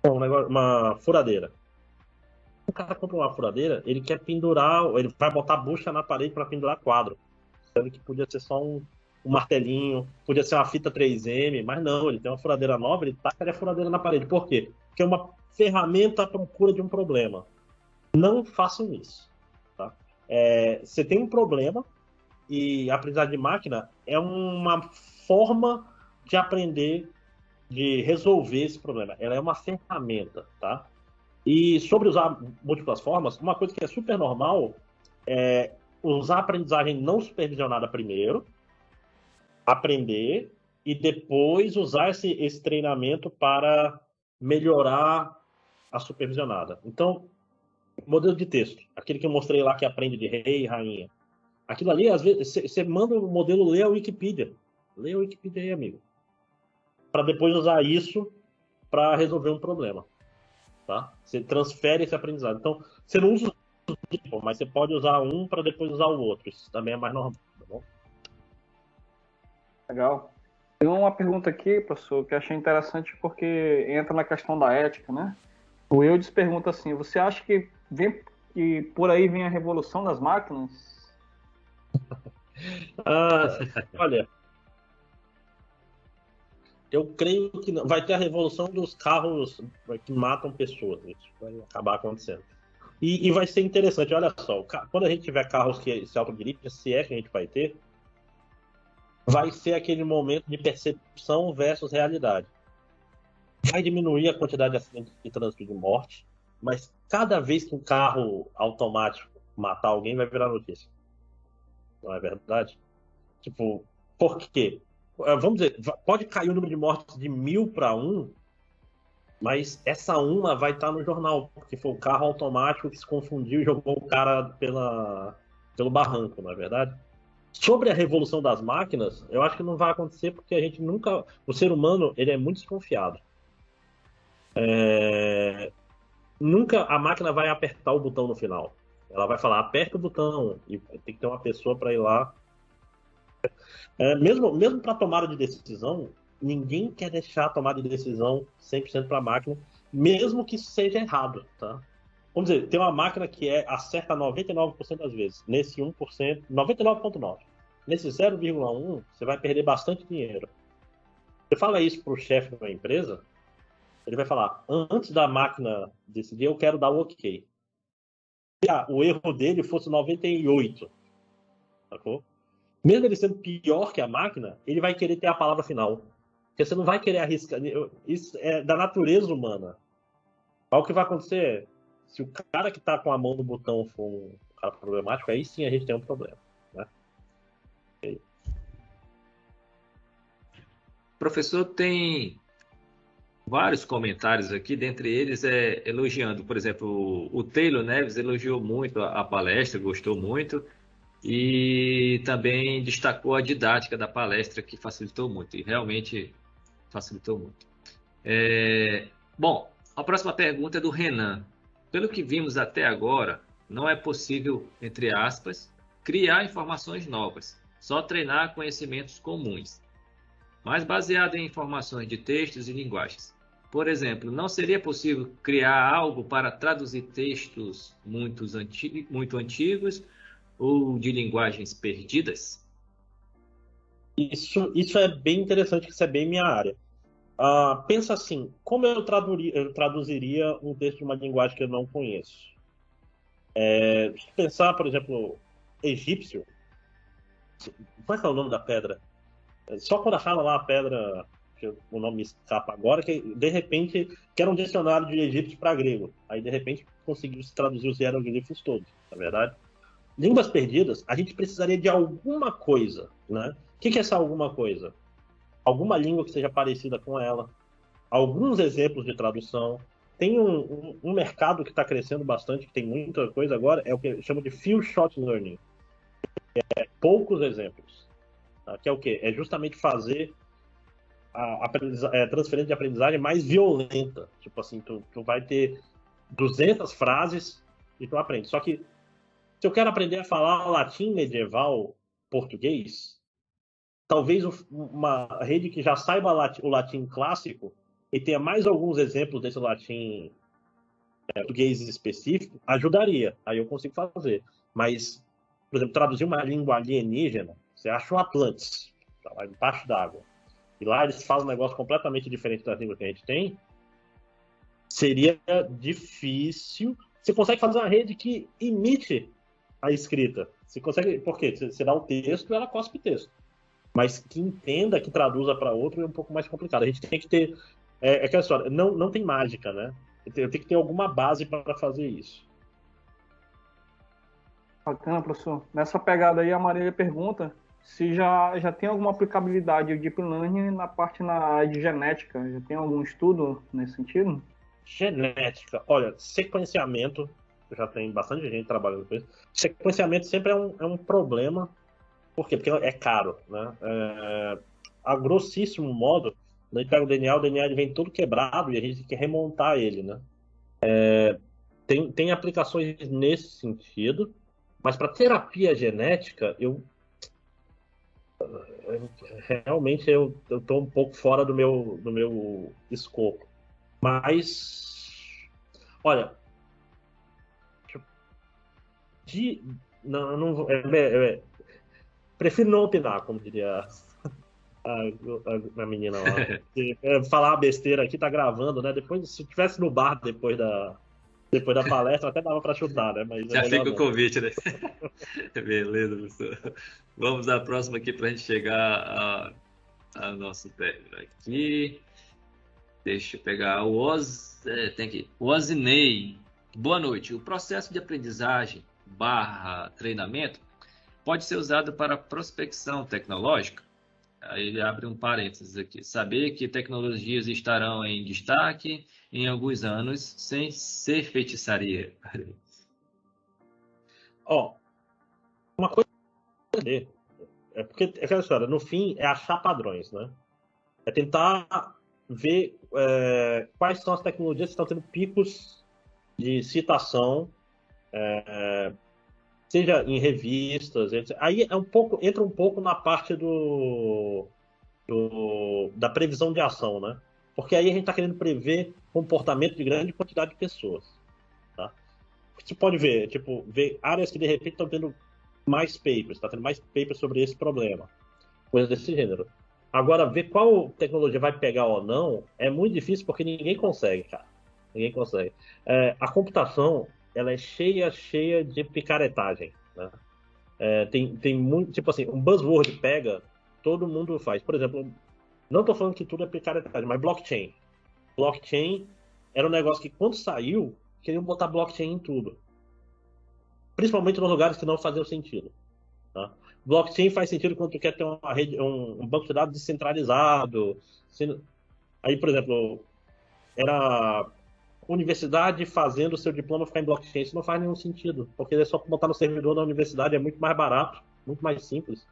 uma furadeira. O cara compra uma furadeira, ele quer pendurar, ele vai botar bucha na parede para pendurar quadro. Sendo que podia ser só um martelinho, podia ser uma fita 3M, mas não, ele tem uma furadeira nova, ele taca a furadeira na parede. Por quê? Porque é uma ferramenta à procura de um problema. Não façam isso. Tá? Você tem um problema e a aprendizagem de máquina é uma forma de aprender, de resolver esse problema. Ela é uma ferramenta, tá? E sobre usar múltiplas formas, uma coisa que é super normal é usar a aprendizagem não supervisionada primeiro, aprender e depois usar esse treinamento para melhorar a supervisionada. Então, modelo de texto, aquele que eu mostrei lá que aprende de rei e rainha. Aquilo ali, às vezes, você manda o modelo ler a Wikipedia. Lê a Wikipedia aí, amigo. Para depois usar isso para resolver um problema. Tá? Você transfere esse aprendizado. Então, você não usa o tipo, mas você pode usar um para depois usar o outro. Isso também é mais normal. Tá bom? Legal. Tem uma pergunta aqui, professor, que eu achei interessante porque entra na questão da ética, né? O Eudes pergunta assim: você acha que por aí vem a revolução das máquinas? Olha, eu creio que vai ter a revolução dos carros que matam pessoas. Isso vai acabar acontecendo. E vai ser interessante, olha só, quando a gente tiver carros que se autodirigem, se é que a gente vai ser aquele momento de percepção versus realidade. Vai diminuir a quantidade de acidentes de trânsito e de morte, mas cada vez que um carro automático matar alguém, vai virar notícia. Não é verdade? Tipo, por quê? Vamos dizer, pode cair o número de mortes de 1000 para 1, mas essa uma vai estar no jornal, porque foi o carro automático que se confundiu e jogou o cara pelo barranco, não é verdade? Sobre a revolução das máquinas, eu acho que não vai acontecer porque a gente nunca. O ser humano, ele é muito desconfiado. Nunca a máquina vai apertar o botão no final. Ela vai falar, aperta o botão, e tem que ter uma pessoa para ir lá. Mesmo para tomada de decisão, ninguém quer deixar a tomada de decisão 100% para a máquina, mesmo que seja errado, tá? Vamos dizer, tem uma máquina que acerta 99% das vezes. Nesse 1%, 99,9%. Nesse 0,1%, você vai perder bastante dinheiro. Você fala isso para o chefe de uma empresa, ele vai falar, antes da máquina decidir, eu quero dar o ok. Se o erro dele fosse 98%, sacou? Mesmo ele sendo pior que a máquina, ele vai querer ter a palavra final. Porque você não vai querer arriscar. Isso é da natureza humana. O que vai acontecer é, se o cara que está com a mão no botão for um cara problemático, aí sim a gente tem um problema. Né? Professor, tem vários comentários aqui, dentre eles elogiando, por exemplo, o Taylor Neves elogiou muito a palestra, gostou muito, e também destacou a didática da palestra, que facilitou muito, e realmente facilitou muito. Bom, a próxima pergunta é do Renan. Pelo que vimos até agora, não é possível, entre aspas, criar informações novas, só treinar conhecimentos comuns, mas baseado em informações de textos e linguagens. Por exemplo, não seria possível criar algo para traduzir textos muito antigos ou de linguagens perdidas? Isso é bem interessante, que isso é bem minha área. Pensa assim, como eu traduziria um texto de uma linguagem que eu não conheço? Se pensar, por exemplo, egípcio, qual é que é o nome da pedra? Só quando fala lá a pedra, que o nome me escapa agora, que de repente, que era um dicionário de egípcio para grego. Aí de repente conseguiu se traduzir os hieroglifos todos, na verdade. Línguas perdidas, a gente precisaria de alguma coisa, né? O que é essa alguma coisa? Alguma língua que seja parecida com ela, alguns exemplos de tradução. Tem um mercado que está crescendo bastante, que tem muita coisa agora, é o que chama de few shot learning. Poucos exemplos. Tá? Que é o quê? É justamente fazer a transferência de aprendizagem mais violenta. Tipo assim, tu vai ter 200 frases e tu aprende. Só que se eu quero aprender a falar latim medieval português, talvez uma rede que já saiba o latim clássico e tenha mais alguns exemplos desse latim português específico, ajudaria. Aí eu consigo fazer. Mas, por exemplo, traduzir uma língua alienígena, você acha o Atlantis, tá lá embaixo d'água, e lá eles falam um negócio completamente diferente das línguas que a gente tem, seria difícil. Você consegue fazer uma rede que imite a escrita. Você consegue, por quê? Você dá o texto, ela cospe texto. Mas que entenda, que traduza para outro é um pouco mais complicado. A gente tem que ter. Aquela história, não tem mágica, né? Eu tenho que ter alguma base para fazer isso. Bacana, professor. Nessa pegada aí, a Marília pergunta se já tem alguma aplicabilidade de Deep Learning na área de genética. Já tem algum estudo nesse sentido? Genética. Olha, sequenciamento. Já tem bastante gente trabalhando com isso. Sequenciamento sempre é um problema. Por quê? Porque é caro, né? A grossíssimo modo, a gente pega o DNA ele vem todo quebrado e a gente tem que remontar ele, né? Tem aplicações nesse sentido, mas para terapia genética, realmente eu estou um pouco fora do meu escopo. Mas, olha, de, prefiro não opinar, como diria a menina lá. Falar uma besteira aqui, tá gravando, né? Depois, se tivesse no bar depois da palestra, até dava para chutar, né? Mas Já é melhor fica o não. convite, né? Beleza, professor. Vamos à próxima aqui para a gente chegar ao nosso término aqui. Deixa eu pegar o tem aqui. O Ozinei. Boa noite. O processo de aprendizagem / treinamento pode ser usado para prospecção tecnológica? Aí ele abre um parênteses aqui. Saber que tecnologias estarão em destaque em alguns anos sem ser feitiçaria. Ó, uma coisa porque é aquela história, no fim é achar padrões, né? É tentar ver quais são as tecnologias que estão tendo picos de citação, seja em revistas, etc. Aí entra um pouco na parte da previsão de ação, né? Porque aí a gente está querendo prever comportamento de grande quantidade de pessoas, tá? Você pode ver, ver áreas que de repente estão tendo mais papers, está tendo mais papers sobre esse problema, coisas desse gênero. Agora, ver qual tecnologia vai pegar ou não é muito difícil porque ninguém consegue, cara. Ninguém consegue. A computação, ela é cheia de picaretagem, né? Tem muito, tipo assim, um buzzword pega, todo mundo faz. Por exemplo, não estou falando que tudo é picaretagem, mas blockchain. Blockchain era um negócio que quando saiu, queriam botar blockchain em tudo. Principalmente nos lugares que não faziam sentido. Tá? Blockchain faz sentido quando tu quer ter uma rede, um banco de dados descentralizado. Aí, por exemplo, era universidade fazendo o seu diploma ficar em blockchain. Isso não faz nenhum sentido, porque é só botar no servidor da universidade, é muito mais barato, muito mais simples.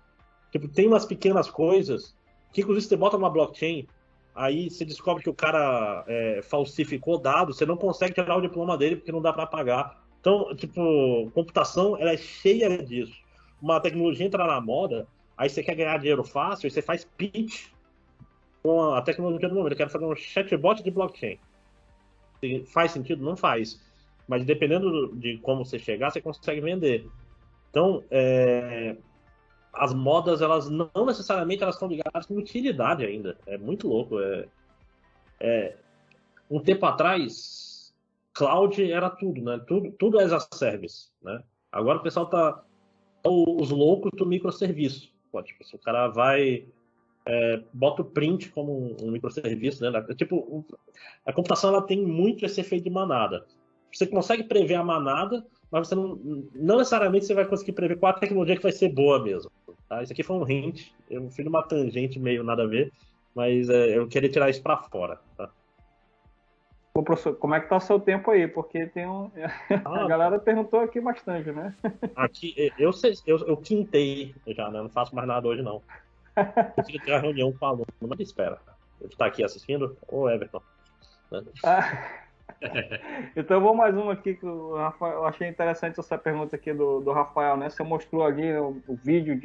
Tem umas pequenas coisas que, inclusive, você bota numa blockchain, aí você descobre que o cara falsificou dados, você não consegue tirar o diploma dele porque não dá para pagar. Então, computação, ela é cheia disso. Uma tecnologia entra na moda, aí você quer ganhar dinheiro fácil, e você faz pitch com a tecnologia do momento. Eu quero fazer um chatbot de blockchain. Faz sentido? Não faz. Mas dependendo de como você chegar, você consegue vender. Então, as modas, elas não necessariamente elas estão ligadas com utilidade ainda. É muito louco. Um tempo atrás, cloud era tudo, né? Tudo as a service, né? Agora o pessoal tá os loucos do microserviço. Pô, tipo, se o cara vai bota o print como um microserviço, né? Tipo, a computação ela tem muito esse efeito de manada. Você consegue prever a manada, mas você não necessariamente você vai conseguir prever qual a tecnologia que vai ser boa mesmo. Tá? Isso aqui foi um hint, eu fui numa tangente meio nada a ver, mas eu queria tirar isso para fora. Tá? Ô, professor, como é que tá o seu tempo aí? Porque tem a galera perguntou aqui bastante, né? Aqui, eu quintei já, né? Não faço mais nada hoje, não. Eu queria ter uma reunião com o aluno, mas espera. Ele está aqui assistindo? Ô, Everton. Né? Então vou mais uma aqui que eu achei interessante essa pergunta aqui do Rafael, né? Você mostrou ali o vídeo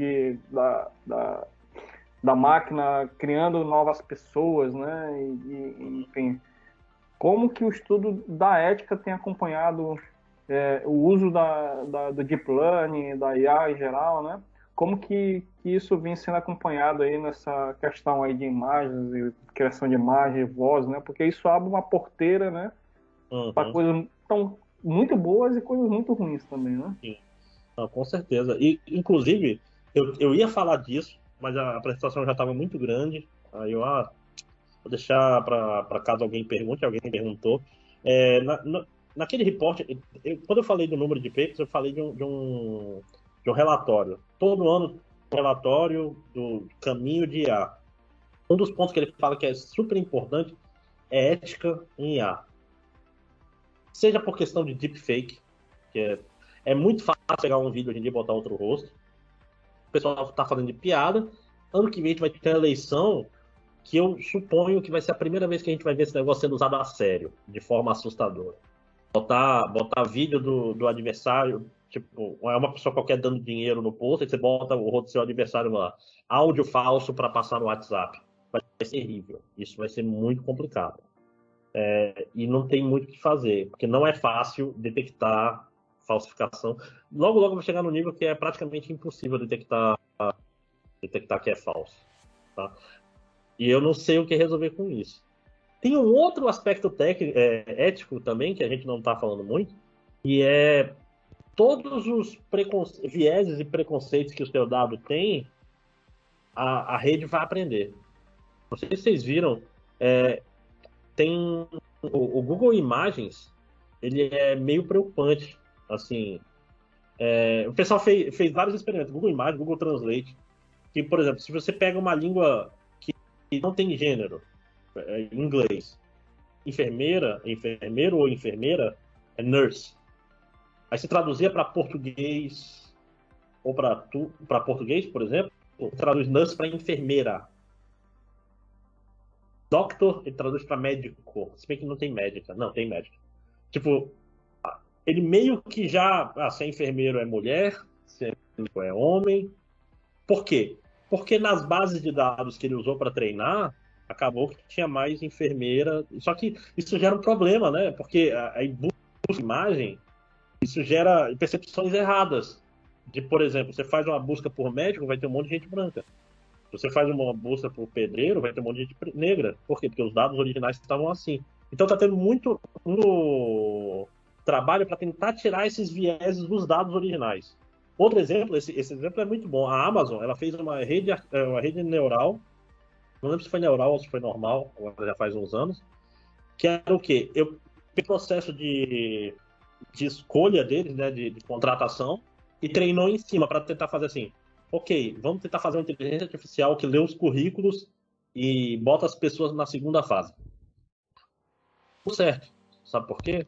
da máquina criando novas pessoas, né? Enfim, como que o estudo da ética tem acompanhado o uso do Deep Learning, da IA em geral, né? Como que isso vem sendo acompanhado aí nessa questão aí de imagens e criação de imagem e voz, né? Porque isso abre uma porteira, né? Para coisas tão muito boas e coisas muito ruins também, né? Sim. Não, com certeza. E, inclusive, eu ia falar disso, mas a apresentação já estava muito grande. Aí eu vou deixar para caso alguém pergunte, alguém perguntou. Naquele report, quando eu falei do número de papers, eu falei de um relatório. Todo ano, um relatório do caminho de IA. Um dos pontos que ele fala que é super importante é ética em IA. Seja por questão de deepfake, que é muito fácil pegar um vídeo hoje em dia e botar outro rosto. O pessoal está fazendo de piada. Ano que vem a gente vai ter a eleição, que eu suponho que vai ser a primeira vez que a gente vai ver esse negócio sendo usado a sério, de forma assustadora. Botar vídeo do adversário, tipo, é uma pessoa qualquer dando dinheiro no post, e você bota o rosto do seu adversário lá. Áudio falso para passar no WhatsApp. Vai ser terrível. Isso vai ser muito complicado. E não tem muito o que fazer, porque não é fácil detectar falsificação. Logo vai chegar no nível que é praticamente impossível detectar que é falso. Tá? E eu não sei o que resolver com isso. Tem um outro aspecto ético também, que a gente não está falando muito, e é todos os vieses e preconceitos que o seu dado tem, a rede vai aprender. Não sei se vocês viram, tem o Google Imagens, ele é meio preocupante. Assim, o pessoal fez vários experimentos, Google Imagens, Google Translate, que, por exemplo, se você pega uma língua que não tem gênero, inglês, enfermeiro ou enfermeira é nurse. Aí se traduzia para português ou para português, por exemplo, traduz nurse para enfermeira. Doctor, ele traduz para médico. Se bem que não tem médica. Não, tem médica. Tipo, ele meio que já... se é enfermeiro é mulher, se é médico é homem. Por quê? Porque nas bases de dados que ele usou para treinar, acabou que tinha mais enfermeira. Só que isso gera um problema, né? Porque a busca imagem, isso gera percepções erradas. Por exemplo, você faz uma busca por médico, vai ter um monte de gente branca. Se você faz uma busca por pedreiro, vai ter um monte de gente negra. Por quê? Porque os dados originais estavam assim. Então está tendo muito trabalho para tentar tirar esses vieses dos dados originais. Outro exemplo, esse exemplo é muito bom. A Amazon, ela fez uma rede neural, não lembro se foi neural ou se foi normal, agora já faz uns anos, que era o quê? O processo de escolha deles, né, de contratação, e treinou em cima para tentar fazer assim, ok, vamos tentar fazer uma inteligência artificial que lê os currículos e bota as pessoas na segunda fase. Tudo certo. Sabe por quê?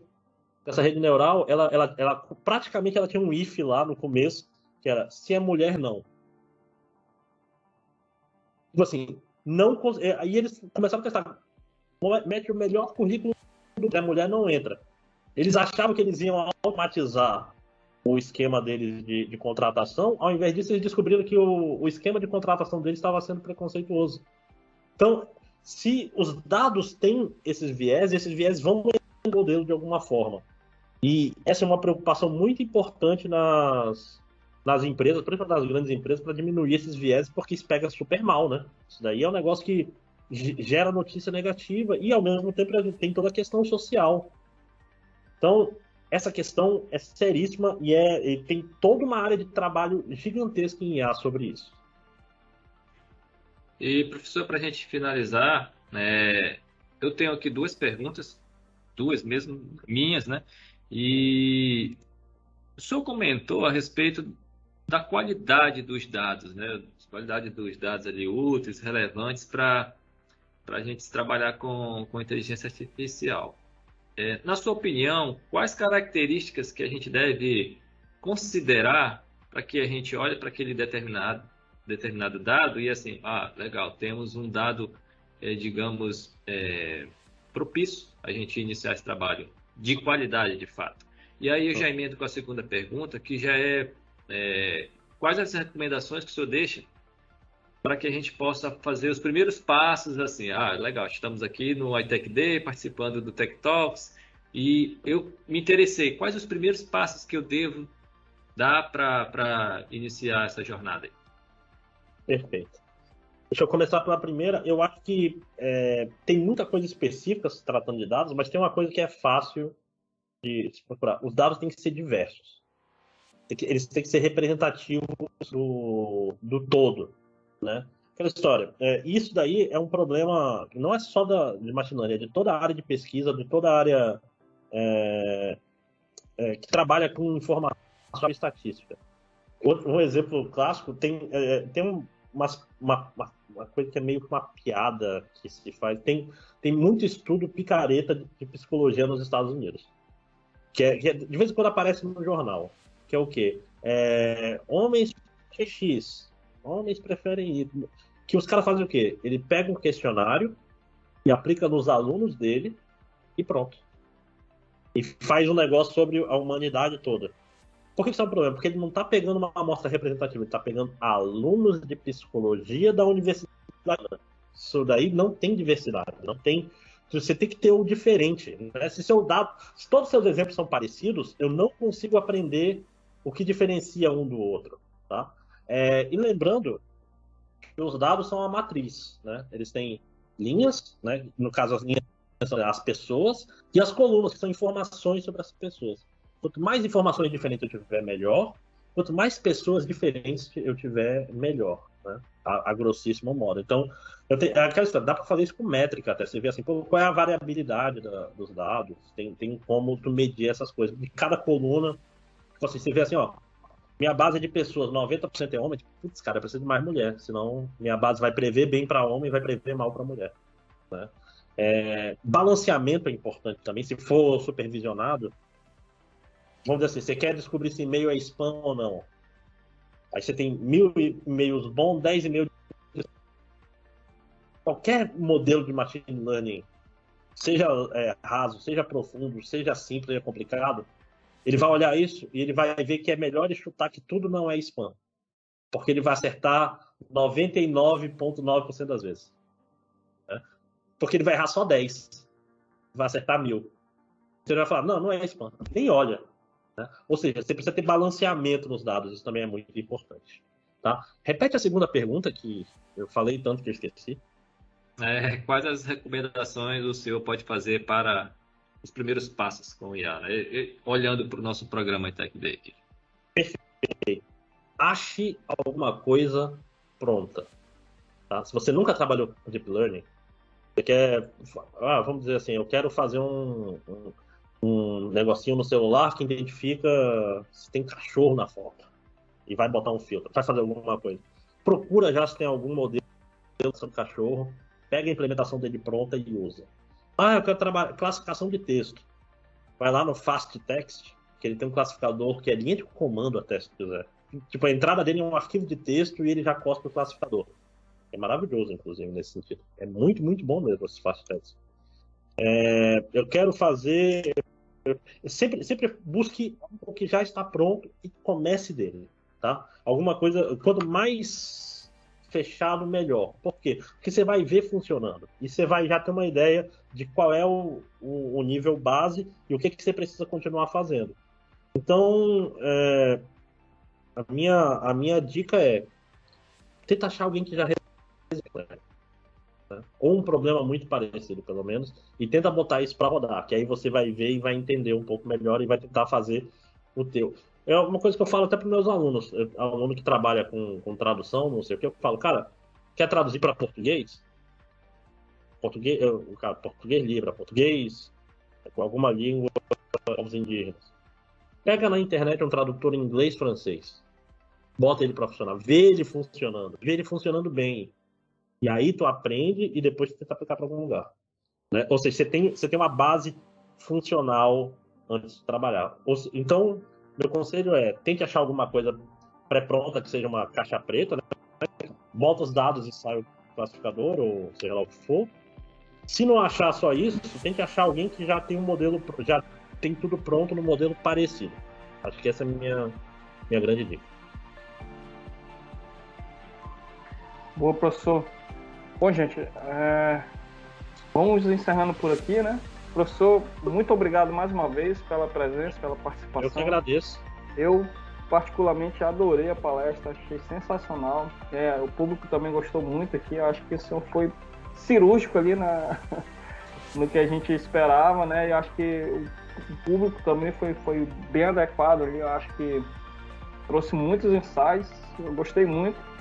Essa rede neural, ela praticamente ela tinha um if lá no começo, que era se é mulher, não. Tipo assim, não. Aí eles começaram a testar. Mete o melhor currículo da mulher, não entra. Eles achavam que eles iam automatizar o esquema deles de contratação, ao invés disso eles descobriram que o esquema de contratação deles estava sendo preconceituoso. Então, se os dados têm esses viés vão no modelo de alguma forma. E essa é uma preocupação muito importante nas empresas, principalmente nas grandes empresas, para diminuir esses viés, porque isso pega super mal, né? Isso daí é um negócio que gera notícia negativa e, ao mesmo tempo, a gente tem toda a questão social. Então, essa questão é seríssima e tem toda uma área de trabalho gigantesca em IA sobre isso. E, professor, para a gente finalizar, eu tenho aqui duas perguntas, duas mesmo, minhas, né? E o senhor comentou a respeito da qualidade dos dados, né? Qualidade dos dados ali úteis, relevantes para a gente trabalhar com inteligência artificial. Na sua opinião, quais características que a gente deve considerar para que a gente olhe para aquele determinado dado e assim, legal, temos um dado, digamos, propício a gente iniciar esse trabalho de qualidade, de fato. E aí eu já emendo com a segunda pergunta, que já quais as recomendações que o senhor deixa para que a gente possa fazer os primeiros passos, assim, legal, estamos aqui no iTech Day, participando do Tech Talks, e eu me interessei, quais os primeiros passos que eu devo dar para iniciar essa jornada aí? Perfeito. Deixa eu começar pela primeira. Eu acho que tem muita coisa específica se tratando de dados, mas tem uma coisa que é fácil de se procurar. Os dados têm que ser diversos. Eles têm que ser representativos do todo, né? Aquela história. Isso daí é um problema que não é só de machine learning, é de toda a área de pesquisa, de toda a área que trabalha com informação e estatística. Um exemplo clássico tem uma coisa que é meio que uma piada que se faz. Tem muito estudo picareta de psicologia nos Estados Unidos. Que de vez em quando aparece no jornal. Que é o quê? Homens X, homens preferem Y. Que os caras fazem o quê? Ele pega um questionário e aplica nos alunos dele e pronto. E faz um negócio sobre a humanidade toda. Por que isso é um problema? Porque ele não está pegando uma amostra representativa, ele está pegando alunos de psicologia da universidade. Isso daí não tem diversidade, não tem. Você tem que ter o diferente, né? Se todos os seus exemplos são parecidos, eu não consigo aprender o que diferencia um do outro, tá? E lembrando que os dados são uma matriz, né? Eles têm linhas, né? No caso as linhas são as pessoas, e as colunas, que são informações sobre as pessoas. Quanto mais informações diferentes eu tiver, melhor. Quanto mais pessoas diferentes eu tiver, melhor, né? A grossíssimo modo. Então, aquela história, dá para fazer isso com métrica até. Você vê assim, qual é a variabilidade dos dados. Tem como tu medir essas coisas. De cada coluna, tipo assim, você vê assim, minha base de pessoas, 90% é homem. Putz, cara, eu preciso de mais mulher. Senão, minha base vai prever bem para homem e vai prever mal para mulher, né? Balanceamento é importante também. Se for supervisionado, vamos dizer assim, você quer descobrir se e-mail é spam ou não. Aí você tem 1.000 e-mails bons, 10 e-mails. Qualquer modelo de machine learning, seja raso, seja profundo, seja simples, seja complicado, ele vai olhar isso e ele vai ver que é melhor ele chutar que tudo não é spam. Porque ele vai acertar 99,9% das vezes. Né? Porque ele vai errar só 10. Vai acertar 1.000. Você vai falar, não é spam. Nem olha. Né? Ou seja, você precisa ter balanceamento nos dados, isso também é muito importante. Tá? Repete a segunda pergunta, que eu falei tanto que eu esqueci. Quais as recomendações o senhor pode fazer para os primeiros passos com o IA, né? Olhando para o nosso programa Tech Day? Perfeito. Ache alguma coisa pronta. Tá? Se você nunca trabalhou com Deep Learning, você quer, vamos dizer assim, eu quero fazer um negocinho no celular que identifica se tem cachorro na foto e vai botar um filtro, vai fazer alguma coisa. Procura já se tem algum modelo de cachorro, pega a implementação dele pronta e usa. Eu quero trabalhar classificação de texto. Vai lá no Fast Text, que ele tem um classificador que é linha de comando até, se quiser. Tipo, a entrada dele é um arquivo de texto e ele já cospe o classificador. É maravilhoso, inclusive, nesse sentido. É muito, muito bom mesmo esse Fast Text. Eu quero fazer... Sempre busque o que já está pronto e comece dele, tá? Alguma coisa, quanto mais fechado, melhor. Por quê? Porque você vai ver funcionando e você vai já ter uma ideia de qual é o nível base e o que você precisa continuar fazendo. Então, A minha dica é tenta achar alguém que já resolveu, né? Ou um problema muito parecido, pelo menos, e tenta botar isso para rodar, que aí você vai ver e vai entender um pouco melhor e vai tentar fazer o teu. É uma coisa que eu falo até para meus alunos, aluno que trabalha com tradução, não sei o que, eu falo, cara, quer traduzir para português? Cara, português Libra, português, com alguma língua, povos indígenas. Pega na internet um tradutor em inglês, francês, bota ele para funcionar, vê ele funcionando bem. E aí tu aprende e depois tu tenta aplicar para algum lugar, né? Ou seja, você tem uma base funcional antes de trabalhar. Então, meu conselho é, tente achar alguma coisa pré-pronta, que seja uma caixa preta, né? Bota os dados e sai o classificador, ou seja lá o que for. Se não achar só isso, tente achar alguém que já tem um modelo, já tem tudo pronto no modelo parecido. Acho que essa é a minha grande dica. Boa, professor. Bom, gente, vamos encerrando por aqui, né? Professor, muito obrigado mais uma vez pela presença, pela participação. Eu que agradeço. Eu, particularmente, adorei a palestra, achei sensacional. O público também gostou muito aqui. Eu acho que o senhor foi cirúrgico ali no que a gente esperava, né? E acho que o público também foi bem adequado ali. Eu acho que trouxe muitos insights, eu gostei muito.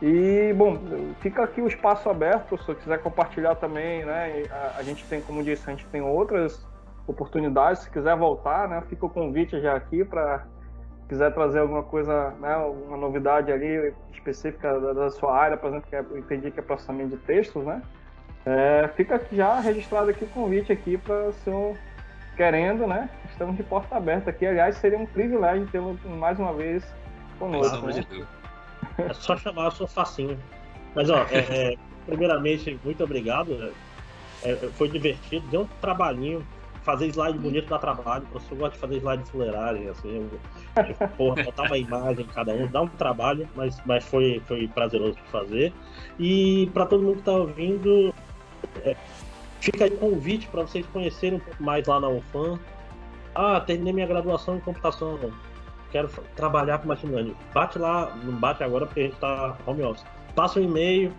E, bom, fica aqui o espaço aberto, se você quiser compartilhar também, né? A gente tem, como disse, a gente tem outras oportunidades. Se quiser voltar, né? Fica o convite já aqui para quiser trazer alguma coisa, né? Uma novidade ali específica da sua área, por exemplo, que eu entendi que é processamento de textos, né? Fica aqui já registrado aqui o convite aqui para o senhor querendo, né? Estamos de porta aberta aqui. Aliás, seria um privilégio tê-lo mais uma vez conosco, né? É só chamar, eu sou facinho. Mas, ó, primeiramente, muito obrigado. Foi divertido, deu um trabalhinho. Fazer slide bonito dá trabalho. Eu só gosto de fazer slide de fuleiragem, assim. Botar uma imagem em cada um, dá um trabalho, mas foi prazeroso de fazer. E para todo mundo que está ouvindo, fica aí o convite para vocês conhecerem um pouco mais lá na UFAM. Terminei minha graduação em computação. Quero trabalhar com machine learning. Bate lá, não bate agora porque a gente está home office. Passa um e-mail,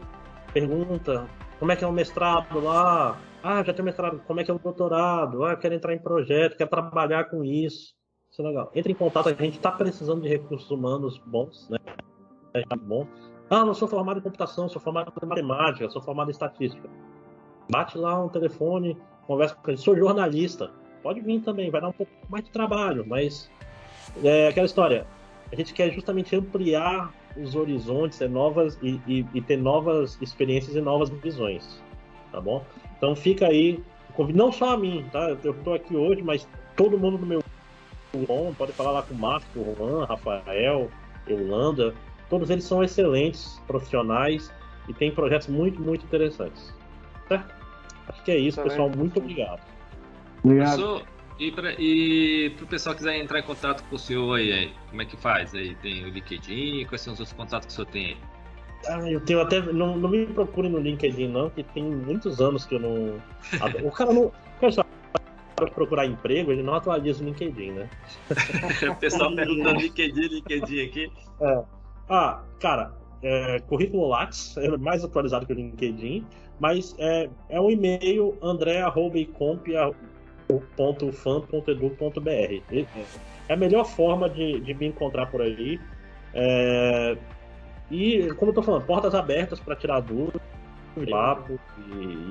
pergunta como é que é o mestrado lá. Já tenho mestrado, como é que é o doutorado? Quero entrar em projeto, quero trabalhar com isso. Isso é legal. Entre em contato, a gente está precisando de recursos humanos bons, né? Bom. Não sou formado em computação, sou formado em matemática, sou formado em estatística. Bate lá um telefone, conversa com ele. Sou jornalista. Pode vir também, vai dar um pouco mais de trabalho, mas aquela história, a gente quer justamente ampliar os horizontes e ter novas experiências e novas visões, tá bom? Então fica aí, não só a mim, tá? Eu estou aqui hoje, mas todo mundo do meu grupo, pode falar lá com o Marco, o Juan, Rafael, Yolanda, todos eles são excelentes profissionais e têm projetos muito, muito interessantes, certo? Acho que é isso, pessoal, muito obrigado. Professor, e para o pessoal que quiser entrar em contato com o senhor aí, como é que faz? Aí tem o LinkedIn, quais são os outros contatos que o senhor tem aí? Eu tenho até. Não me procure no LinkedIn, não, que tem muitos anos que eu não. O cara não. Para procurar emprego, ele não atualiza o LinkedIn, né? O pessoal perguntando LinkedIn aqui. Cara, currículo Lattes é mais atualizado que o LinkedIn, mas é um e-mail andrea@icomp.ufam.edu.br. É a melhor forma de me encontrar por aí. E, como eu tô falando, portas abertas para tirar dúvidas, papo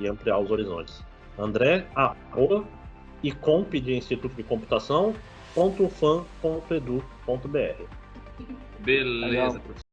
e ampliar os horizontes. André@icomp de Instituto de Computação.ufam.edu.br. Beleza, professor.